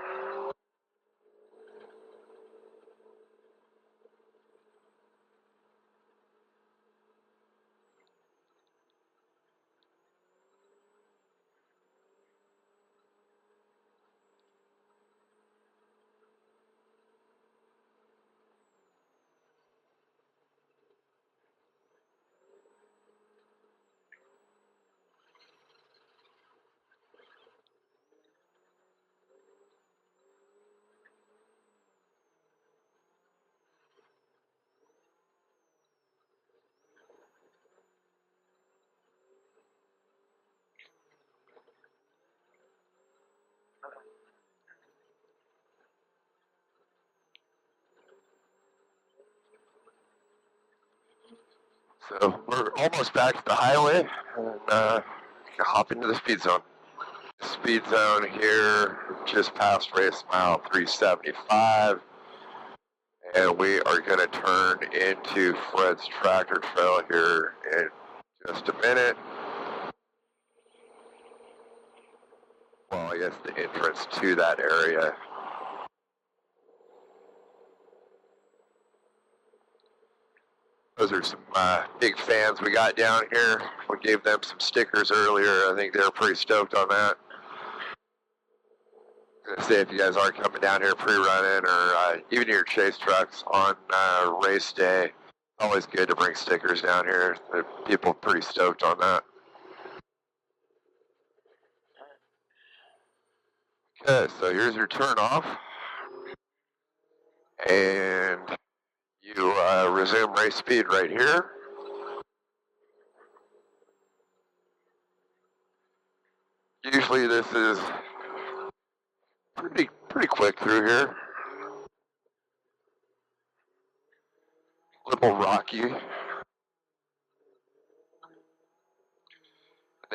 So we're almost back to the highway and hop into the speed zone. Speed zone here, just past race mile 375. And we are going to turn into Fred's Tractor Trail here in just a minute. Well, I guess the entrance to that area. Those are some big fans we got down here. We gave them some stickers earlier. I think they were pretty stoked on that. I'm gonna say if you guys are coming down here pre-running or even your chase trucks on race day, always good to bring stickers down here. People are pretty stoked on that. Okay, so here's your turn off. And you resume race speed right here. Usually this is pretty quick through here. A little rocky.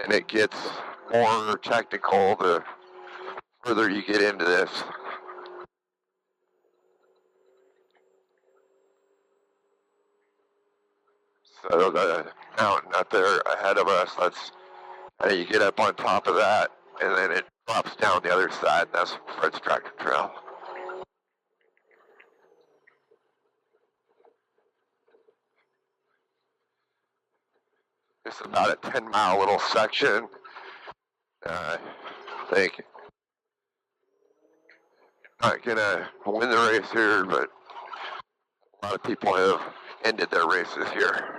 And it gets more technical the further you get into this. So the mountain up there ahead of us, that's you get up on top of that, and then it drops down the other side. That's Fred's Tractor Trail. It's about a 10-mile little section. I think not gonna win the race here, but a lot of people have ended their races here.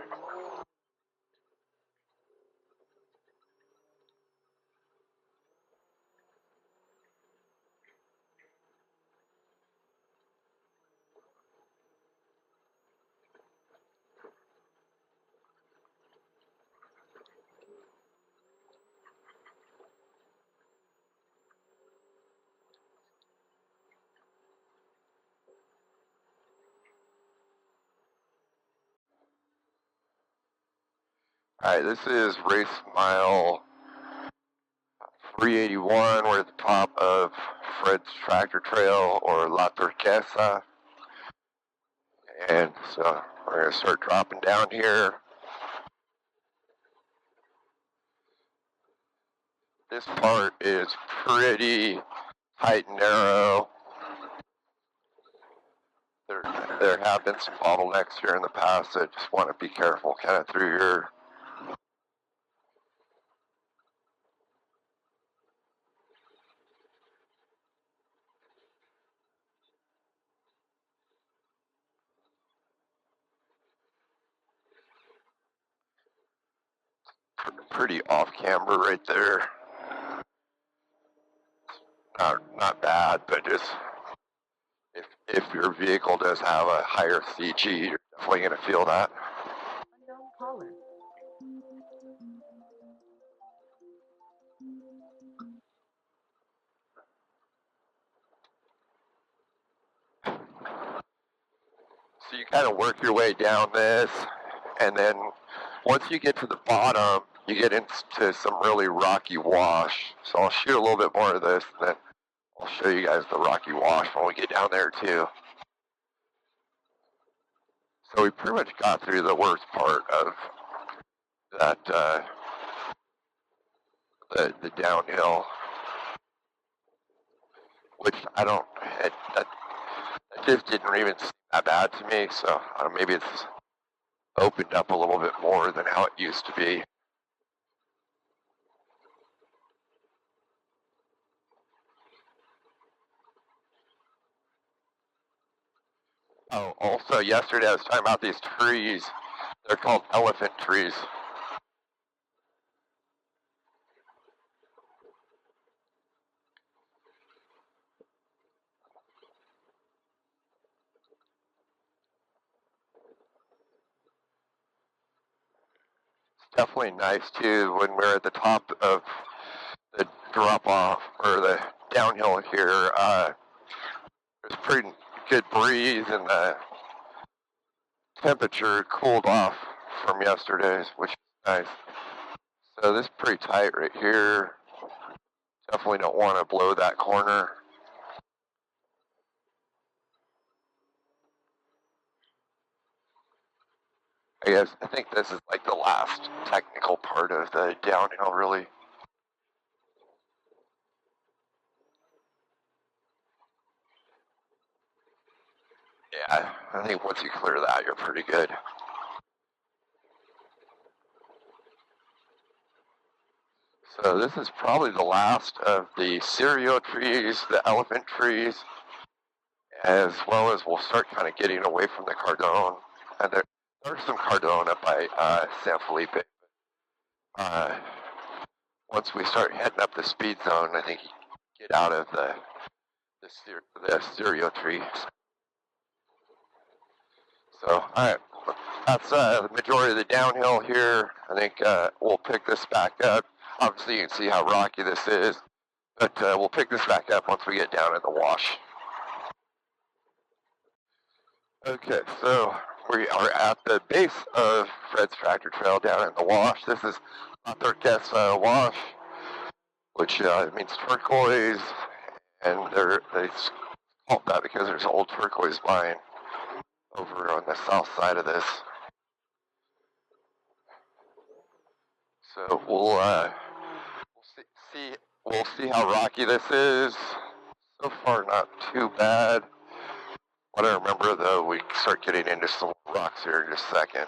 Alright, this is race mile 381. We're at the top of Fred's Tractor Trail, or La Turquesa. And so we're going to start dropping down here. This part is pretty tight and narrow. There have been some bottlenecks here in the past, so just want to be careful kind of through here. Pretty off camber right there. Not bad, but just if your vehicle does have a higher CG, you're definitely going to feel that. So you kind of work your way down this, and then once you get to the bottom, you get into some really rocky wash. So I'll shoot a little bit more of this, and then I'll show you guys the rocky wash when we get down there too. So we pretty much got through the worst part of that, the downhill, which that just didn't even seem that bad to me. So maybe it's opened up a little bit more than how it used to be. Oh, also yesterday I was talking about these trees. They're called elephant trees. It's definitely nice too when we're at the top of the drop off or the downhill here. There's pretty good breeze and the temperature cooled off from yesterday's, which is nice. So this is pretty tight right here. Definitely don't want to blow that corner. I think this is like the last technical part of the downhill, really. Yeah, I think once you clear that, you're pretty good. So this is probably the last of the cereal trees, the elephant trees, as well as we'll start kind of getting away from the Cardone. And there's some Cardone up by San Felipe. Once we start heading up the speed zone, I think you get out of the cereal trees. So, all right, that's the majority of the downhill here. I think we'll pick this back up. Obviously, you can see how rocky this is, but we'll pick this back up once we get down in the wash. Okay, so we are at the base of Fred's Tractor Trail down in the wash. This is Turquesa Wash, which means turquoise, and they call it that because there's an old turquoise mine over on the south side of this. So we'll see how rocky this is. So far, not too bad. What I remember, though, we start getting into some rocks here in just a second.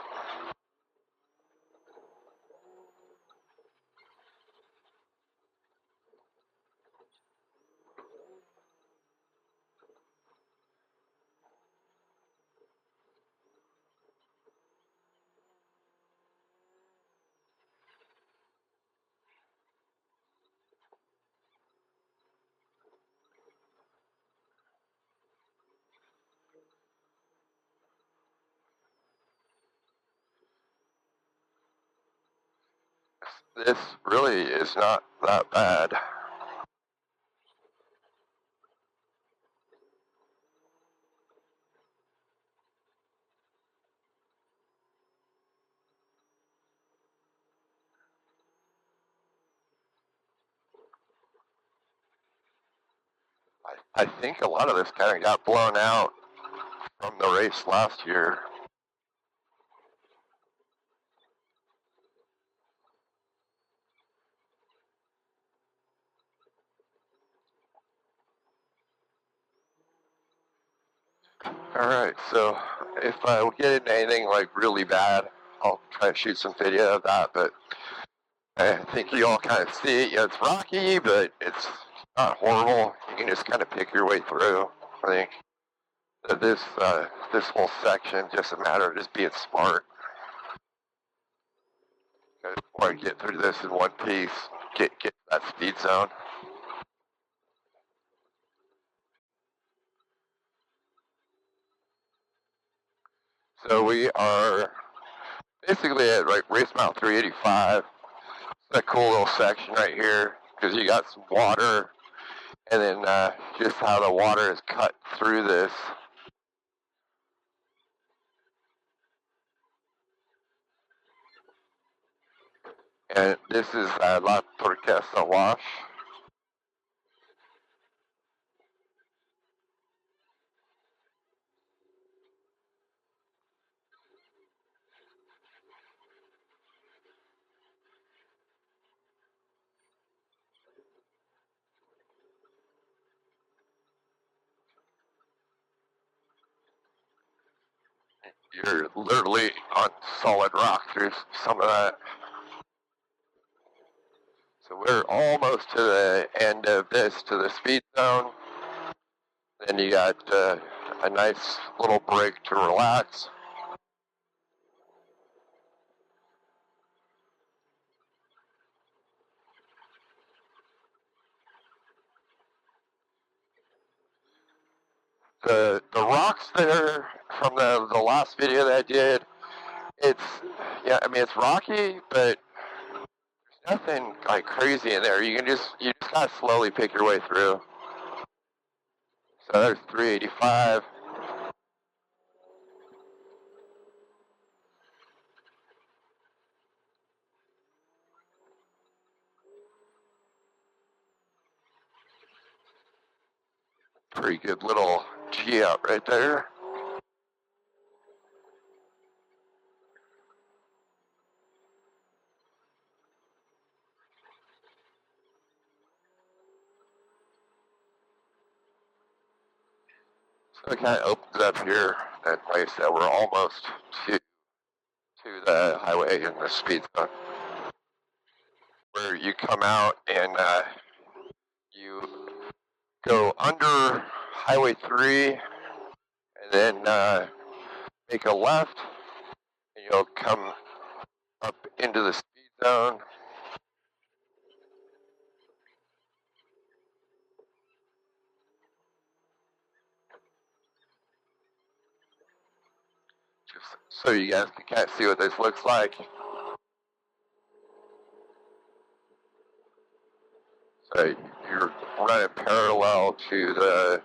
This really is not that bad. I think a lot of this kind of got blown out from the race last year. All right, so if I get into anything like really bad, I'll try to shoot some video of that, but I think you all kind of see it. Yeah, it's rocky, but it's not horrible. You can just kind of pick your way through. I think that this whole section just a matter of just being smart. I just want to get through this in one piece, get to that speed zone. So we are basically at race mile 385. It's a cool little section right here because you got some water, and then just how the water is cut through this. And this is La Turquesa Wash. You're literally on solid rock through some of that. So we're almost to the end of this, to the speed zone. Then you got a nice little break to relax. The rocks there from the last video that I did, it's rocky, but there's nothing like crazy in there. You just gotta slowly pick your way through. So there's 385. Pretty good little G out right there. So it kind of opens up here, and like I said, we're almost to the highway in the speed zone, where you come out and you go under Highway 3, and then make a left, and you'll come up into the speed zone. Just so you guys can kind of see what this looks like. So you're running parallel to the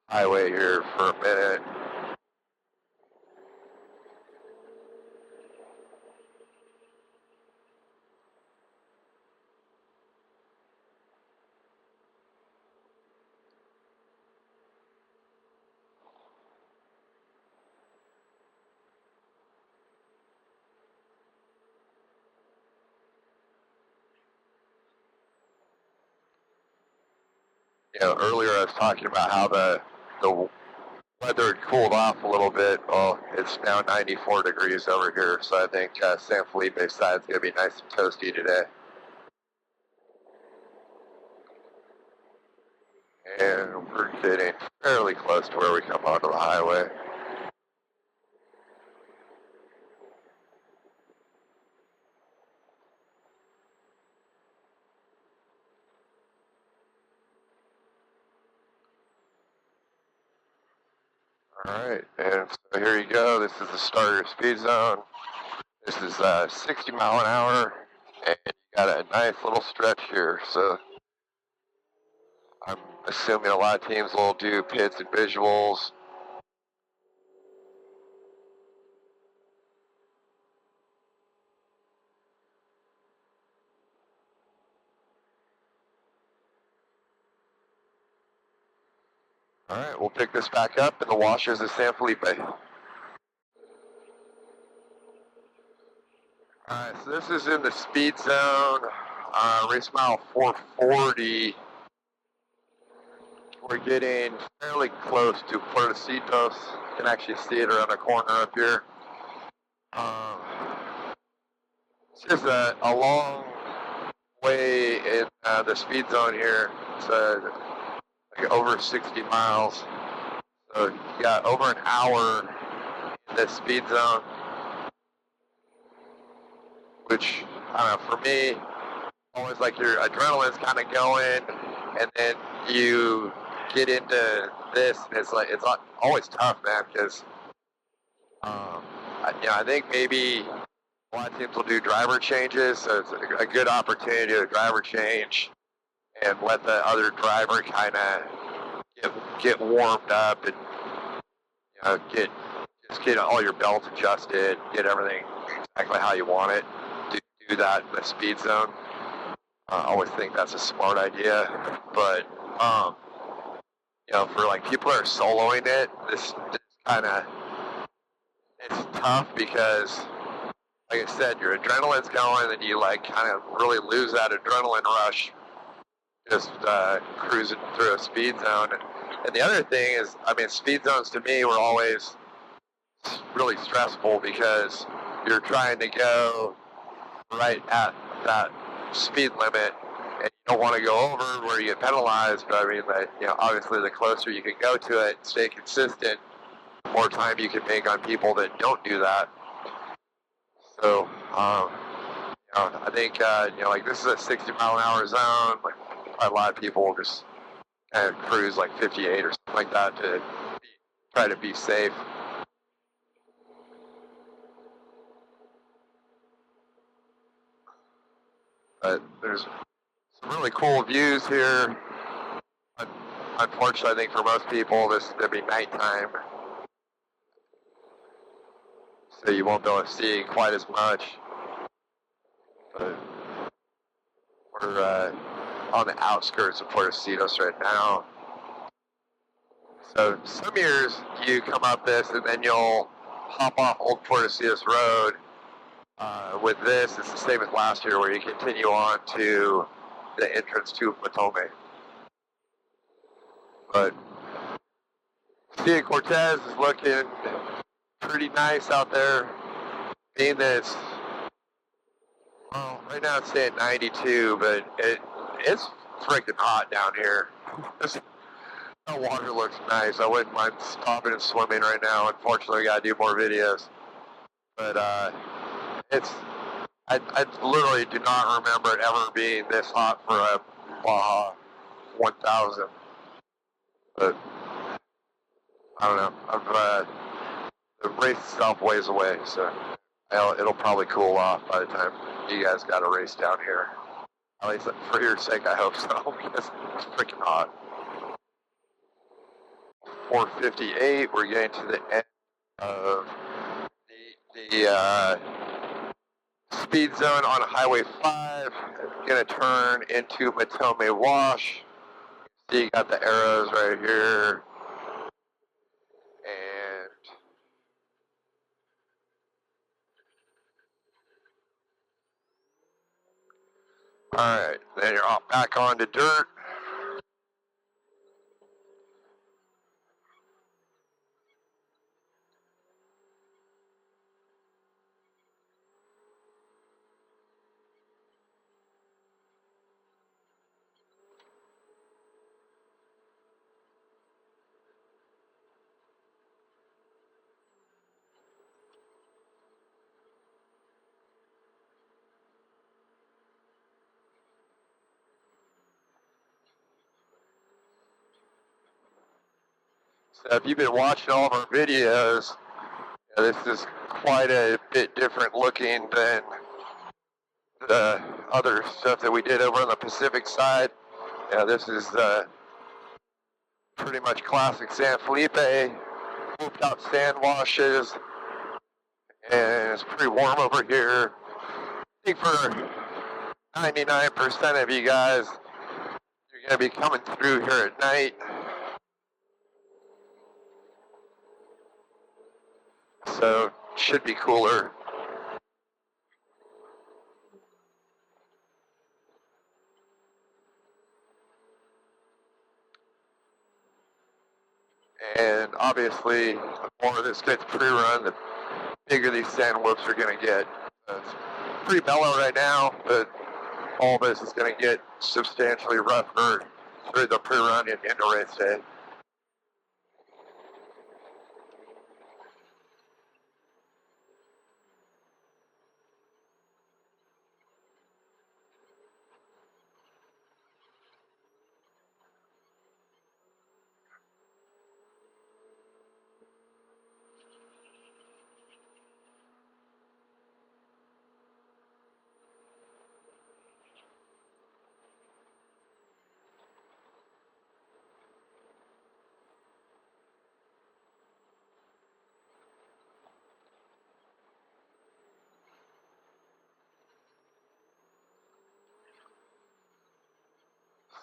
highway here for a minute. Earlier I was talking about how the weather had cooled off a little bit. Well, it's now 94 degrees over here, so I think San Felipe side's going to be nice and toasty today. And we're getting fairly close to where we come onto the highway. Alright, and so here you go. This is the starter speed zone. This is 60 mile an hour, and you got a nice little stretch here. So I'm assuming a lot of teams will do pits and visuals. Alright, we'll pick this back up in the washers of San Felipe. Alright, so this is in the speed zone, race mile 440. We're getting fairly close to Puertocitos. You can actually see it around the corner up here. It's just a long way in the speed zone here. It's like over 60 miles. So you got over an hour in this speed zone, which, I don't know, for me, always like your adrenaline's kind of going, and then you get into this, and it's always tough, man, because I think maybe a lot of teams will do driver changes, so it's a good opportunity to do a driver change and let the other driver kind of get warmed up and get all your belts adjusted, get everything exactly how you want it. Do do that in the speed zone. I always think that's a smart idea, but for like people that are soloing it, this kind of, it's tough because, like I said, your adrenaline's going and you like kind of really lose that adrenaline rush just cruising through a speed zone. And the other thing is, I mean, speed zones to me were always really stressful because you're trying to go right at that speed limit and you don't want to go over where you get penalized. But I mean, obviously the closer you can go to it, stay consistent, the more time you can make on people that don't do that. So, I think, like this is a 60-mile-an-hour zone. Like a lot of people will just kind of cruise like 58 or something like that to try to be safe. But there's some really cool views here. Unfortunately, I think for most people, it'll be nighttime, so you won't be able to see quite as much. But we're on the outskirts of Puertocitos right now. So some years you come up this and then you'll hop off Old Puertocitos Road. With this, it's the same as last year where you continue on to the entrance to Matomi. But Cia Cortez is looking pretty nice out there. Being that right now it's saying 92, but it's freaking hot down here. The water looks nice. I wouldn't mind stopping and swimming right now. Unfortunately, I gotta do more videos. But I literally do not remember it ever being this hot for a Baja 1000. But I don't know. The race itself ways away, so it'll probably cool off by the time you guys got a race down here. At least for your sake, I hope so, because it's freaking hot. 458, we're getting to the end of the speed zone on Highway 5. Gonna turn into Matomi Wash. See, you got the arrows right here. And alright, then you're off back onto dirt. So if you've been watching all of our videos, this is quite a bit different looking than the other stuff that we did over on the Pacific side. This is pretty much classic San Felipe, full-top sand washes, and it's pretty warm over here. I think for 99% of you guys, you're going to be coming through here at night. So, should be cooler. And obviously, the more this gets pre-run, the bigger these sand whoops are going to get. It's pretty mellow right now, but all this is going to get substantially rougher through the pre-run and into race day.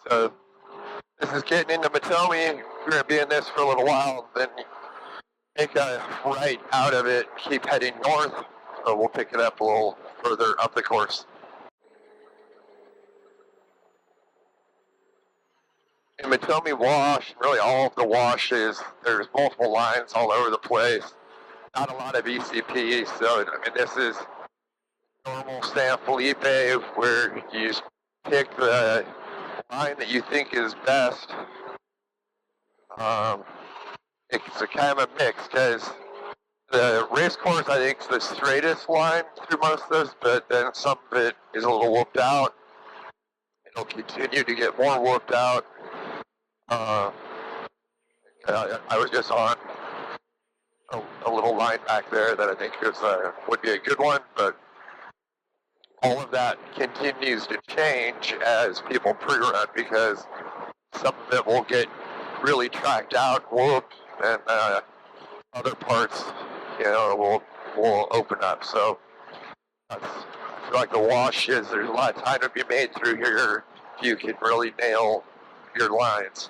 So this is getting into Matomi. We're going to be in this for a little while, then make a right out of it, keep heading north. So we'll pick it up a little further up the course. In Matomi Wash, really all of the washes, there's multiple lines all over the place. Not a lot of ECP, so I mean, this is normal San Felipe where you just pick the line that you think is best. It's a kind of a mix because the race course I think is the straightest line through most of this, but then some of it is a little whooped out. It'll continue to get more whooped out. I was just on a little line back there that I think would be a good one, but all of that continues to change as people pre-run because some of it will get really tracked out, whooped, and other parts, will open up. So I feel like the washes, there's a lot of time to be made through here if you can really nail your lines.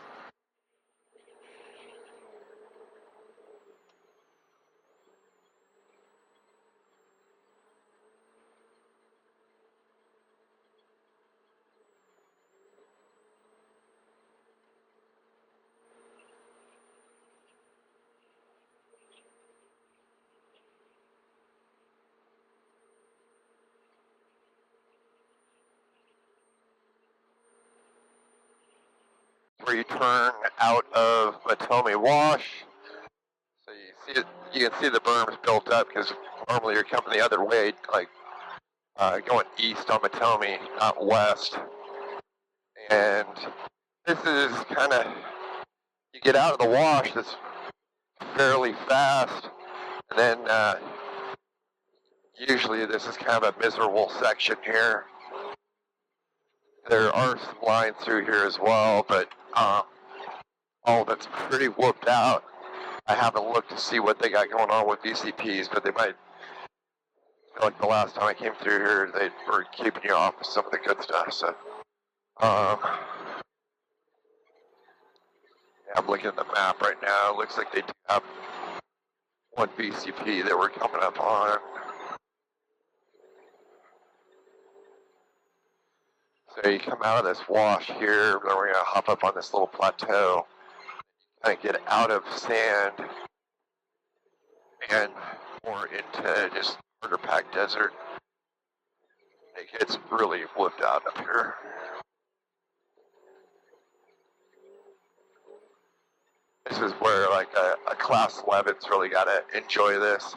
Where you turn out of Matomi Wash, so you can see the berms built up because normally you're coming the other way, like going east on Matomi, not west. And this is kind of, you get out of the wash that's fairly fast, and then usually this is kind of a miserable section here. There are some lines through here as well, but all of it's pretty whooped out. I haven't looked to see what they got going on with VCPs, but they might, like the last time I came through here, they were keeping you off of some of the good stuff. So, yeah, I'm looking at the map right now. It looks like they do have one VCP that we're coming up on. So you come out of this wash here, then we're going to hop up on this little plateau, kind of get out of sand and more into just harder packed desert. It gets really whooped out up here. This is where like a class 11's really got to enjoy this.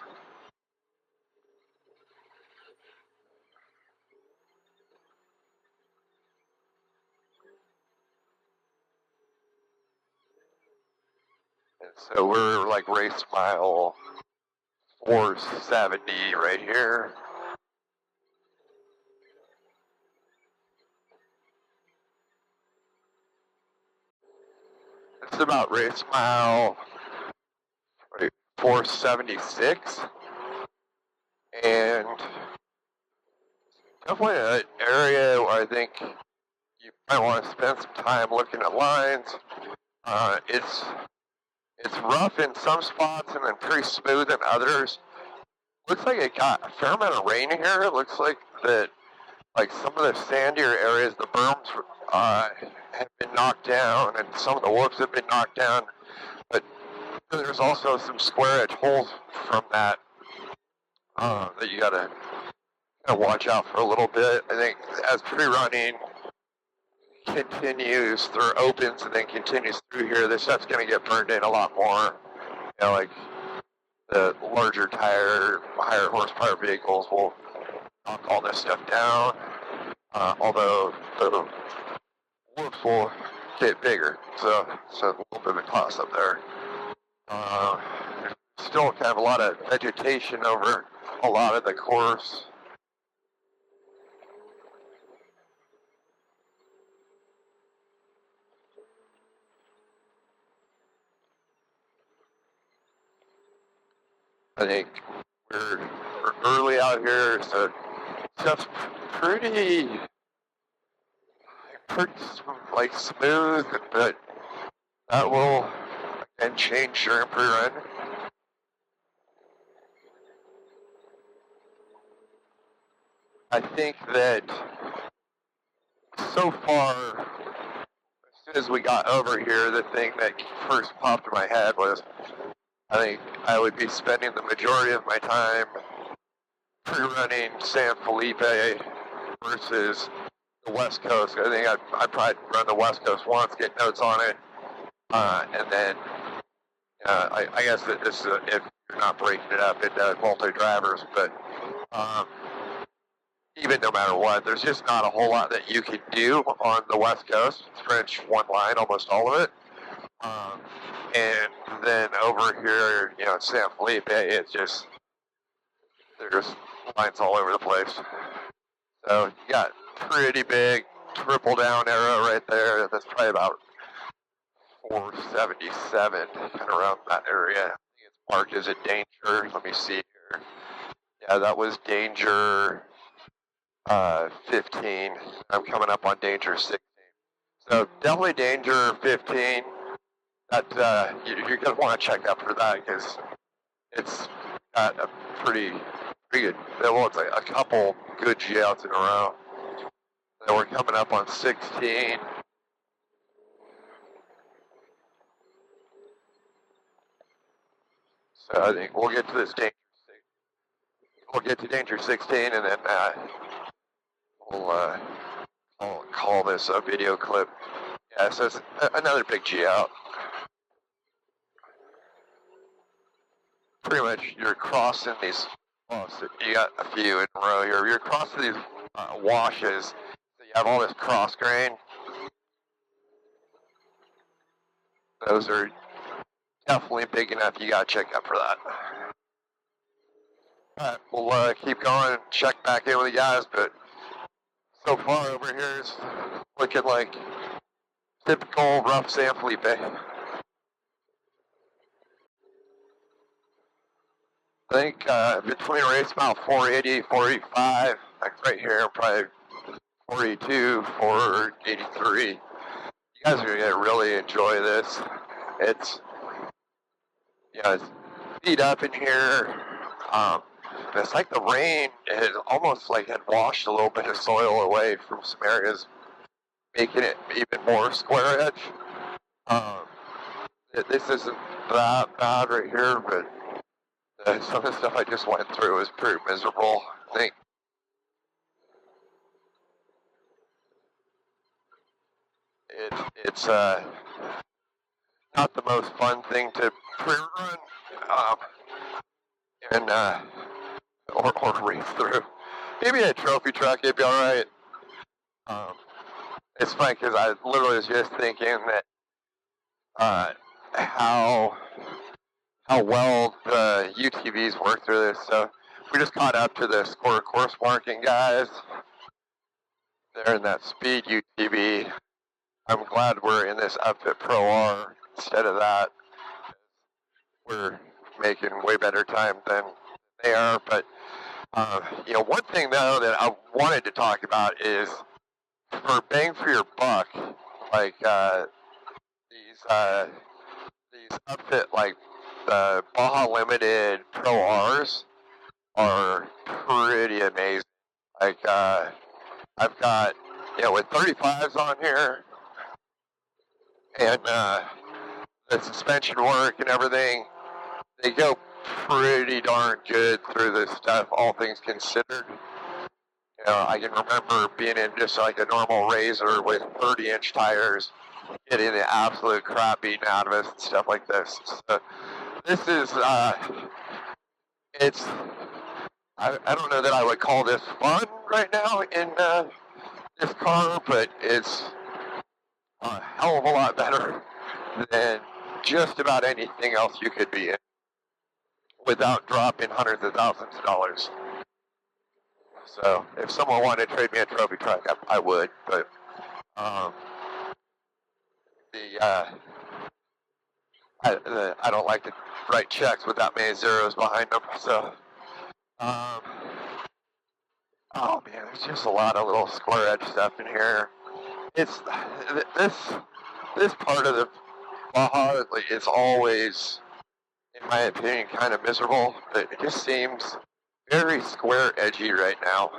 And so we're like race mile 470 right here. It's about race mile 476. And definitely an area where I think you might want to spend some time looking at lines. It's rough in some spots and then pretty smooth in others. Looks like it got a fair amount of rain here. It looks like that, like some of the sandier areas, the berms have been knocked down, and some of the whoops have been knocked down. But there's also some square edge holes from that that you gotta kind of watch out for a little bit. I think as pre-running continues through opens and then continues through here, this stuff's going to get burned in a lot more. Like the larger tire, higher horsepower vehicles will knock all this stuff down, although the whoops will get bigger. So it's a little bit of a toss up there. Still kind of a lot of vegetation over a lot of the course. I think we're early out here, so stuff's pretty pretty like smooth, but that will again change during pre-run. I think that so far, as soon as we got over here, the thing that first popped in my head was I think I would be spending the majority of my time pre-running San Felipe versus the West Coast. I think I'd probably run the West Coast once, get notes on it, and then I guess that this is if you're not breaking it up into multi-drivers, but even no matter what, there's just not a whole lot that you can do on the West Coast. It's pretty much one line, almost all of it. And then over here, in San Felipe, it's just, there's lines all over the place. So you got pretty big triple down arrow right there. That's probably about 477, kind of around that area. I think it's marked as a danger. Let me see here. Yeah, that was danger 15. I'm coming up on danger 16. So definitely danger 15. That you're gonna want to check out for that because it's got a pretty good. Well, it's like a couple good G-outs in a row. Then we're coming up on 16. So I think we'll get to this danger. We'll get to danger 16, and then we'll call this a video clip. Yeah, so it's another big G-out. Pretty much you're crossing these, you got a few in a row here. You're crossing these washes, so you have all this cross grain. Those are definitely big enough. You gotta check out for that. Alright, we'll keep going, check back in with you guys, but so far over here is looking like typical rough San Felipe. I think between race about 480, 485, like right here, probably 482, 483. You guys are gonna really enjoy this. It's, it's beat up in here. It's like the rain has almost like had washed a little bit of soil away from some areas, making it even more square edge. This isn't that bad right here, but some of the stuff I just went through was pretty miserable. I think it's not the most fun thing to pre-run and or race through. Maybe a trophy truck, it'd be all right. It's funny because I literally was just thinking that how well the UTVs work through this. So we just caught up to the SCORE course marking guys. They're in that speed UTV. I'm glad we're in this Upfit Pro R instead of that. We're making way better time than they are. But one thing though that I wanted to talk about is for bang for your buck, like these Upfit like the Baja Limited Pro Rs are pretty amazing. Like I've got with 35s on here, and the suspension work and everything, they go pretty darn good through this stuff, all things considered. I can remember being in just like a normal Razor with 30-inch tires, getting the absolute crap beaten out of us and stuff like this. So this is, it's, I don't know that I would call this fun right now in this car, but it's a hell of a lot better than just about anything else you could be in without dropping hundreds of thousands of dollars. So if someone wanted to trade me a trophy truck, I would, but I don't like to write checks with that many zeros behind them. So, oh man, there's just a lot of little square edge stuff in here. it's this part of the Baja like, is always, in my opinion, kind of miserable. But it just seems very square edgy right now.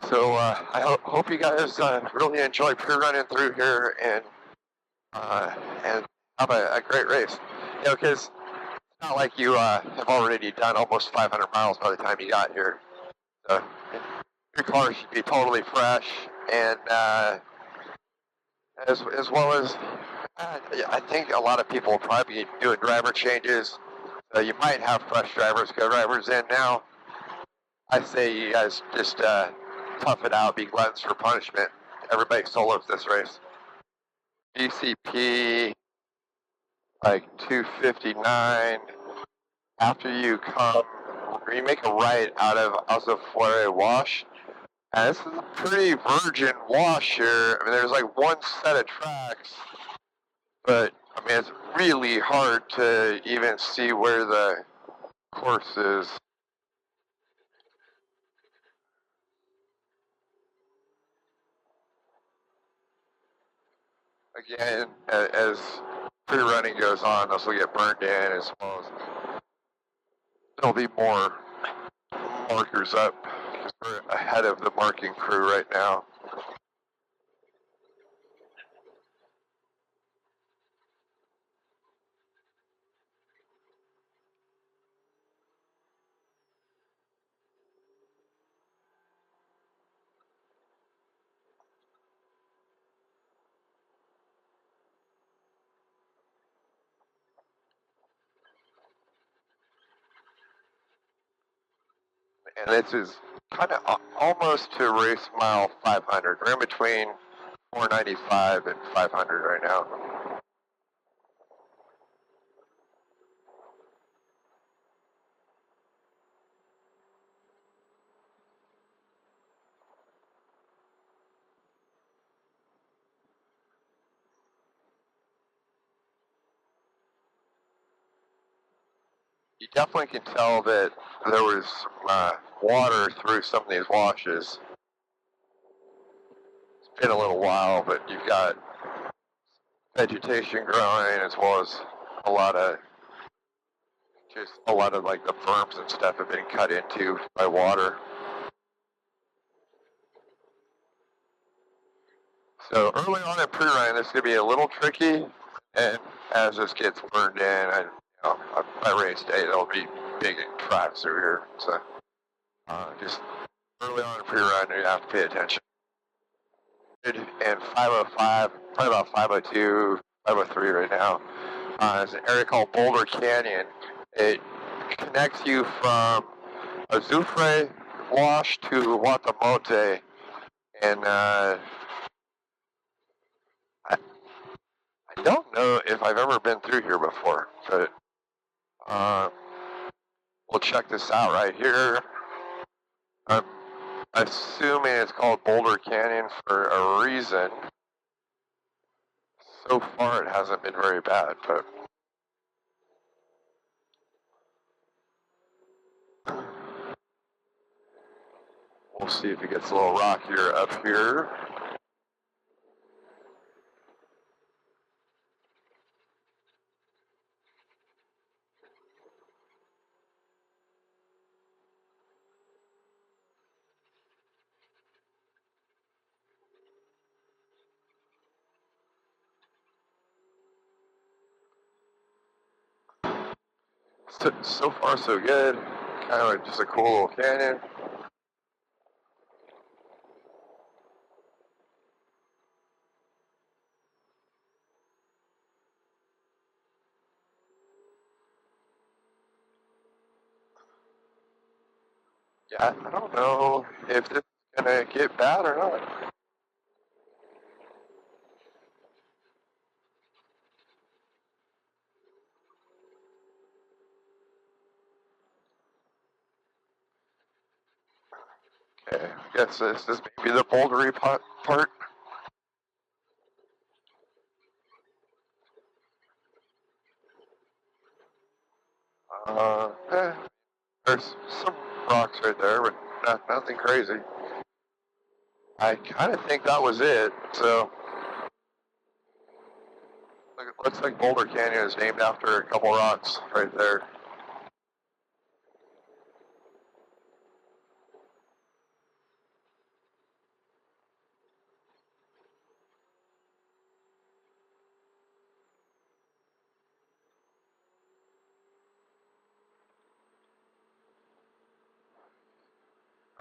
So I hope you guys really enjoy pre-running through here and have a great race. You know, because it's not like you have already done almost 500 miles by the time you got here. So your car should be totally fresh, and as well as I think a lot of people will probably be doing driver changes. So you might have fresh drivers, co-drivers in now. I say you guys just tough it out, be gluttons for punishment. Everybody solos this race. GCP like 259. After you make a right out of Azufre Wash. And this is a pretty virgin wash here. I mean, there's like one set of tracks, but I mean, it's really hard to even see where the course is. Again, as pre-running goes on, this will get burned in as well as there'll be more markers up because we're ahead of the marking crew right now. And this is kind of almost to race mile 500. We're in between 495 and 500 right now. You definitely can tell that there was some water through some of these washes. It's been a little while, but you've got vegetation growing as well as a lot of like the berms and stuff have been cut into by water. So early on in pre-run, this is going to be a little tricky, and as this gets burned in, by race day, there'll be big tracks through here. So just early on in pre-run, you have to pay attention. And 505, probably about 502, 503 right now. There's an area called Boulder Canyon. It connects you from Azufre Wash to Huatamote, and I don't know if I've ever been through here before, but we'll check this out right here. I'm assuming it's called Boulder Canyon for a reason. So far, it hasn't been very bad, but we'll see if it gets a little rockier up here. So far, so good. Kind of like just a cool little canyon. Yeah, I don't know if this is gonna get bad or not. Okay, I guess this is maybe the bouldery part. There's some rocks right there, but nothing crazy. I kind of think that was it. So, it looks like Boulder Canyon is named after a couple rocks right there.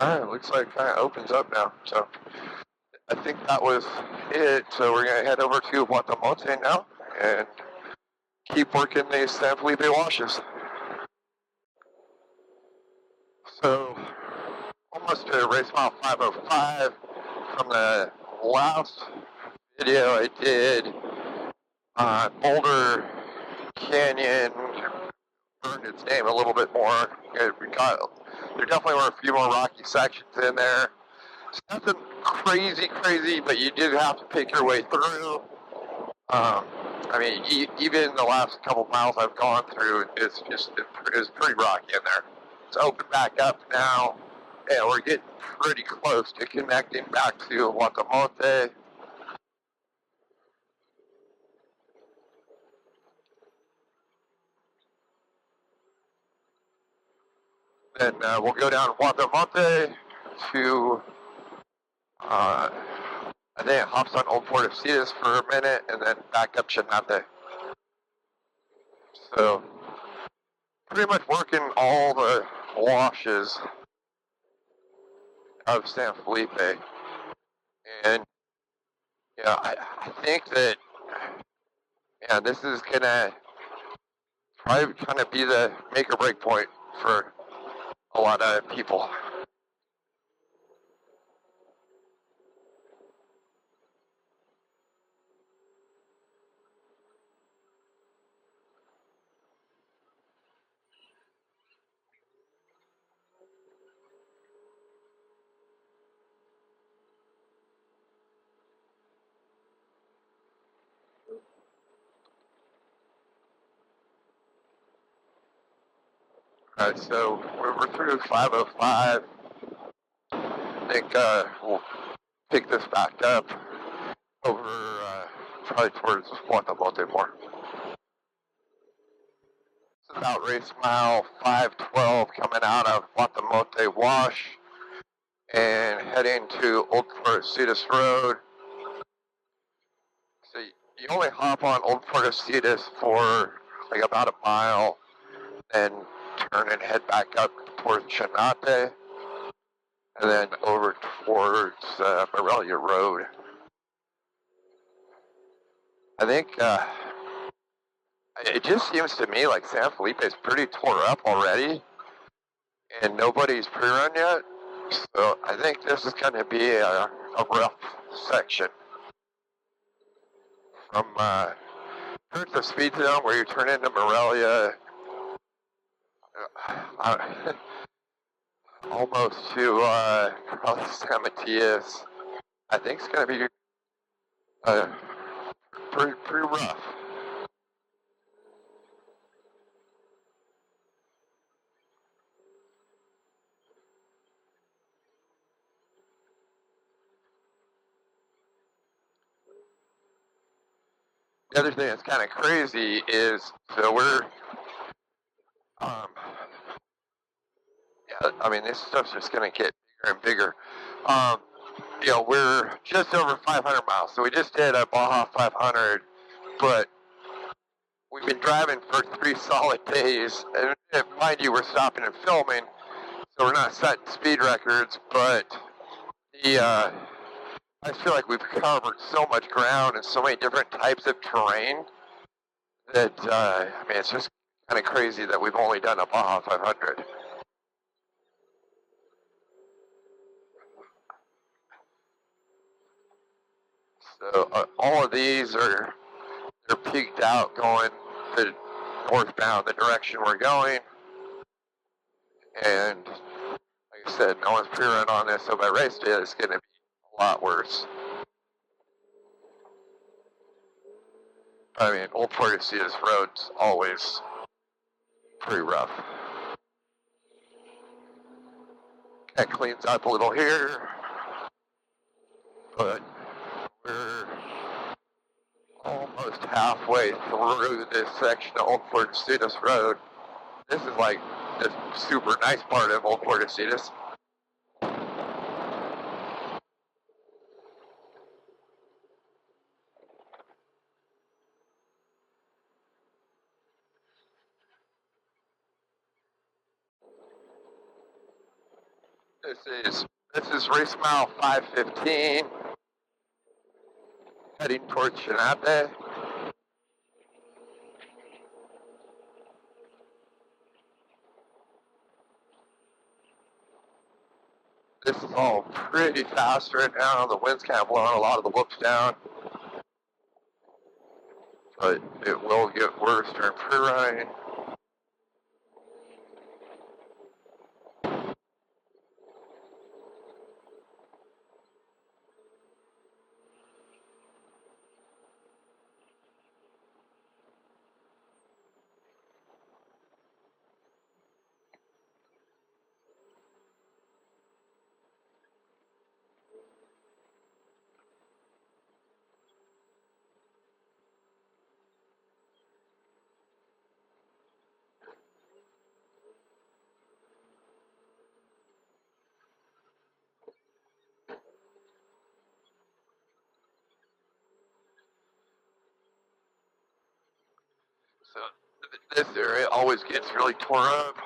It looks like it kind of opens up now. So, I think that was it. So, we're going to head over to Huatamote now and keep working these San Felipe washes. So, almost to race mile 505 from the last video I did. Boulder Canyon earned its name a little bit more. There definitely were a few more rocky sections in there. It's nothing crazy, but you did have to pick your way through. I mean, even the last couple miles I've gone through, it's pretty rocky in there. It's opened back up now, and we're getting pretty close to connecting back to Huatamote. Then we'll go down Huatamote to, I think it hops on Old Puertocitos for a minute, and then back up Chanate. So, pretty much working all the washes of San Felipe. And, yeah, I think that, yeah, this is going to probably kind of be the make or break point for a lot of people. Alright, so we're through 505. I think we'll pick this back up over probably towards Huatamote more. It's about race mile 512 coming out of Huatamote Wash and heading to Old Puertocitos Road. So you only hop on Old Puertocitos for like about a mile, then turn and head back up towards Chanate, and then over towards Morella Road. I think it just seems to me like San Felipe is pretty tore up already, and nobody's pre-run yet. So I think this is going to be a rough section. From here's the speed zone where you turn into Morelia, almost to probably San Matias. I think it's going to be pretty rough. The other thing that's kind of crazy is, so we're, yeah, I mean, this stuff's just going to get bigger and bigger. You know, we're just over 500 miles, so we just did a Baja 500, but we've been driving for 3 solid days, and mind you, we're stopping and filming, so we're not setting speed records, but I feel like we've covered so much ground and so many different types of terrain that, I mean, it's just kind of crazy that we've only done a Baja 500. So all of these they're peaked out going the northbound, the direction we're going. And like I said, no one's pre-run on this, so by race day it's going to be a lot worse. I mean, Old Puertocitos Road's always pretty rough. That cleans up a little here. but we're almost halfway through this section of Old Puertocitos Road. This is like the super nice part of Old Puertocitos. This is race mile 515, heading towards Chanate. This is all pretty fast right now. The wind's kind of blowing a lot of the whoops down, but it will get worse during pre-running. So this area always gets really tore up.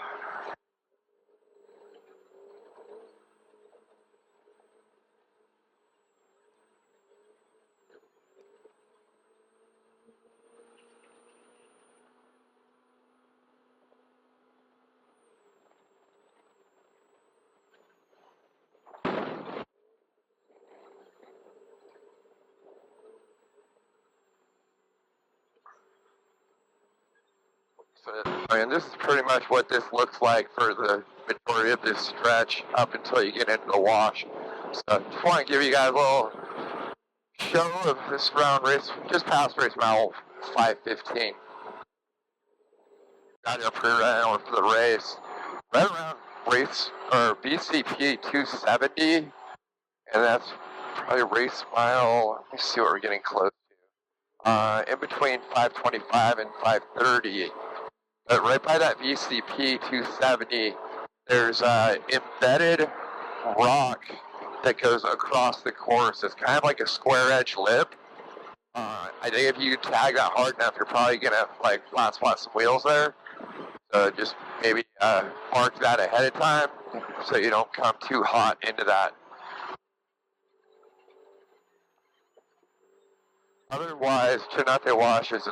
So, I mean, this is pretty much what this looks like for the majority of this stretch up until you get into the wash. So just want to give you guys a little show of this round race, just past race mile 515. Got here pre-run for the race. Right around race, or BCP 270, and that's probably race mile, let me see what we're getting close to. In between 525 and 530. But right by that VCP 270, there's embedded rock that goes across the course. It's kind of like a square edge lip. I think if you tag that hard enough, you're probably gonna like flat spot some wheels there. So just maybe mark that ahead of time so you don't come too hot into that. Otherwise, Chanate Wash is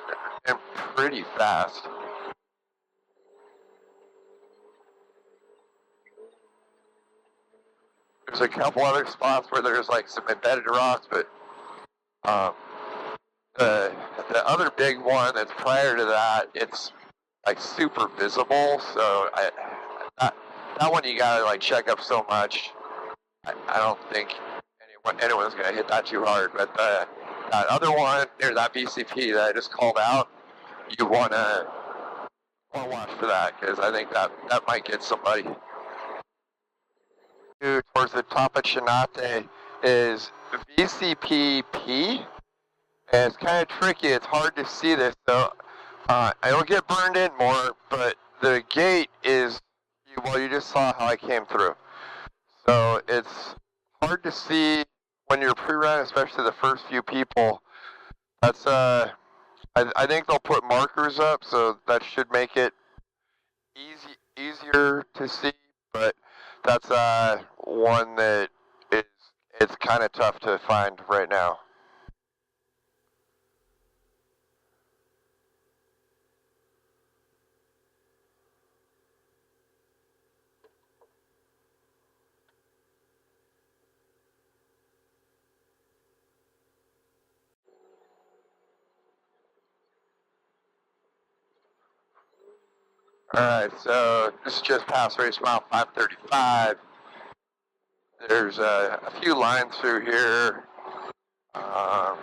pretty fast. There's a couple other spots where there's like some embedded rocks, but the other big one that's prior to that, it's like super visible. So that one you gotta like check up so much. I don't think anyone's gonna hit that too hard. But that other one, there's that BCP that I just called out. You wanna watch for that because I think that might get somebody. Towards the top of Chanate is VCPP, and it's kind of tricky. It's hard to see this, so it'll get burned in more, but the gate is, well, you just saw how I came through. So it's hard to see when you're pre-run, especially the first few people. That's I think they'll put markers up, so that should make it easier to see, but that's one that it's kind of tough to find right now. Alright, so this is just past race mile 535. There's a few lines through here. I'm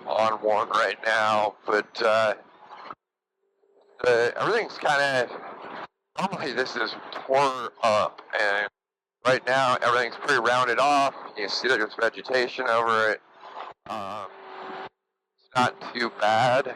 on one right now, but everything's kind of, normally this is tore up, and right now everything's pretty rounded off. You see there's vegetation over it. It's not too bad.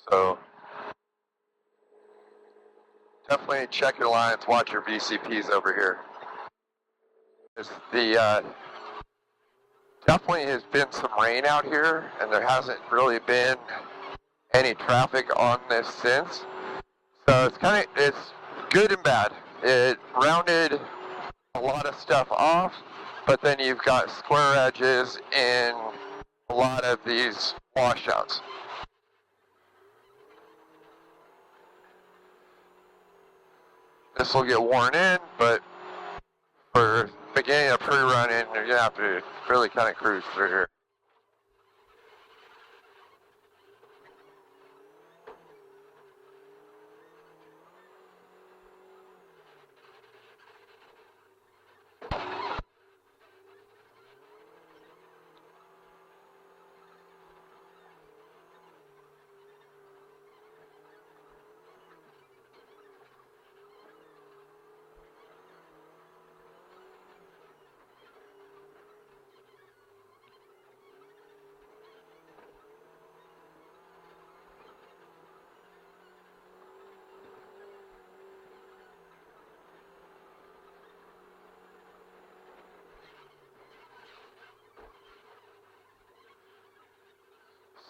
So definitely check your lines, watch your VCPs over here. The definitely has been some rain out here, and there hasn't really been any traffic on this since. So it's good and bad. It rounded a lot of stuff off, but then you've got square edges in a lot of these washouts. This will get worn in, but for beginning a pre-run in, you're gonna have to really kind of cruise through here.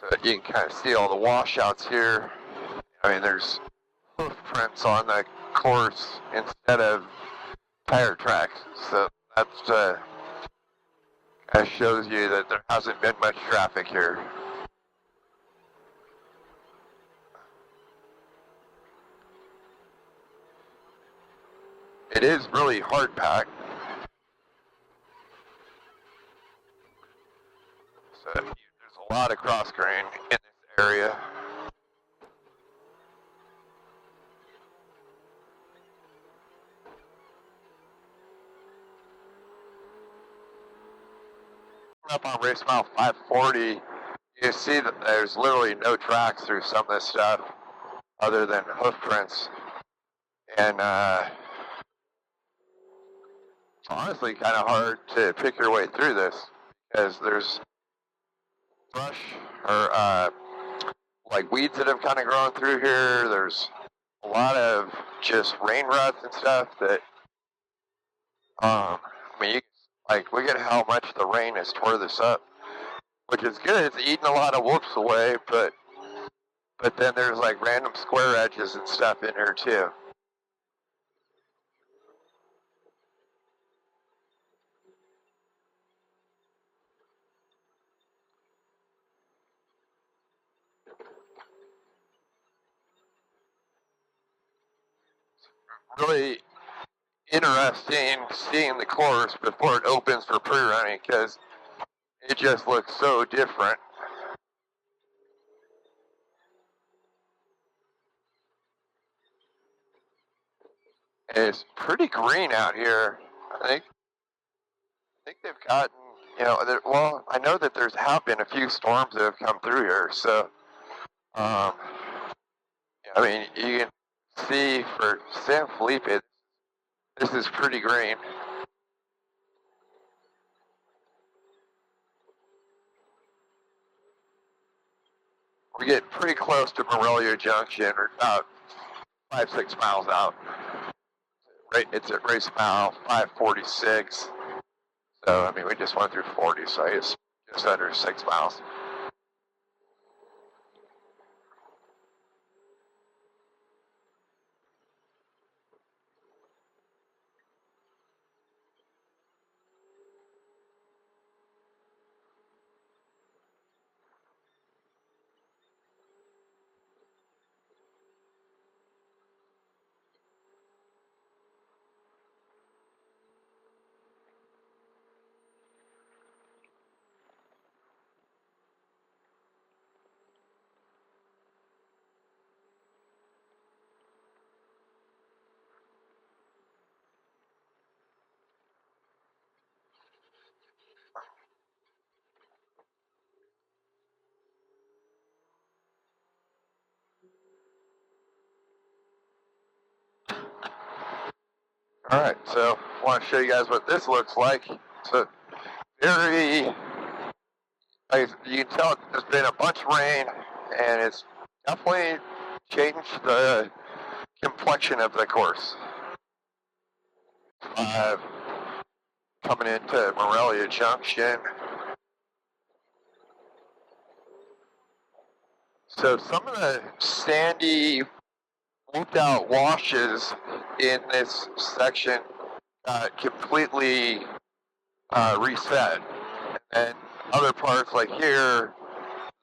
So you can kind of see all the washouts here. I mean, there's hoof prints on the course instead of tire tracks. So that's kind of shows you that there hasn't been much traffic here. It is really hard packed. So there's a lot of cross grain in this area. Up on race mile 540, you see that there's literally no tracks through some of this stuff other than hoof prints. And it's honestly kind of hard to pick your way through this because there's brush or like weeds that have kind of grown through here. There's a lot of just rain ruts and stuff that, I mean, look at how much the rain has tore this up, which is good. It's eating a lot of whoops away, but then there's like random square edges and stuff in here too. Really interesting seeing the course before it opens for pre-running because it just looks so different. It's pretty green out here. I think they've gotten, well, I know that have been a few storms that have come through here, so I mean, you can see for San Felipe, this is pretty green. We're getting pretty close to Morella Junction. We're about 5-6 miles out. It's at race mile 546. So, I mean, we just went through 40, so it's just under 6 miles. Alright, so I want to show you guys what this looks like. It's a very, you can tell there's been a bunch of rain, and it's definitely changed the complexion of the course. Coming into Morella Junction. So some of the sandy, whooped out washes in this section completely reset. And other parts like here,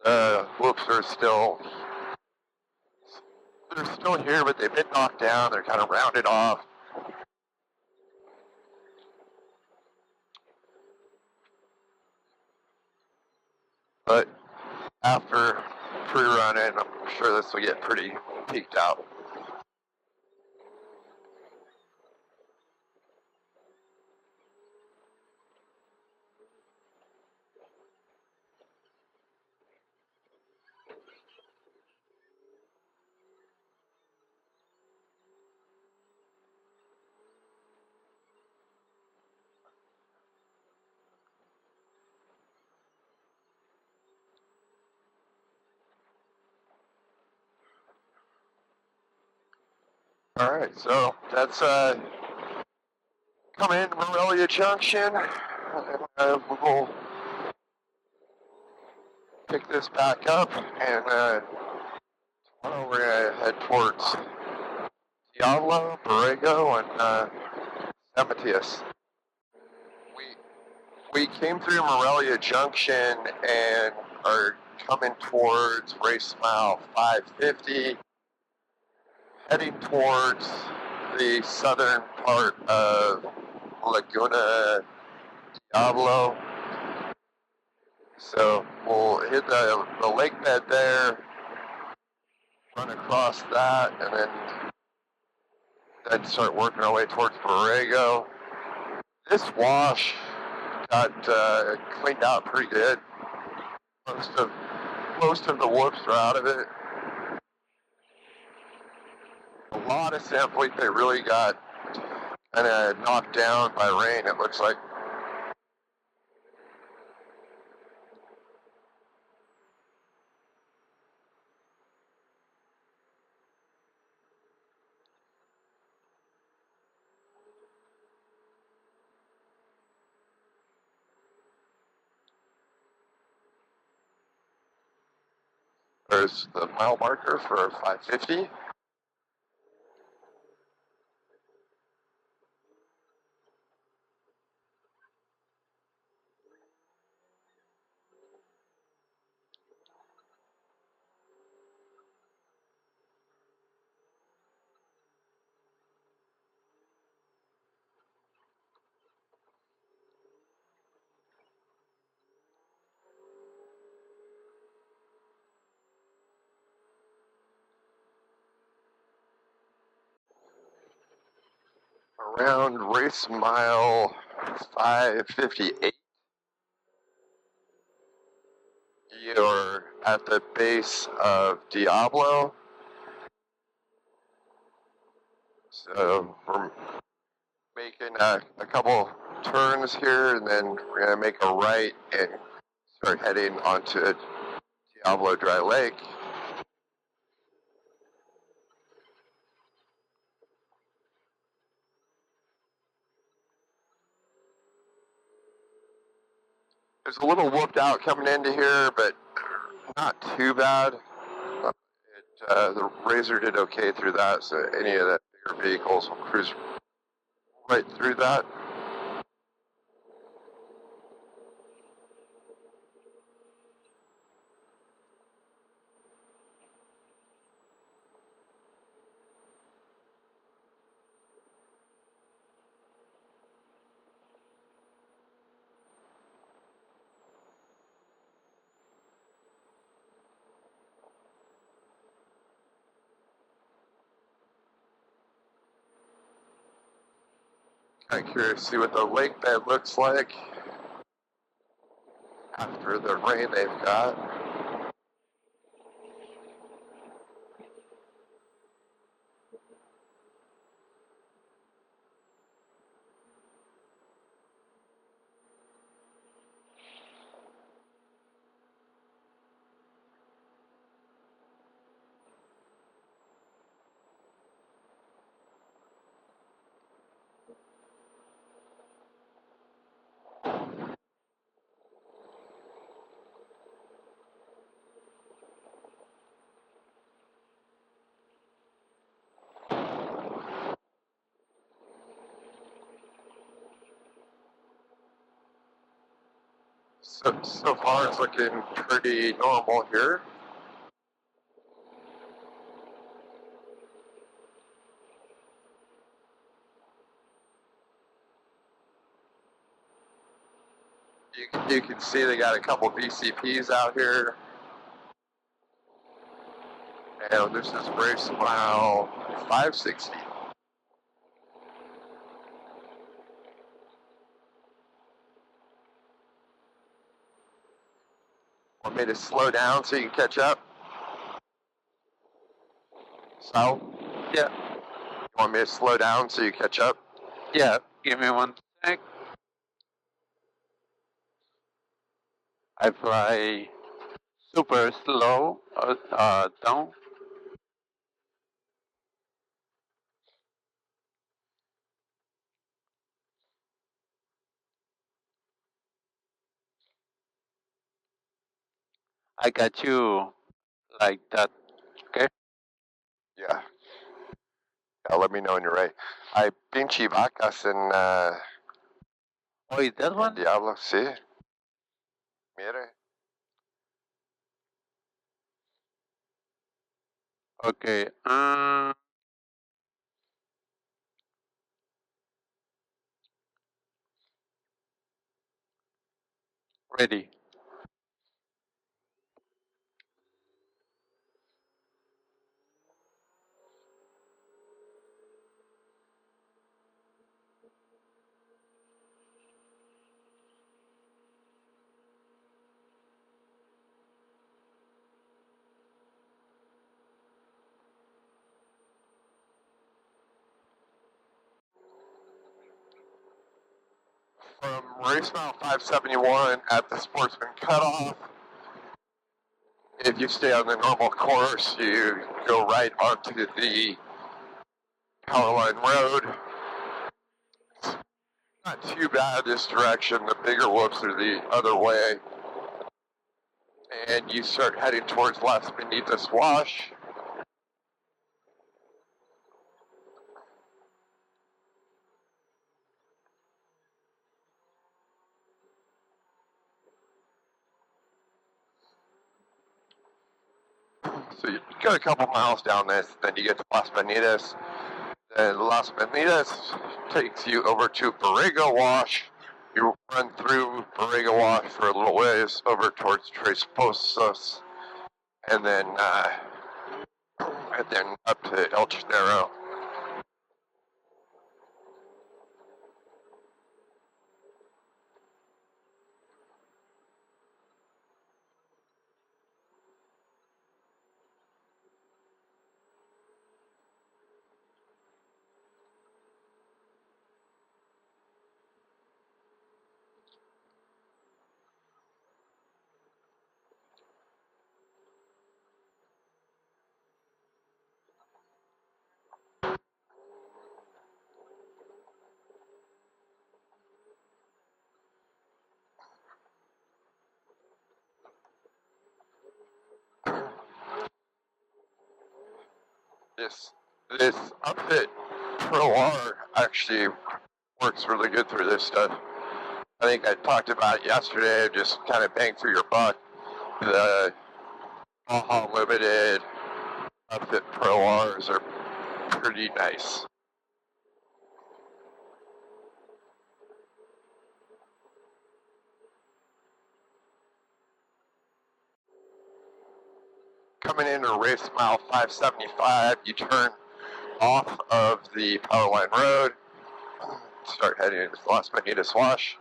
the whoops are still, they're still here, but they've been knocked down. They're kind of rounded off. But after pre-running, I'm sure this will get pretty peaked out. All right, so that's coming into Morella Junction. We'll pick this back up, and we're gonna head towards Diablo, Borrego, and Encintos. We came through Morella Junction and are coming towards race mile 550, heading towards the southern part of Laguna Diablo. So we'll hit the lake bed there, run across that, and then start working our way towards Borrego. This wash got cleaned out pretty good. Most of the whoops are out of it. A lot of sampling they really got kind of knocked down by rain, it looks like. There's the mile marker for 550. Around race mile 558, you're at the base of Diablo. So we're making a couple turns here, and then we're going to make a right and start heading onto Diablo Dry Lake. There's a little whooped out coming into here, but not too bad. The Razor did okay through that, so any of the bigger vehicles will cruise right through that. Kind of curious to see what the lake bed looks like after the rain they've got. So far it's looking pretty normal here. You can see they got a couple VCPs out here. And this is race mile 560. Want me to slow down so you can catch up? So? Yeah. You want me to slow down so you catch up? Yeah. Give me 1 sec. I fly super slow down. I got you like that. Okay. Yeah. Let me know when you're ready. Hay pinche vacas en Oh, is that one? Diablo, sí. Mire. Okay. Ready. From race mile 571 at the Sportsman Cutoff, if you stay on the normal course, you go right onto the Powerline Road. Not too bad this direction. The bigger whoops are the other way. And you start heading towards Las Minitas Wash. So you go a couple miles down this, then you get to Las Minitas. Then Las Minitas takes you over to Borrego Wash. You run through Borrego Wash for a little ways over towards Tres Pozos, and then up to Ojos Negros. This Upfit Pro R actually works really good through this stuff. I think I talked about it yesterday, just kind of bang through your buck. The Baja Limited Upfit Pro Rs are pretty nice. Coming into race mile 575, you turn off of the Powerline Road, start heading into Las Minitas Wash.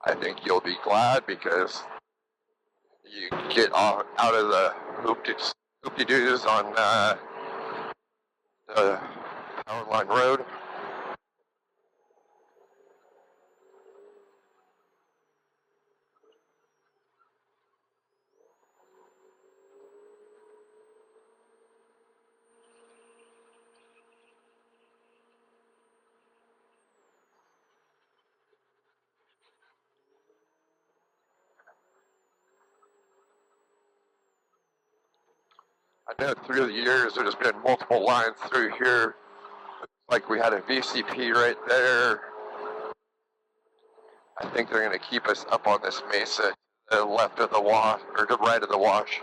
I think you'll be glad because you get out of the hoopty-doos on the Powerline Road. I know through the years there's been multiple lines through here. Like we had a VCP right there. I think they're going to keep us up on this mesa to the left of the wash, or to the right of the wash.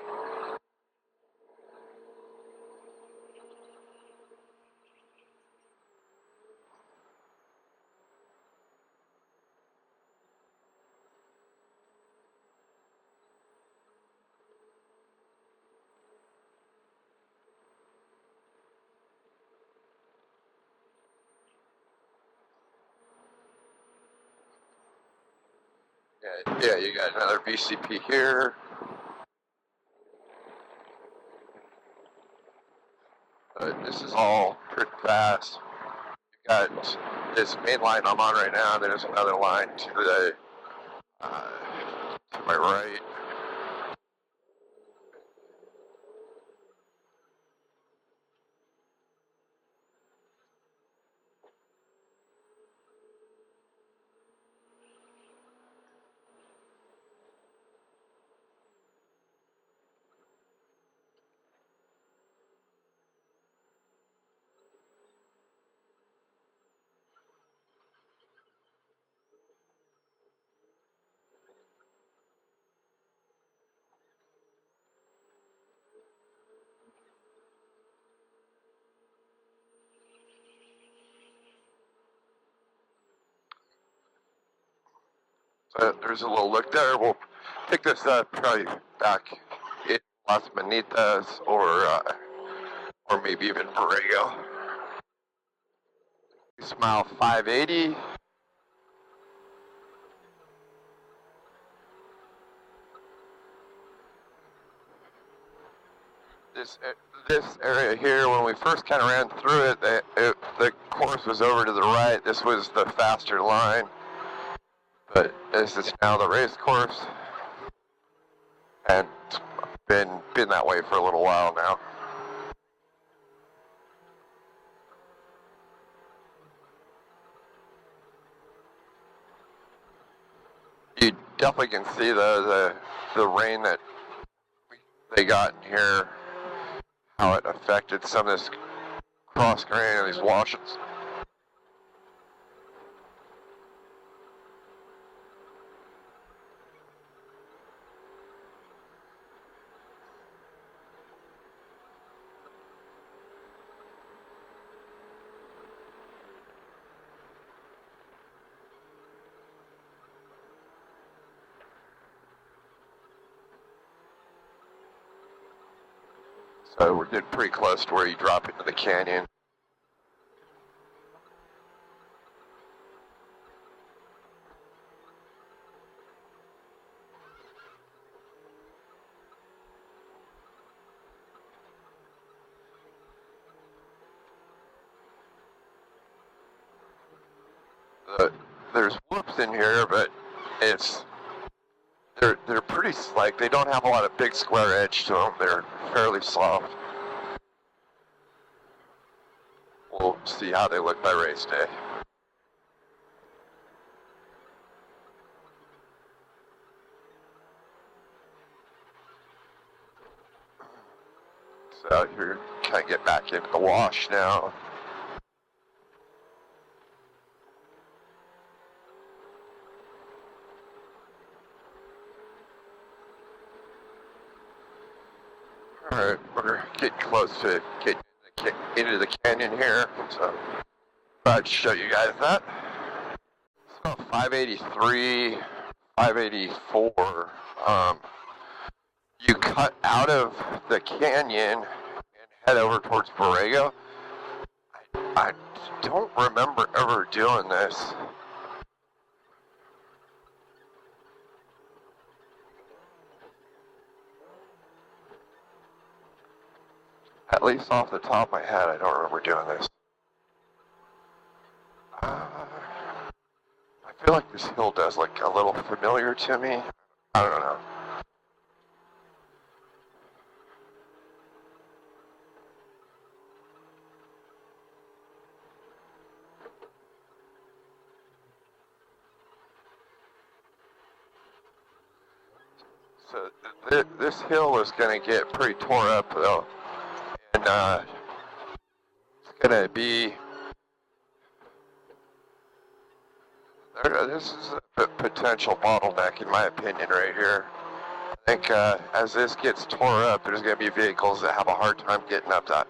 Yeah, you got another VCP here. This is all pretty fast. You got this main line I'm on right now. There's another line to the to my right. So there's a little look there. We'll pick this up probably back in Las Minitas or maybe even Borrego. Smile 580. This area here, when we first kind of ran through it, the course was over to the right. This was the faster line, but this is now the race course, and it's been that way for a little while now. You definitely can see the rain that they got in here, how it affected some of this cross grain and these washes. So we're getting pretty close to where you drop into the canyon. There's whoops in here, but they're pretty, like, they don't have a lot of big square edge to them. They're fairly soft. We'll see how they look by race day. So out here, kind of get back into the wash now. Alright, we're getting close to getting into the canyon here, so I'd show you guys that. It's about 583, 584. You cut out of the canyon and head over towards Borrego. I don't remember ever doing this. At least off the top of my head, I don't remember doing this. I feel like this hill does look a little familiar to me. I don't know. So this hill is going to get pretty tore up though. And it's going to be, this is a potential bottleneck in my opinion right here. I think as this gets tore up, there's going to be vehicles that have a hard time getting up that.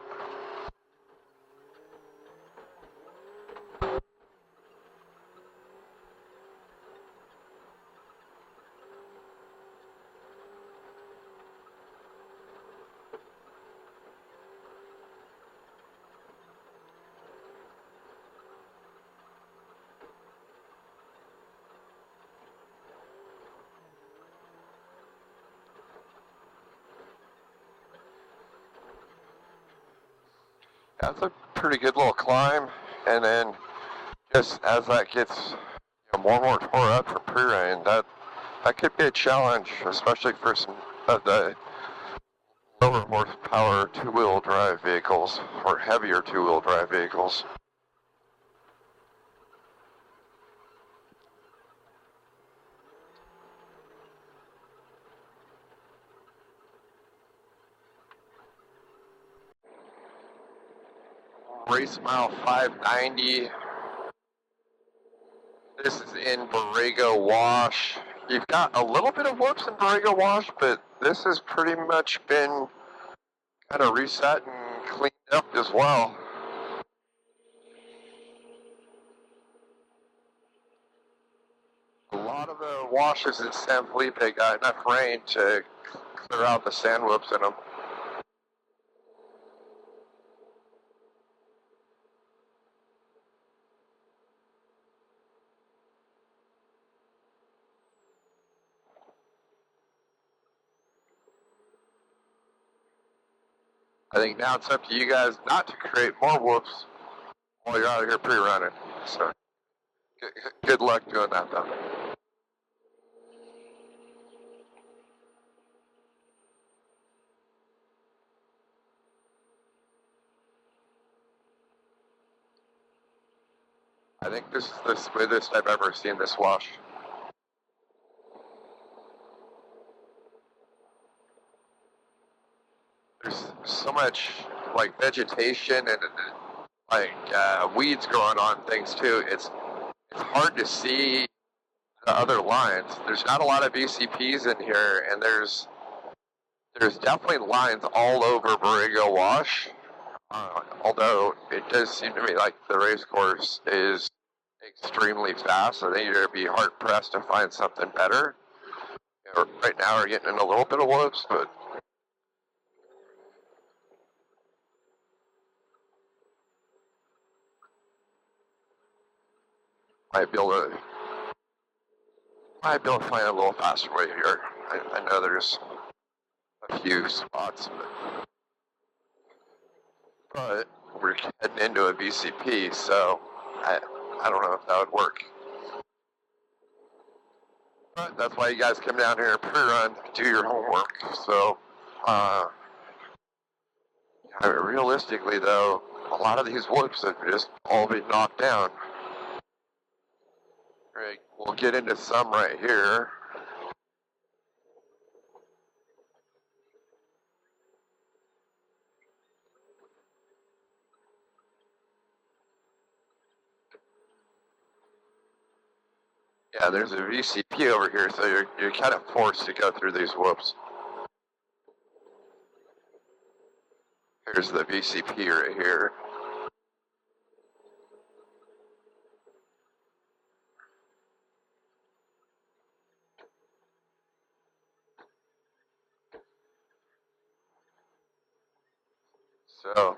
That's a pretty good little climb, and then just as that gets more and more tore up for pre-rain, that could be a challenge, especially for some of the lower horsepower two-wheel drive vehicles or heavier two-wheel drive vehicles. Race mile 590. This is in Borrego Wash. You've got a little bit of whoops in Borrego Wash, but this has pretty much been kind of reset and cleaned up as well. A lot of the washes in San Felipe got enough rain to clear out the sand whoops in them. I think now it's up to you guys not to create more whoops while you're out here pre-running. So, good luck doing that, though. I think this is the smoothest I've ever seen this wash. There's so much like vegetation and like weeds growing on things too. It's hard to see the other lines. There's not a lot of VCPs in here, and there's definitely lines all over Borrego Wash. Although it does seem to me like the race course is extremely fast. I think you're going to be hard pressed to find something better. Right now we're getting in a little bit of whoops, but might be able to find a little faster way here. I know there's a few spots, but we're heading into a VCP, so I don't know if that would work. But that's why you guys come down here and pre-run, do your homework. So, realistically though, a lot of these whoops have just all been knocked down. Right, we'll get into some right here. Yeah, there's a VCP over here, so you're kind of forced to go through these whoops. Here's the VCP right here. So,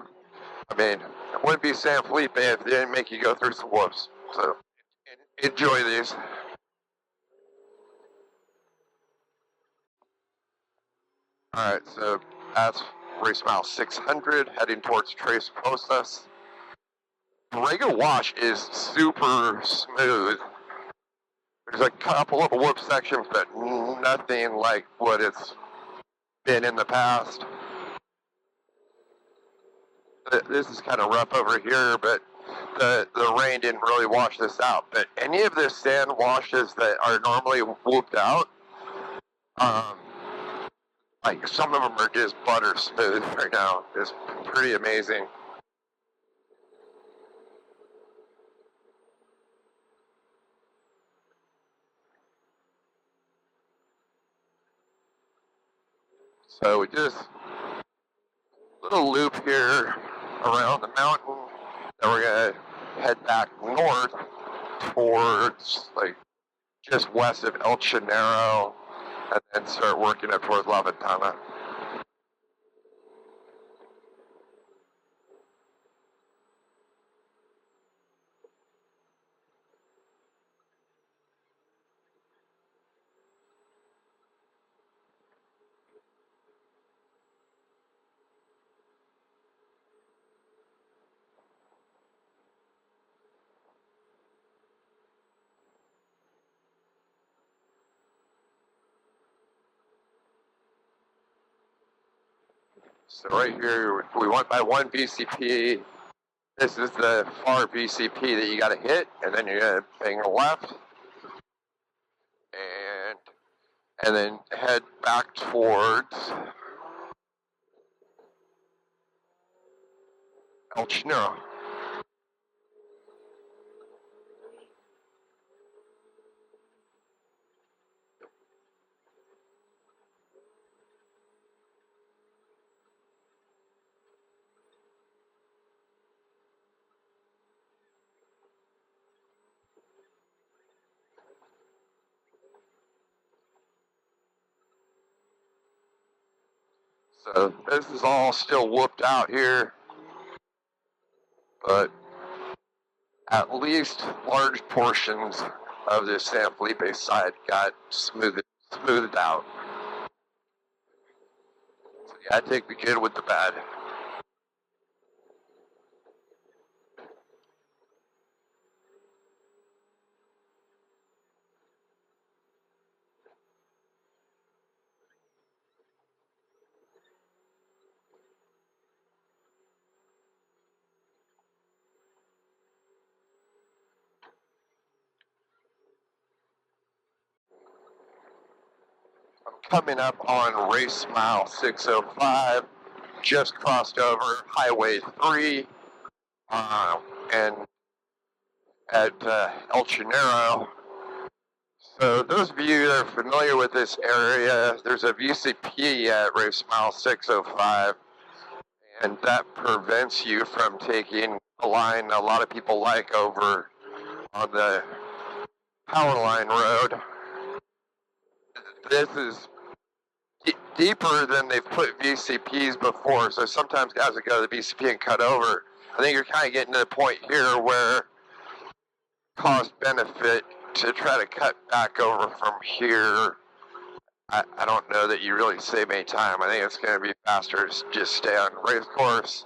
I mean, it wouldn't be San Felipe if they didn't make you go through some whoops. So, enjoy these. Alright, so that's race mile 600, heading towards Tres Postas. Borrego Wash is super smooth. There's a couple of whoop sections, but nothing like what it's been in the past. This is kind of rough over here, but the rain didn't really wash this out. But any of the sand washes that are normally whooped out, like some of them are just butter smooth right now. It's pretty amazing. So we just little loop here around the mountain, and we're gonna head back north towards like just west of El Chinero, and then start working up towards La Ventana. So right here, we went by one VCP. This is the far VCP that you got to hit, and then you're gonna bang left, and then head back towards El Chinero. So this is all still whooped out here, but at least large portions of the San Felipe side got smoothed out. So yeah, I take the good with the bad. I'm coming up on race mile 605, just crossed over Highway 3, and at El Chinero. So those of you that are familiar with this area, there's a VCP at race mile 605, and that prevents you from taking a line a lot of people like over on the Power Line Road. This is deeper than they've put VCPs before, so sometimes guys that go to the VCP and cut over. I think you're kind of getting to the point here where cost benefit to try to cut back over from here. I don't know that you really save any time. I think it's going to be faster to just stay on the race course.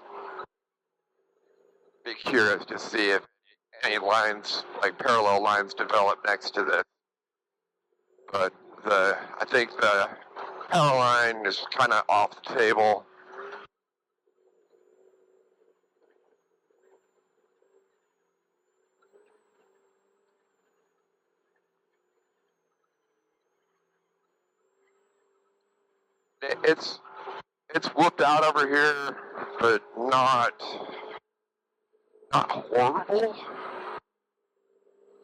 Be curious to see if any lines, like parallel lines, develop next to this. But I think the power line is kind of off the table. It's whooped out over here, but not horrible. I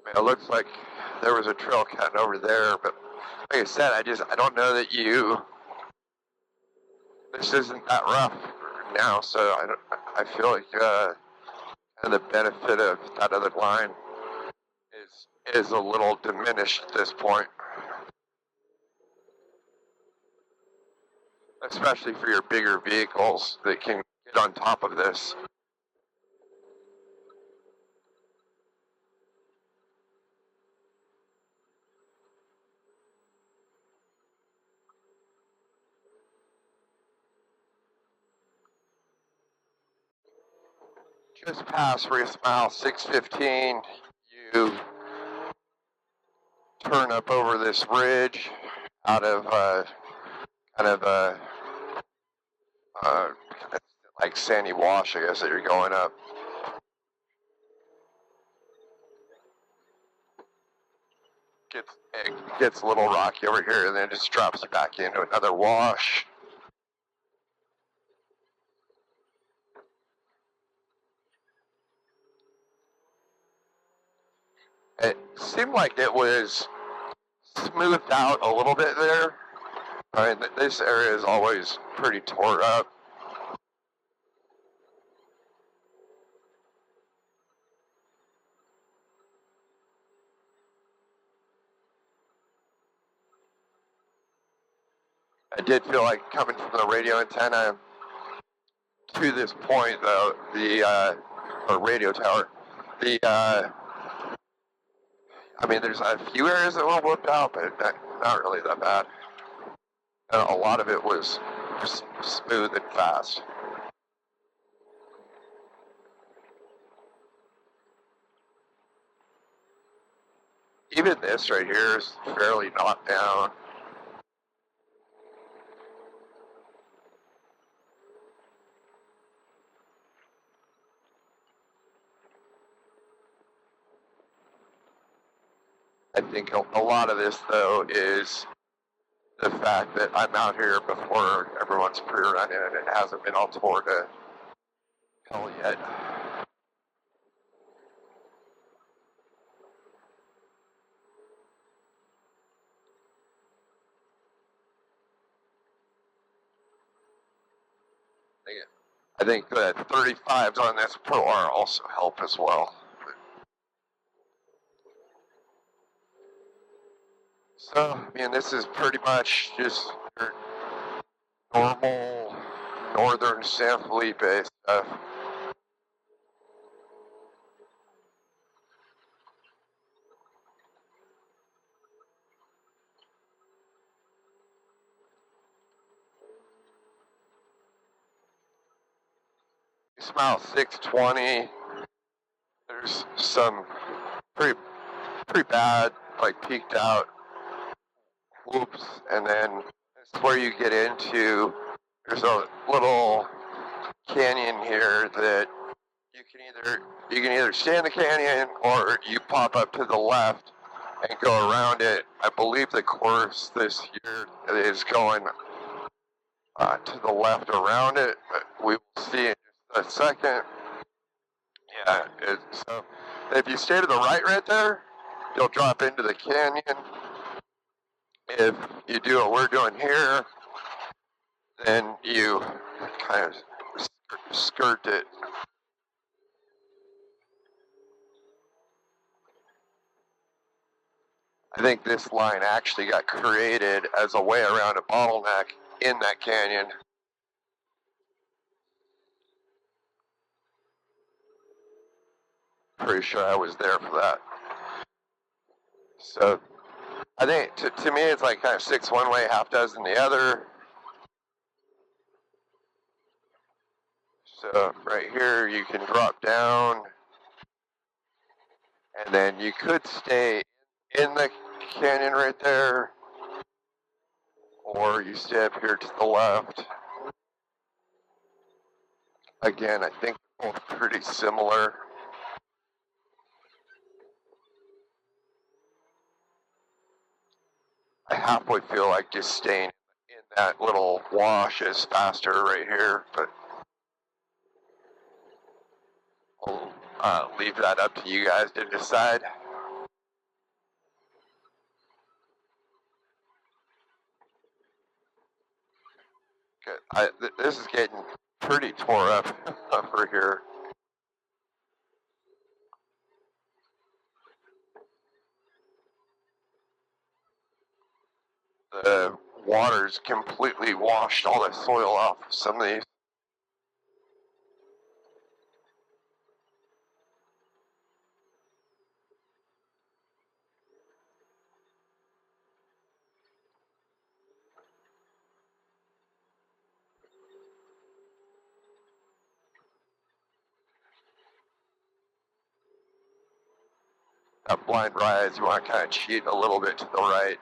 mean, it looks like there was a trail cut over there, but like I said, I don't know that this isn't that rough now, so I feel like the benefit of that other line is a little diminished at this point. Especially for your bigger vehicles that can get on top of this. Just past race mile 615, you turn up over this ridge out of like Sandy Wash, I guess, that you're going up. It gets a little rocky over here, and then it just drops you back into another wash. It seemed like it was smoothed out a little bit there, I mean, this area is always pretty tore up. I did feel like coming from the radio antenna to this point, though, or radio tower, I mean, there's a few areas that were whooped out, but not really that bad. A lot of it was smooth and fast. Even this right here is fairly knocked down. I think a lot of this, though, is the fact that I'm out here before everyone's pre-running and it hasn't been all tore to hell yet. I think the 35s on this Pro R also help as well. So, I mean, this is pretty much just your normal northern San Felipe stuff. You smell 620. There's some pretty bad, like peaked out whoops, and then that's where you get into. There's a little canyon here that you can either stay in the canyon or you pop up to the left and go around it. I believe the course this year is going to the left around it, but we will see in just a second. Yeah, so if you stay to the right there, you'll drop into the canyon. If you do what we're doing here, then you kind of skirt it. I think this line actually got created as a way around a bottleneck in that canyon. Pretty sure I was there for that. So I think to me it's like kind of 6 one way, half dozen the other. So right here you can drop down, and then you could stay in the canyon right there, or you stay up here to the left. Again, I think they're both pretty similar. I halfway feel like just staying in that little wash is faster right here, but I'll leave that up to you guys to decide. Okay, this is getting pretty tore up over here. The water's completely washed all the soil off of some of these. That blind rise, you want to kind of cheat a little bit to the right.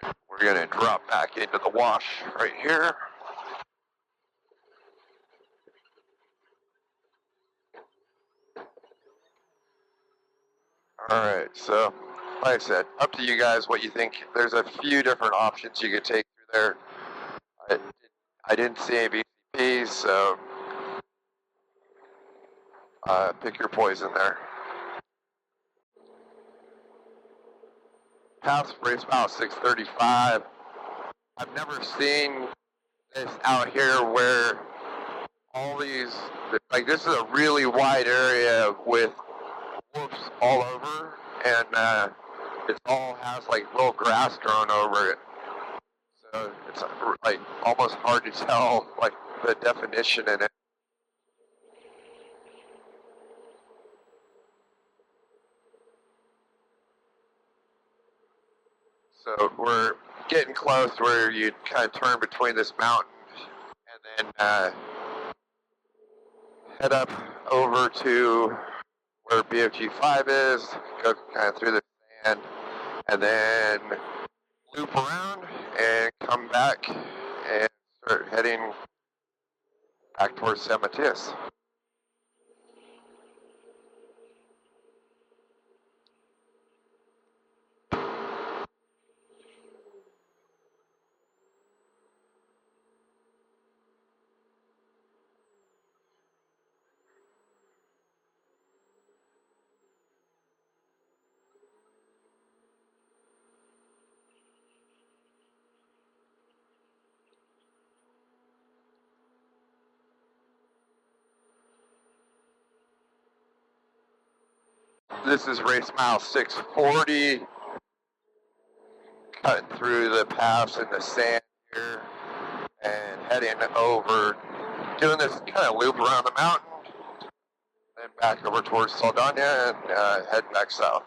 Then we're going to drop back into the wash right here. Alright, so like I said, up to you guys what you think. There's a few different options you could take through there. I didn't see any BCPs, so pick your poison there. past race mile 635. I've never seen this out here where all these, like this is a really wide area with whoops all over, and it all has like little grass growing over it. So it's like almost hard to tell like the definition in it. So we're getting close where you kind of turn between this mountain and then head up over to where BFG 5 is, go kind of through the sand, and then loop around and come back and start heading back towards San Matias. This is race mile 640, cutting through the pass in the sand here and heading over, doing this kind of loop around the mountain, then back over towards Saldana and head back south.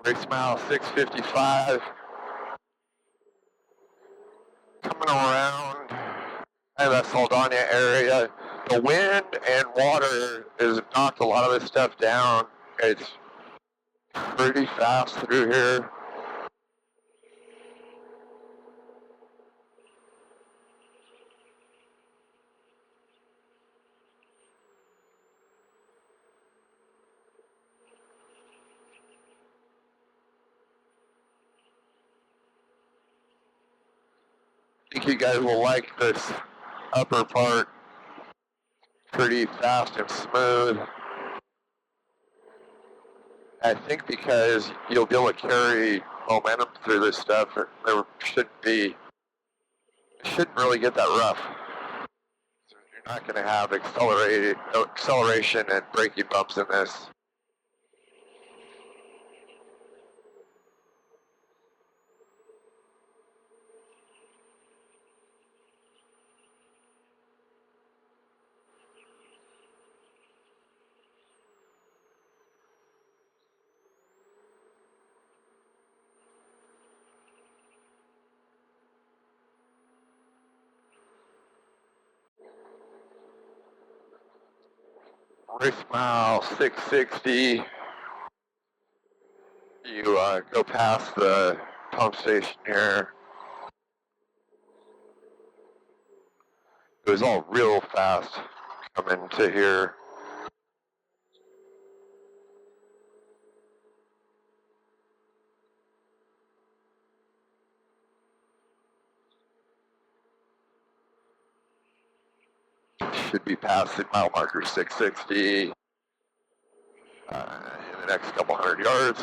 Race mile 655, coming around that Saldana area. The wind and water has knocked a lot of this stuff down. It's pretty fast through here. I think you guys will like this upper part. Pretty fast and smooth. I think because you'll be able to carry momentum through this stuff, there shouldn't really get that rough. So you're not going to have acceleration and braking bumps in this. Race mile 660, you go past the pump station here. It was all real fast coming to here. Should be passing mile marker 660 in the next couple hundred yards.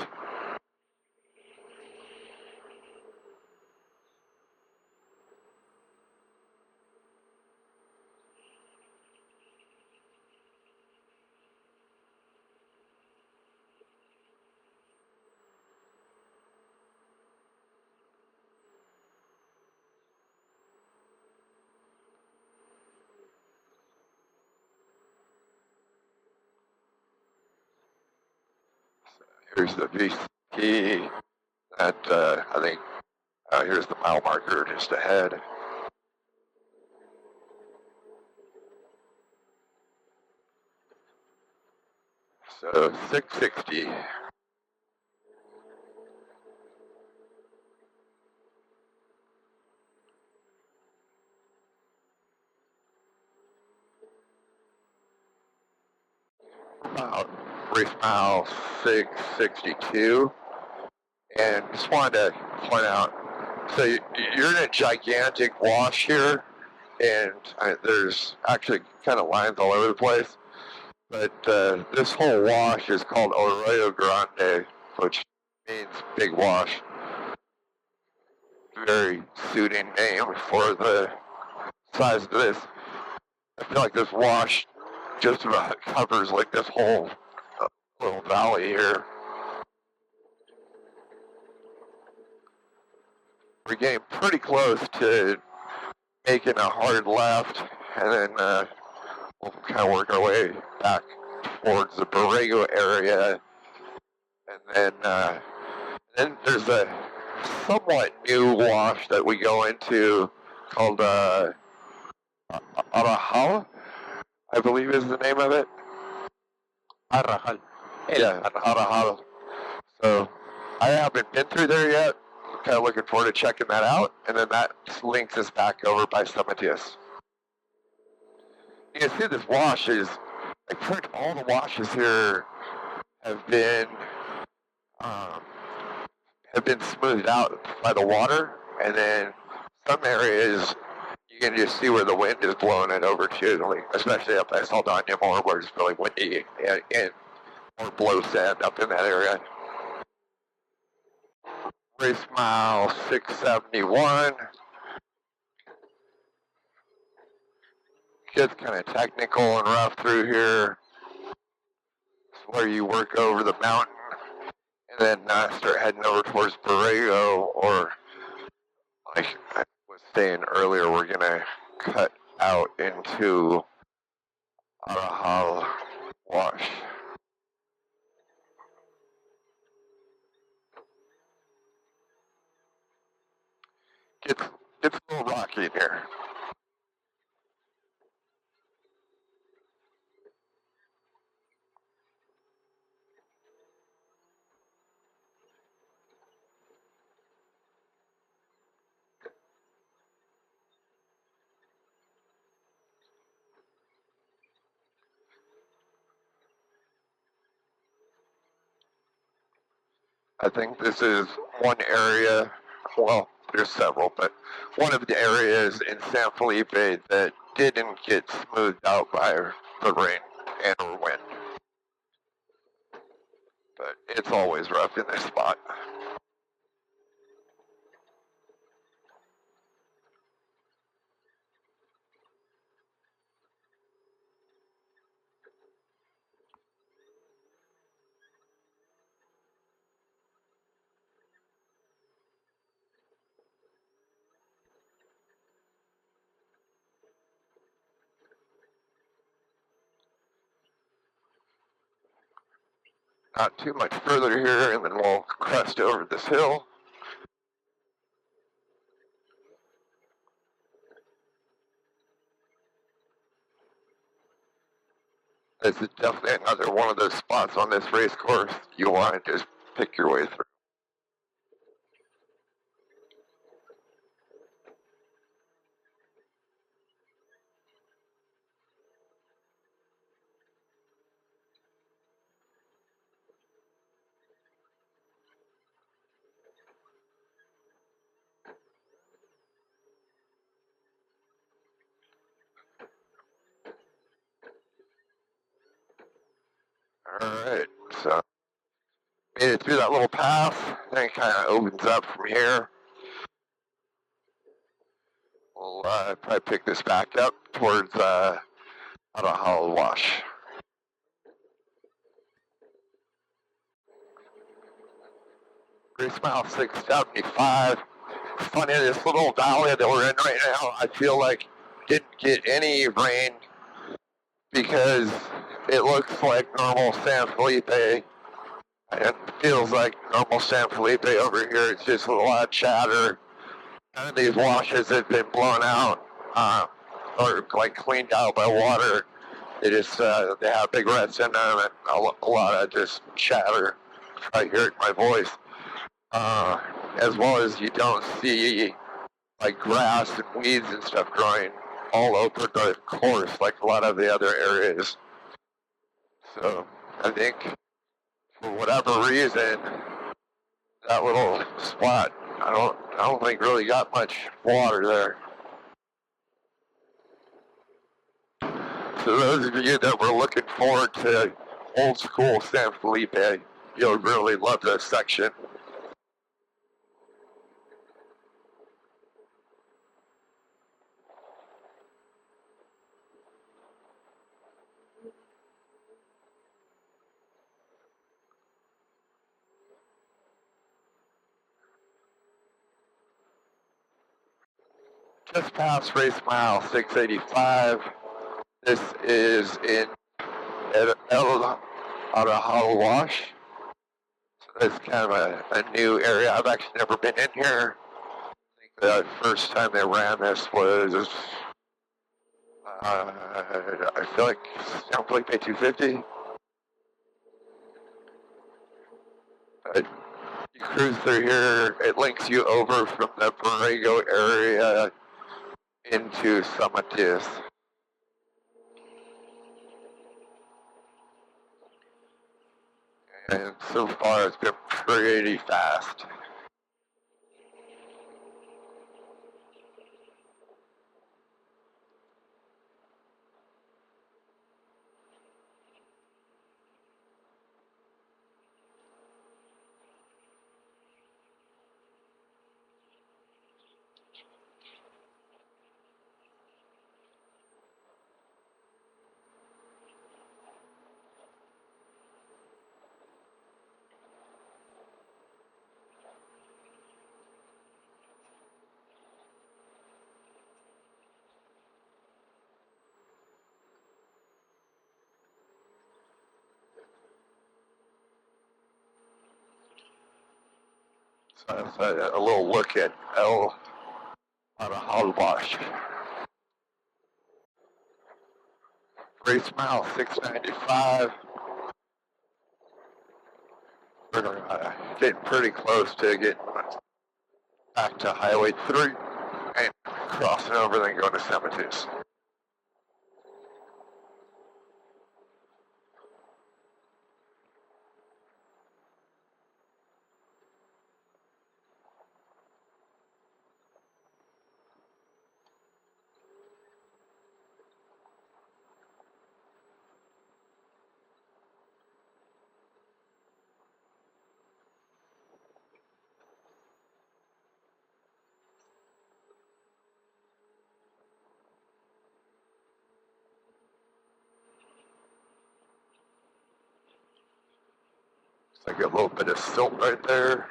Here's the VCP. That, I think, here's the mile marker just ahead. So 660. About race mile 662. And just wanted to point out, so you're in a gigantic wash here, and there's actually kind of lines all over the place. But this whole wash is called Arroyo Grande, which means big wash. Very suiting name for the size of this. I feel like this wash just about covers like this whole little valley here. We're getting pretty close to making a hard left, and then we'll kind of work our way back towards the Borrego area. And then there's a somewhat new wash that we go into called Arajal, I believe is the name of it. Arrajal. Yeah, Arajal. So I haven't been through there yet. I'm kind of looking forward to checking that out. And then that links us back over by San Matias. You can see this wash is, like, pretty much all the washes here have been smoothed out by the water, and then some areas you can just see where the wind is blowing it over to, like, especially up by Saldana more, where it's really windy and more blow sand up in that area. Race mile 671. Gets kind of technical and rough through here. It's where you work over the mountain and then start heading over towards Borrego, or like I was saying earlier, we're gonna cut out into Arajal Wash. It's a little rocky in here. I think this is one area, well, there's several, but one of the areas in San Felipe that didn't get smoothed out by the rain and or wind. But it's always rough in this spot. Not too much further here, and then we'll crest over this hill. This is definitely another one of those spots on this race course you want to just pick your way through. Alright, so made it through that little path, then it kind of opens up from here. We'll probably pick this back up towards Ojos Wash. Race mile 675. Funny, this little valley that we're in right now, I feel like didn't get any rain because it looks like normal San Felipe, It feels like normal San Felipe over here. It's just a lot of chatter. None of these washes have been blown out or like cleaned out by water. They just they have big ruts in them and a lot of just chatter. I hear my voice. As well as you don't see like grass and weeds and stuff growing all over the course like a lot of the other areas. So I think for whatever reason, that little spot, I don't think really got much water there. So those of you that were looking forward to old school San Felipe, you'll really love this section. Just past race mile 685. This is in El Ojos Wash. So it's kind of a new area. I've actually never been in here. I think the first time they ran this was, I feel like San Felipe 250. But you cruise through here, it links you over from the Borrego area into Encintos. And so far it's been pretty fast. So that's a little look at El Ojos Wash. Race mile 695. We're getting pretty close to getting back to Highway 3 and crossing over, then going to Encintos. Like a little bit of silt right there.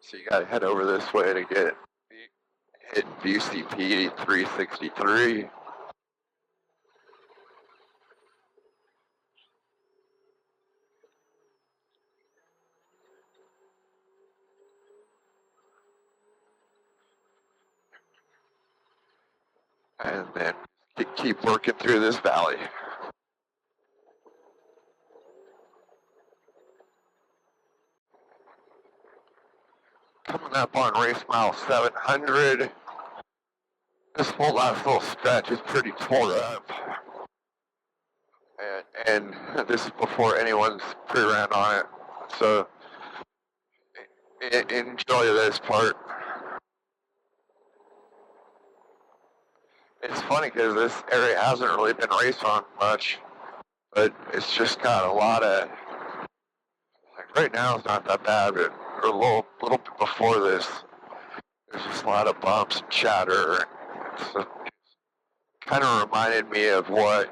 So you gotta head over this way to hit VCP 363. And then keep working through this valley. Coming up on race mile 700. This whole last little stretch is pretty tore up. And this is before anyone's pre-ran on it. So enjoy this part. It's funny because this area hasn't really been raced on much, but it's just got a lot of, like right now it's not that bad, but a little bit before this, there's just a lot of bumps and chatter. So it kind of reminded me of what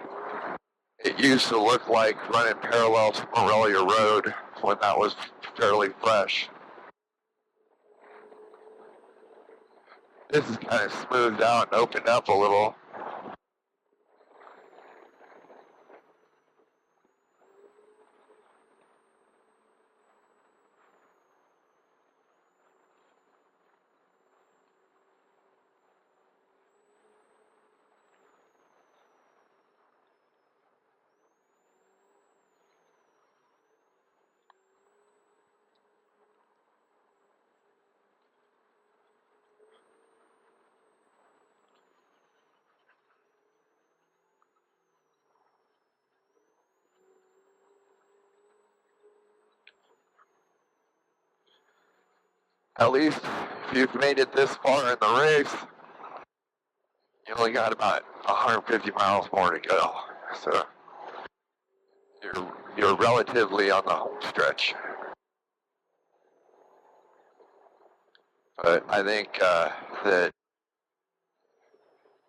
it used to look like running parallel to Morella Road when that was fairly fresh. This is kind of smoothed out and opened up a little. At least if you've made it this far in the race, you only got about 150 miles more to go. So you're relatively on the home stretch. But I think that,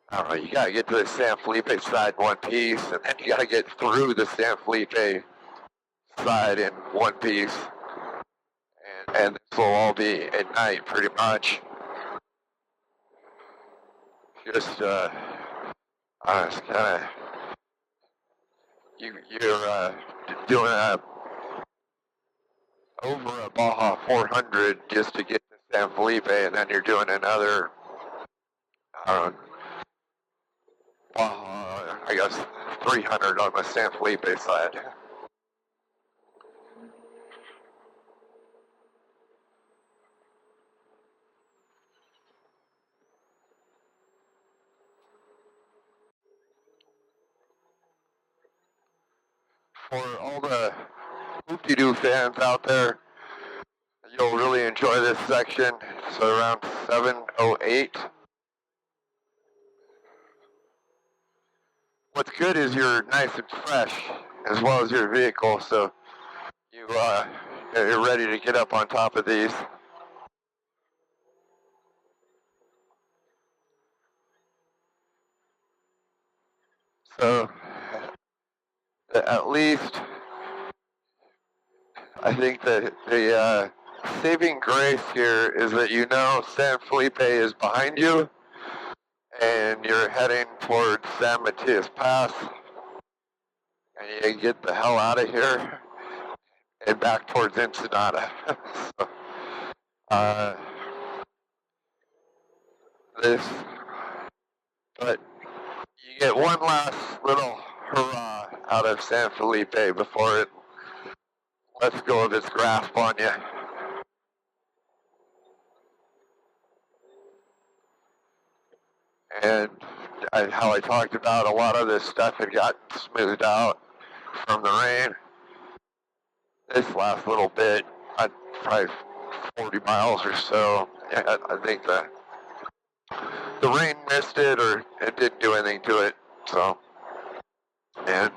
I don't know, you got to get to the San Felipe side in one piece, and then you got to get through the San Felipe side in one piece. And this will all be at night, pretty much. Just, it's kind of, you're doing over a Baja 400 just to get to San Felipe, and then you're doing another, Baja, I guess, 300 on the San Felipe side. For all the whoop-de-doo fans out there, you'll really enjoy this section. So around 7:08. What's good is you're nice and fresh, as well as your vehicle, so you're ready to get up on top of these. So at least I think that the saving grace here is that you know San Felipe is behind you, and you're heading towards San Matias Pass, and you get the hell out of here and back towards Ensenada. So, but you get one last little hurrah out of San Felipe before it lets go of its grasp on you. And how I talked about a lot of this stuff had gotten smoothed out from the rain. This last little bit, probably 40 miles or so, I think the rain missed it, or it didn't do anything to it. So, and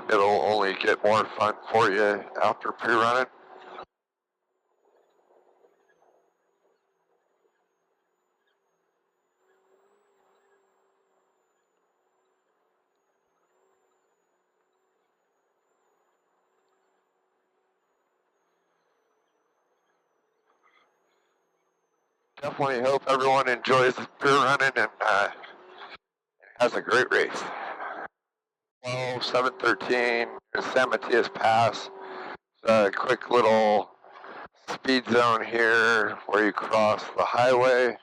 it'll only get more fun for you after pre-running. Definitely hope everyone enjoys pre-running and has a great race. 7:13, San Matias Pass. A quick little speed zone here where you cross the highway.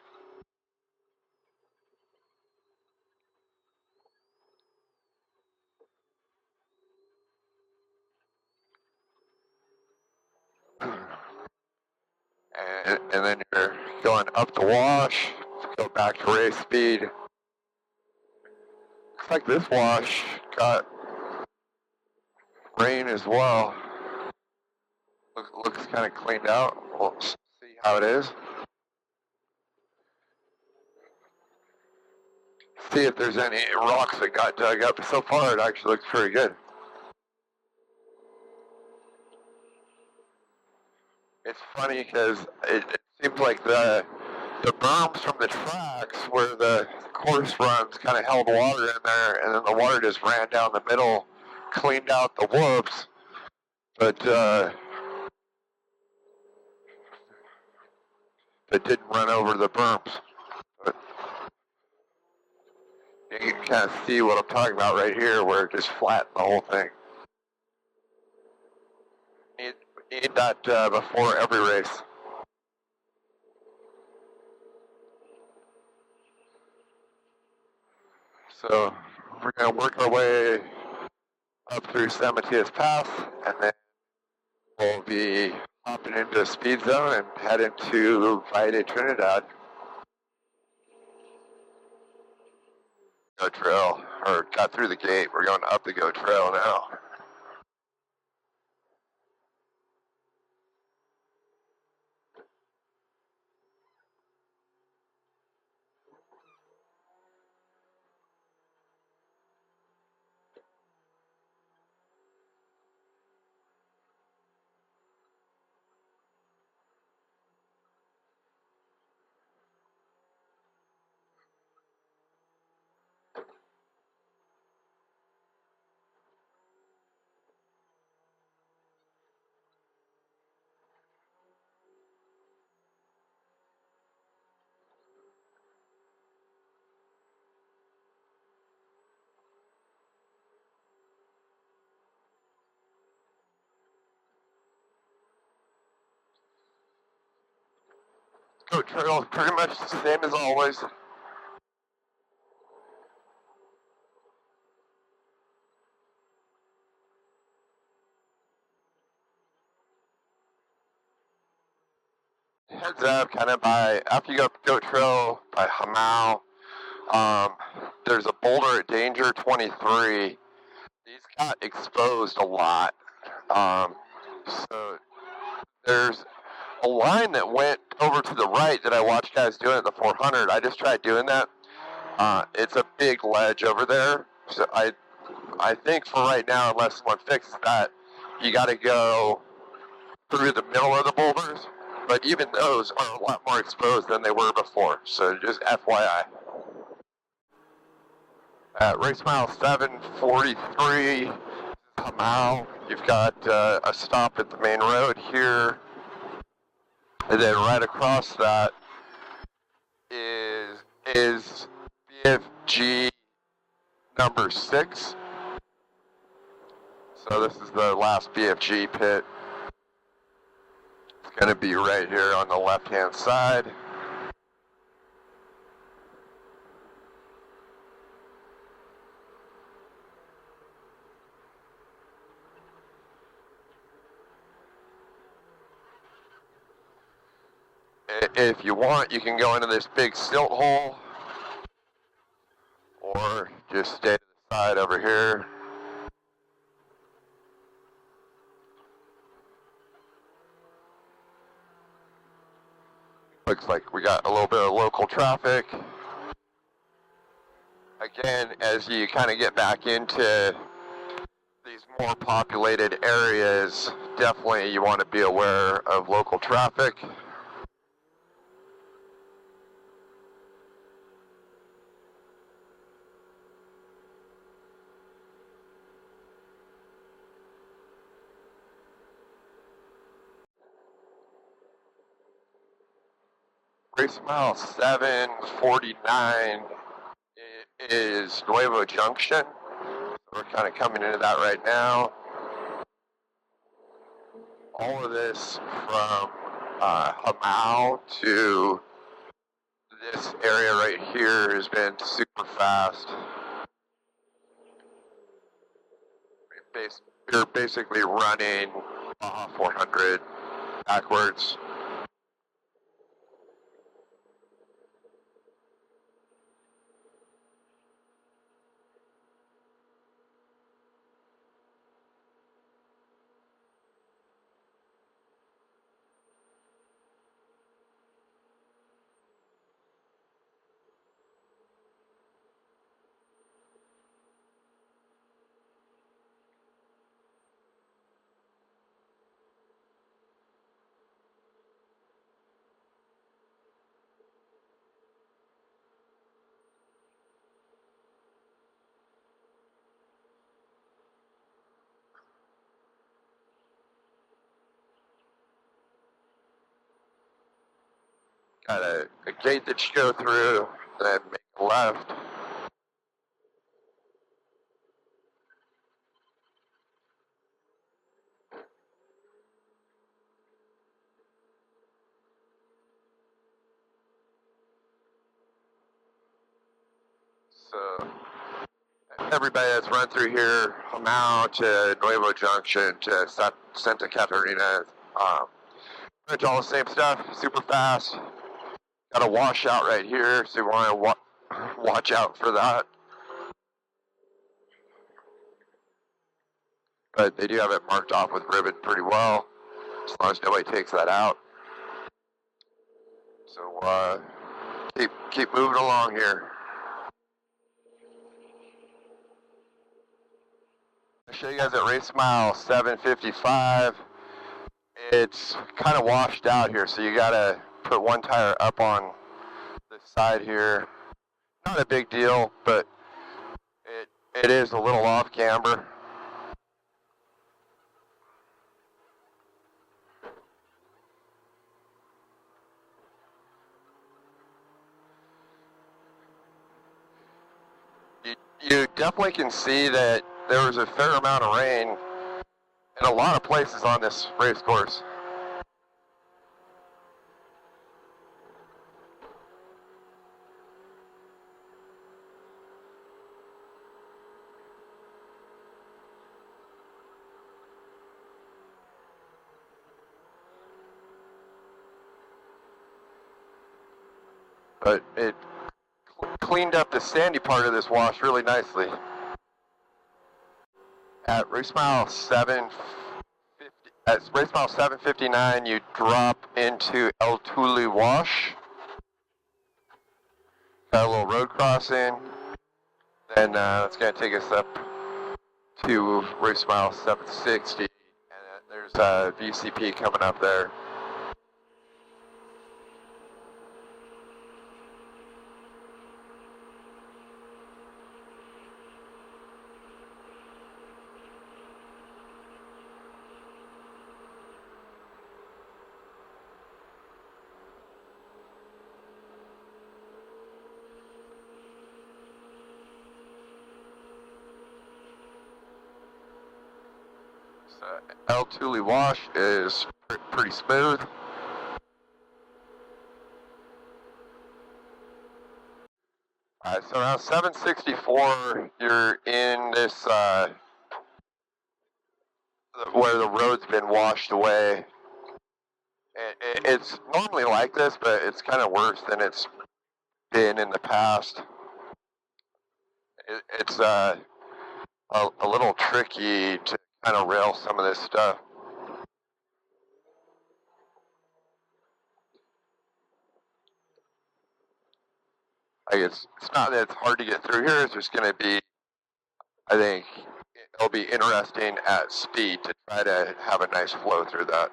And then you're going up the wash, go back to race speed. Looks like this wash got rain as well. Looks kind of cleaned out. We'll see how it is. See if there's any rocks that got dug up. So far, it actually looks pretty good. It's funny because it seems like the berms from the tracks where the course runs kind of held water in there, and then the water just ran down the middle, cleaned out the whoops, but it didn't run over the berms. But you can kind of see what I'm talking about right here, where it just flattened the whole thing. Need that before every race. So we're going to work our way up through San Matias Pass, and then we'll be hopping into a speed zone and head into Valle de Trinidad. Go trail, or got through the gate. We're going up the go trail now. Go trail, pretty much the same as always. Heads up, kind of by, after you go up Goat Trail by Hamau, there's a boulder at Danger 23. These got exposed a lot. So there's a line that went over to the right that I watched guys doing at the 400. I just tried doing that. It's a big ledge over there. So I think for right now, unless someone fixes that, you got to go through the middle of the boulders. But even those are a lot more exposed than they were before. So just FYI. At race mile 743, Hamau, you've got a stop at the main road here. And then right across that is BFG number 6. So this is the last BFG pit. It's going to be right here on the left-hand side. If you want, you can go into this big silt hole, or just stay to the side over here. Looks like we got a little bit of local traffic. Again, as you kind of get back into these more populated areas, definitely you want to be aware of local traffic. Race mile 749 is Nuevo Junction. We're kind of coming into that right now. All of this from Hamau to this area right here has been super fast. You're basically running 400 backwards. got a gate that you go through, then make a left. So everybody that's run through here, I'm out to Nuevo Junction to Santa Catarina. Pretty much all the same stuff, super fast. Got a washout right here, so you want to watch out for that. But they do have it marked off with ribbon pretty well, as long as nobody takes that out. So keep moving along here. I'll show you guys at race mile 755. It's kind of washed out here, so you gotta put one tire up on this side here. Not a big deal, but it is a little off camber. You definitely can see that there was a fair amount of rain in a lot of places on this race course. But it cleaned up the sandy part of this wash really nicely. At race mile 759, you drop into El Tule Wash. Got a little road crossing. Then it's going to take us up to race mile 760. And there's a VCP coming up there. El Tule Wash is pretty smooth. Alright, so around 764, you're in this, where the road's been washed away. It's normally like this, but it's kind of worse than it's been in the past. It's a little tricky to kind of rail some of this stuff. Like it's not that it's hard to get through here. It's just going to be, I think, it'll be interesting at speed to try to have a nice flow through that.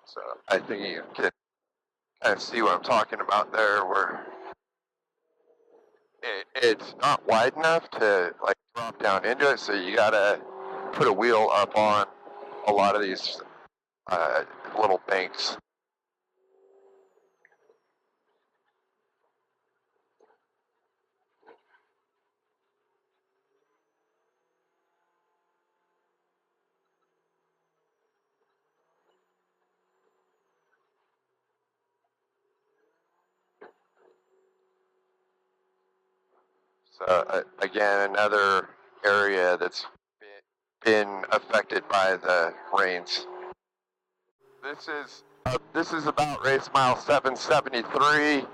So I think you can kind of see what I'm talking about there, where it's not wide enough to like drop down into it, so you gotta put a wheel up on a lot of these little banks. So again, another area that's been affected by the rains. This is about race mile 773.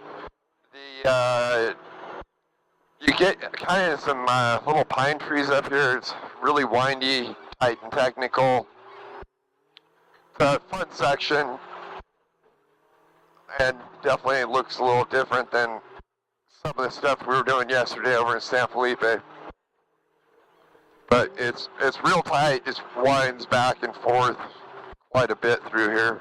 You get kind of some little pine trees up here. It's really windy, tight, and technical. It's a fun section, and definitely looks a little different than some of the stuff we were doing yesterday over in San Felipe. But it's real tight, just winds back and forth quite a bit through here.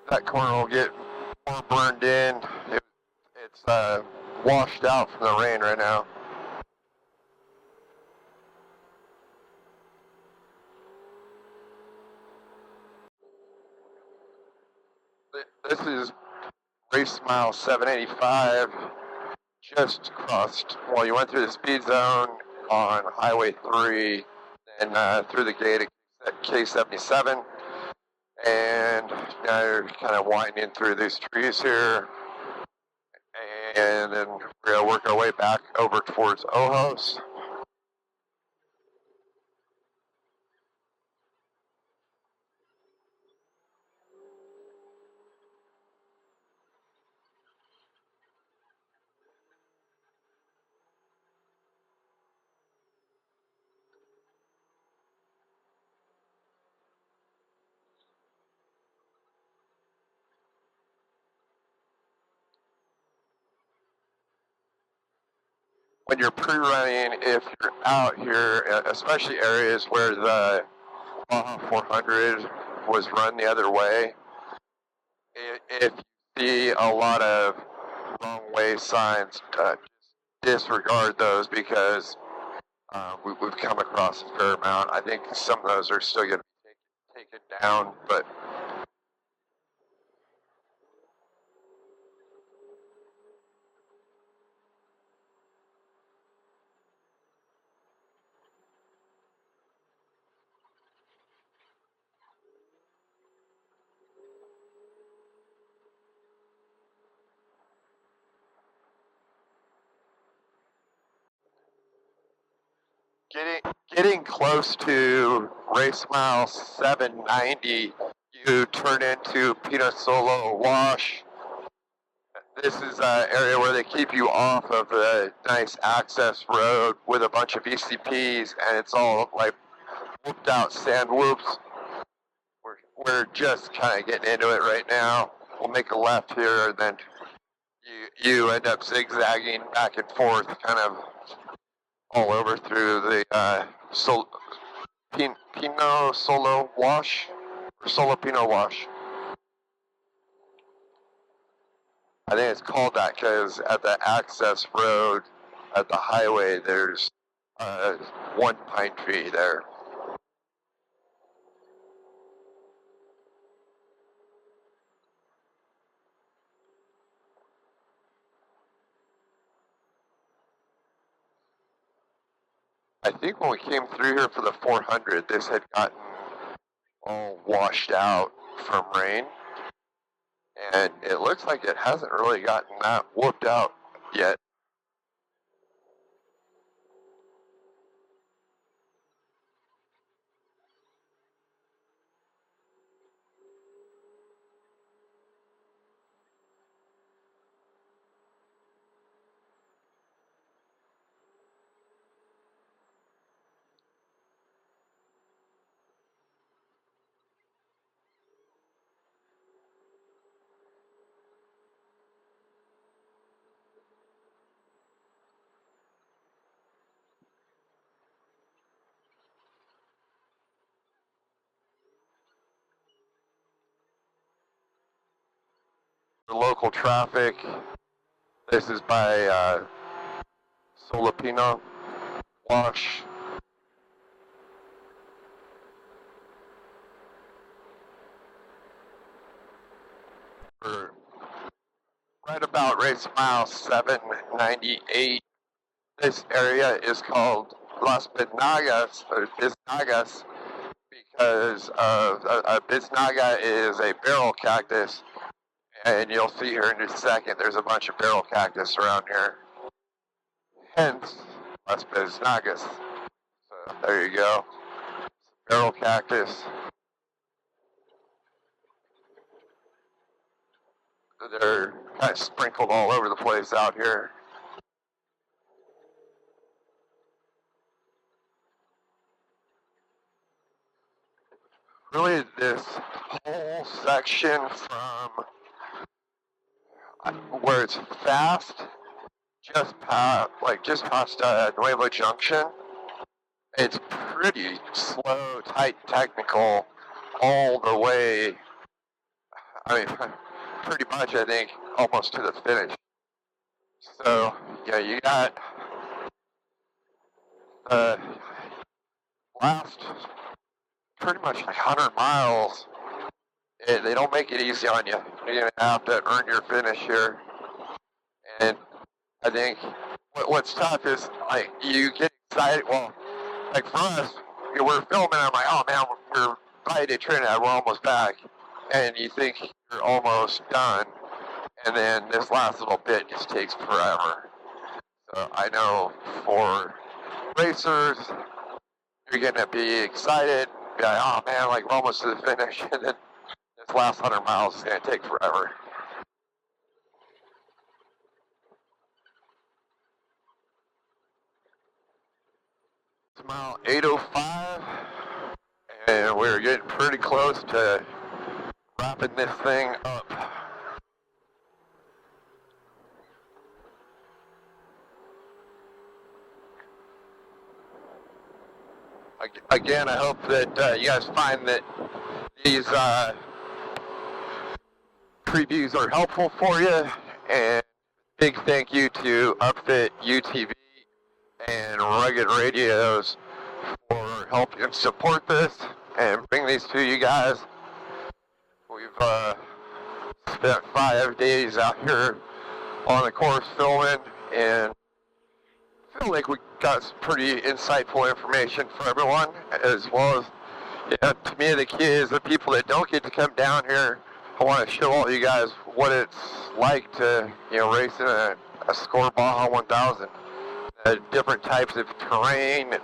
That corner will get more burned in. It's washed out from the rain right now. This is race mile 785. Just crossed. Well, you went through the speed zone on Highway 3 and through the gate at K77. And now you're kind of winding through these trees here. And then we're going to work our way back over towards Ojos. When you're pre-running, if you're out here, especially areas where the Baja 400 was run the other way, if you see a lot of wrong way signs, just disregard those because we've come across a fair amount. I think some of those are still going to be taken down, but getting close to race mile 790, you turn into Solo Wash. This is an area where they keep you off of the nice access road with a bunch of ECPs, and it's all like whooped out sand whoops. We're just kind of getting into it right now. We'll make a left here, and then you end up zigzagging back and forth, kind of all over through the Pino Solo Wash, or Solo Pino Wash. I think it's called that because at the access road at the highway, there's one pine tree there. I think when we came through here for the 400, this had gotten all washed out from rain. And it looks like it hasn't really gotten that whooped out yet. The local traffic, This is by Solopino Wash. We're right about race mile 798. This area is called Las Biznagas, or Biznagas, because a biznaga is a barrel cactus, and you'll see here in just a second, there's a bunch of barrel cactus around here. Hence, Las Biznagas. So there you go. Barrel cactus. They're kind of sprinkled all over the place out here. Really, this whole section from where it's fast, just past Nuevo Junction, it's pretty slow, tight, technical all the way. I mean, pretty much, I think, almost to the finish. So, yeah, you got the last pretty much 100 miles. They don't make it easy on you. You're going to have to earn your finish here. And I think what's tough is, like, you get excited. Well, like for us, we're filming, I'm like, oh man, we're by to Trinidad, we're almost back. And you think you're almost done. And then this last little bit just takes forever. So I know for racers, you're going to be excited. Be like, oh man, like we're almost to the finish. And then this last 100 miles is going to take forever. It's mile 805, and we're getting pretty close to wrapping this thing up. Again, I hope that you guys find that these previews are helpful for you, and big thank you to Upfit UTV and Rugged Radios for helping support this and bring these to you guys. We've spent 5 days out here on the course filming, and I feel like we got some pretty insightful information for everyone, as well as, to me, the kids, the people that don't get to come down here. I want to show all you guys what it's like to, race in a SCORE Baja 1000. Different types of terrain and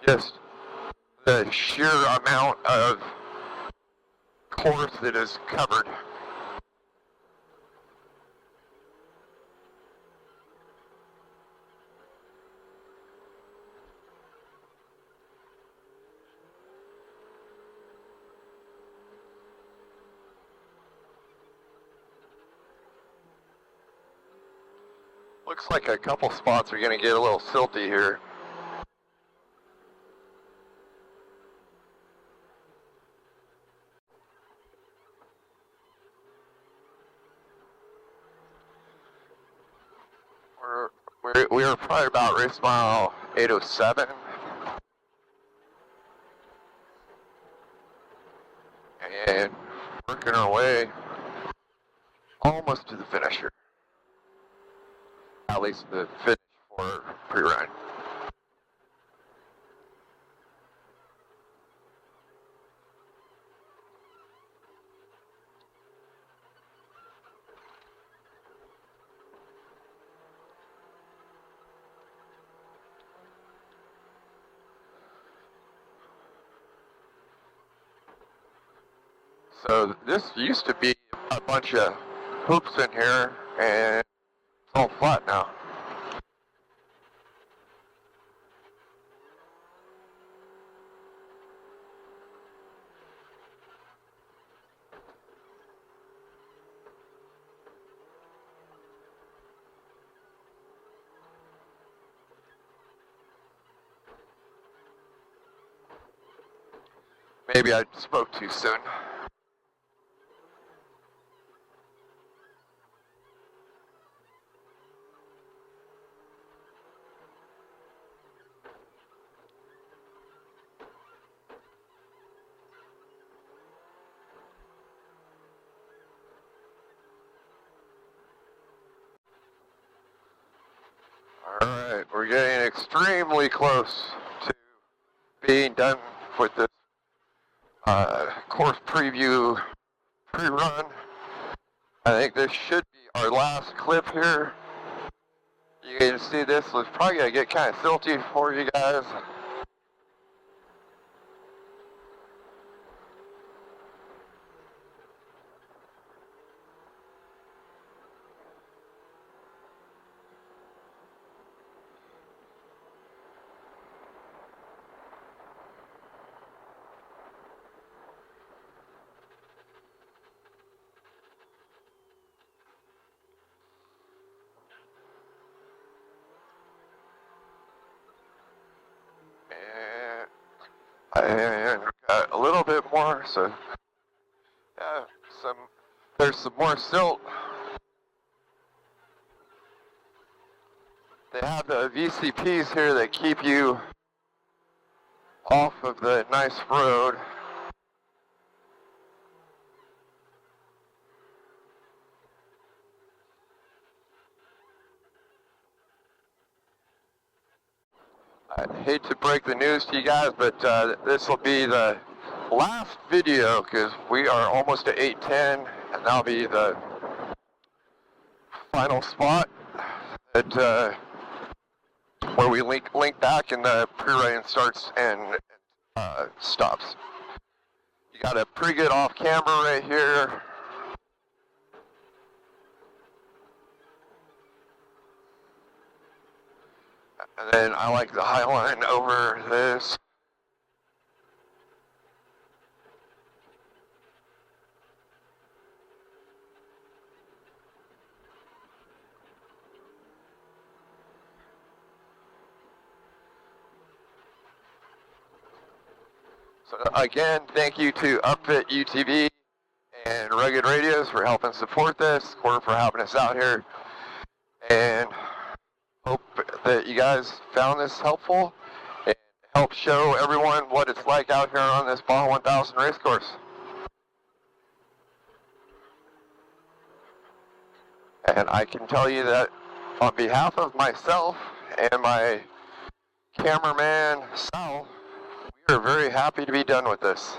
just the sheer amount of course that is covered. Looks like a couple spots are going to get a little silty here. We're probably about race mile 807. And working our way almost to the finish here. At least the finish for pre-run. So this used to be a bunch of hoops in here, and it's all flat now. Maybe I spoke too soon. Alright, we're getting extremely close to being done with this course preview pre-run. I think this should be our last clip here. You can see this was probably going to get kind of silty for you guys. And got a little bit more, so yeah, there's some more silt. They have the VCPs here that keep you off of the nice road. I hate to break the news to you guys, but this will be the last video because we are almost at 8:10, and that'll be the final spot that where we link back and the pre-running starts and stops. You got a pretty good off camera right here. And then I like the high line over this. So again, thank you to Upfit UTV and Rugged Radios for helping support this, SCORE for helping us out here, and hope that you guys found this helpful and help show everyone what it's like out here on this Baja 1000 race course. And I can tell you that on behalf of myself and my cameraman, Sal, we are very happy to be done with this.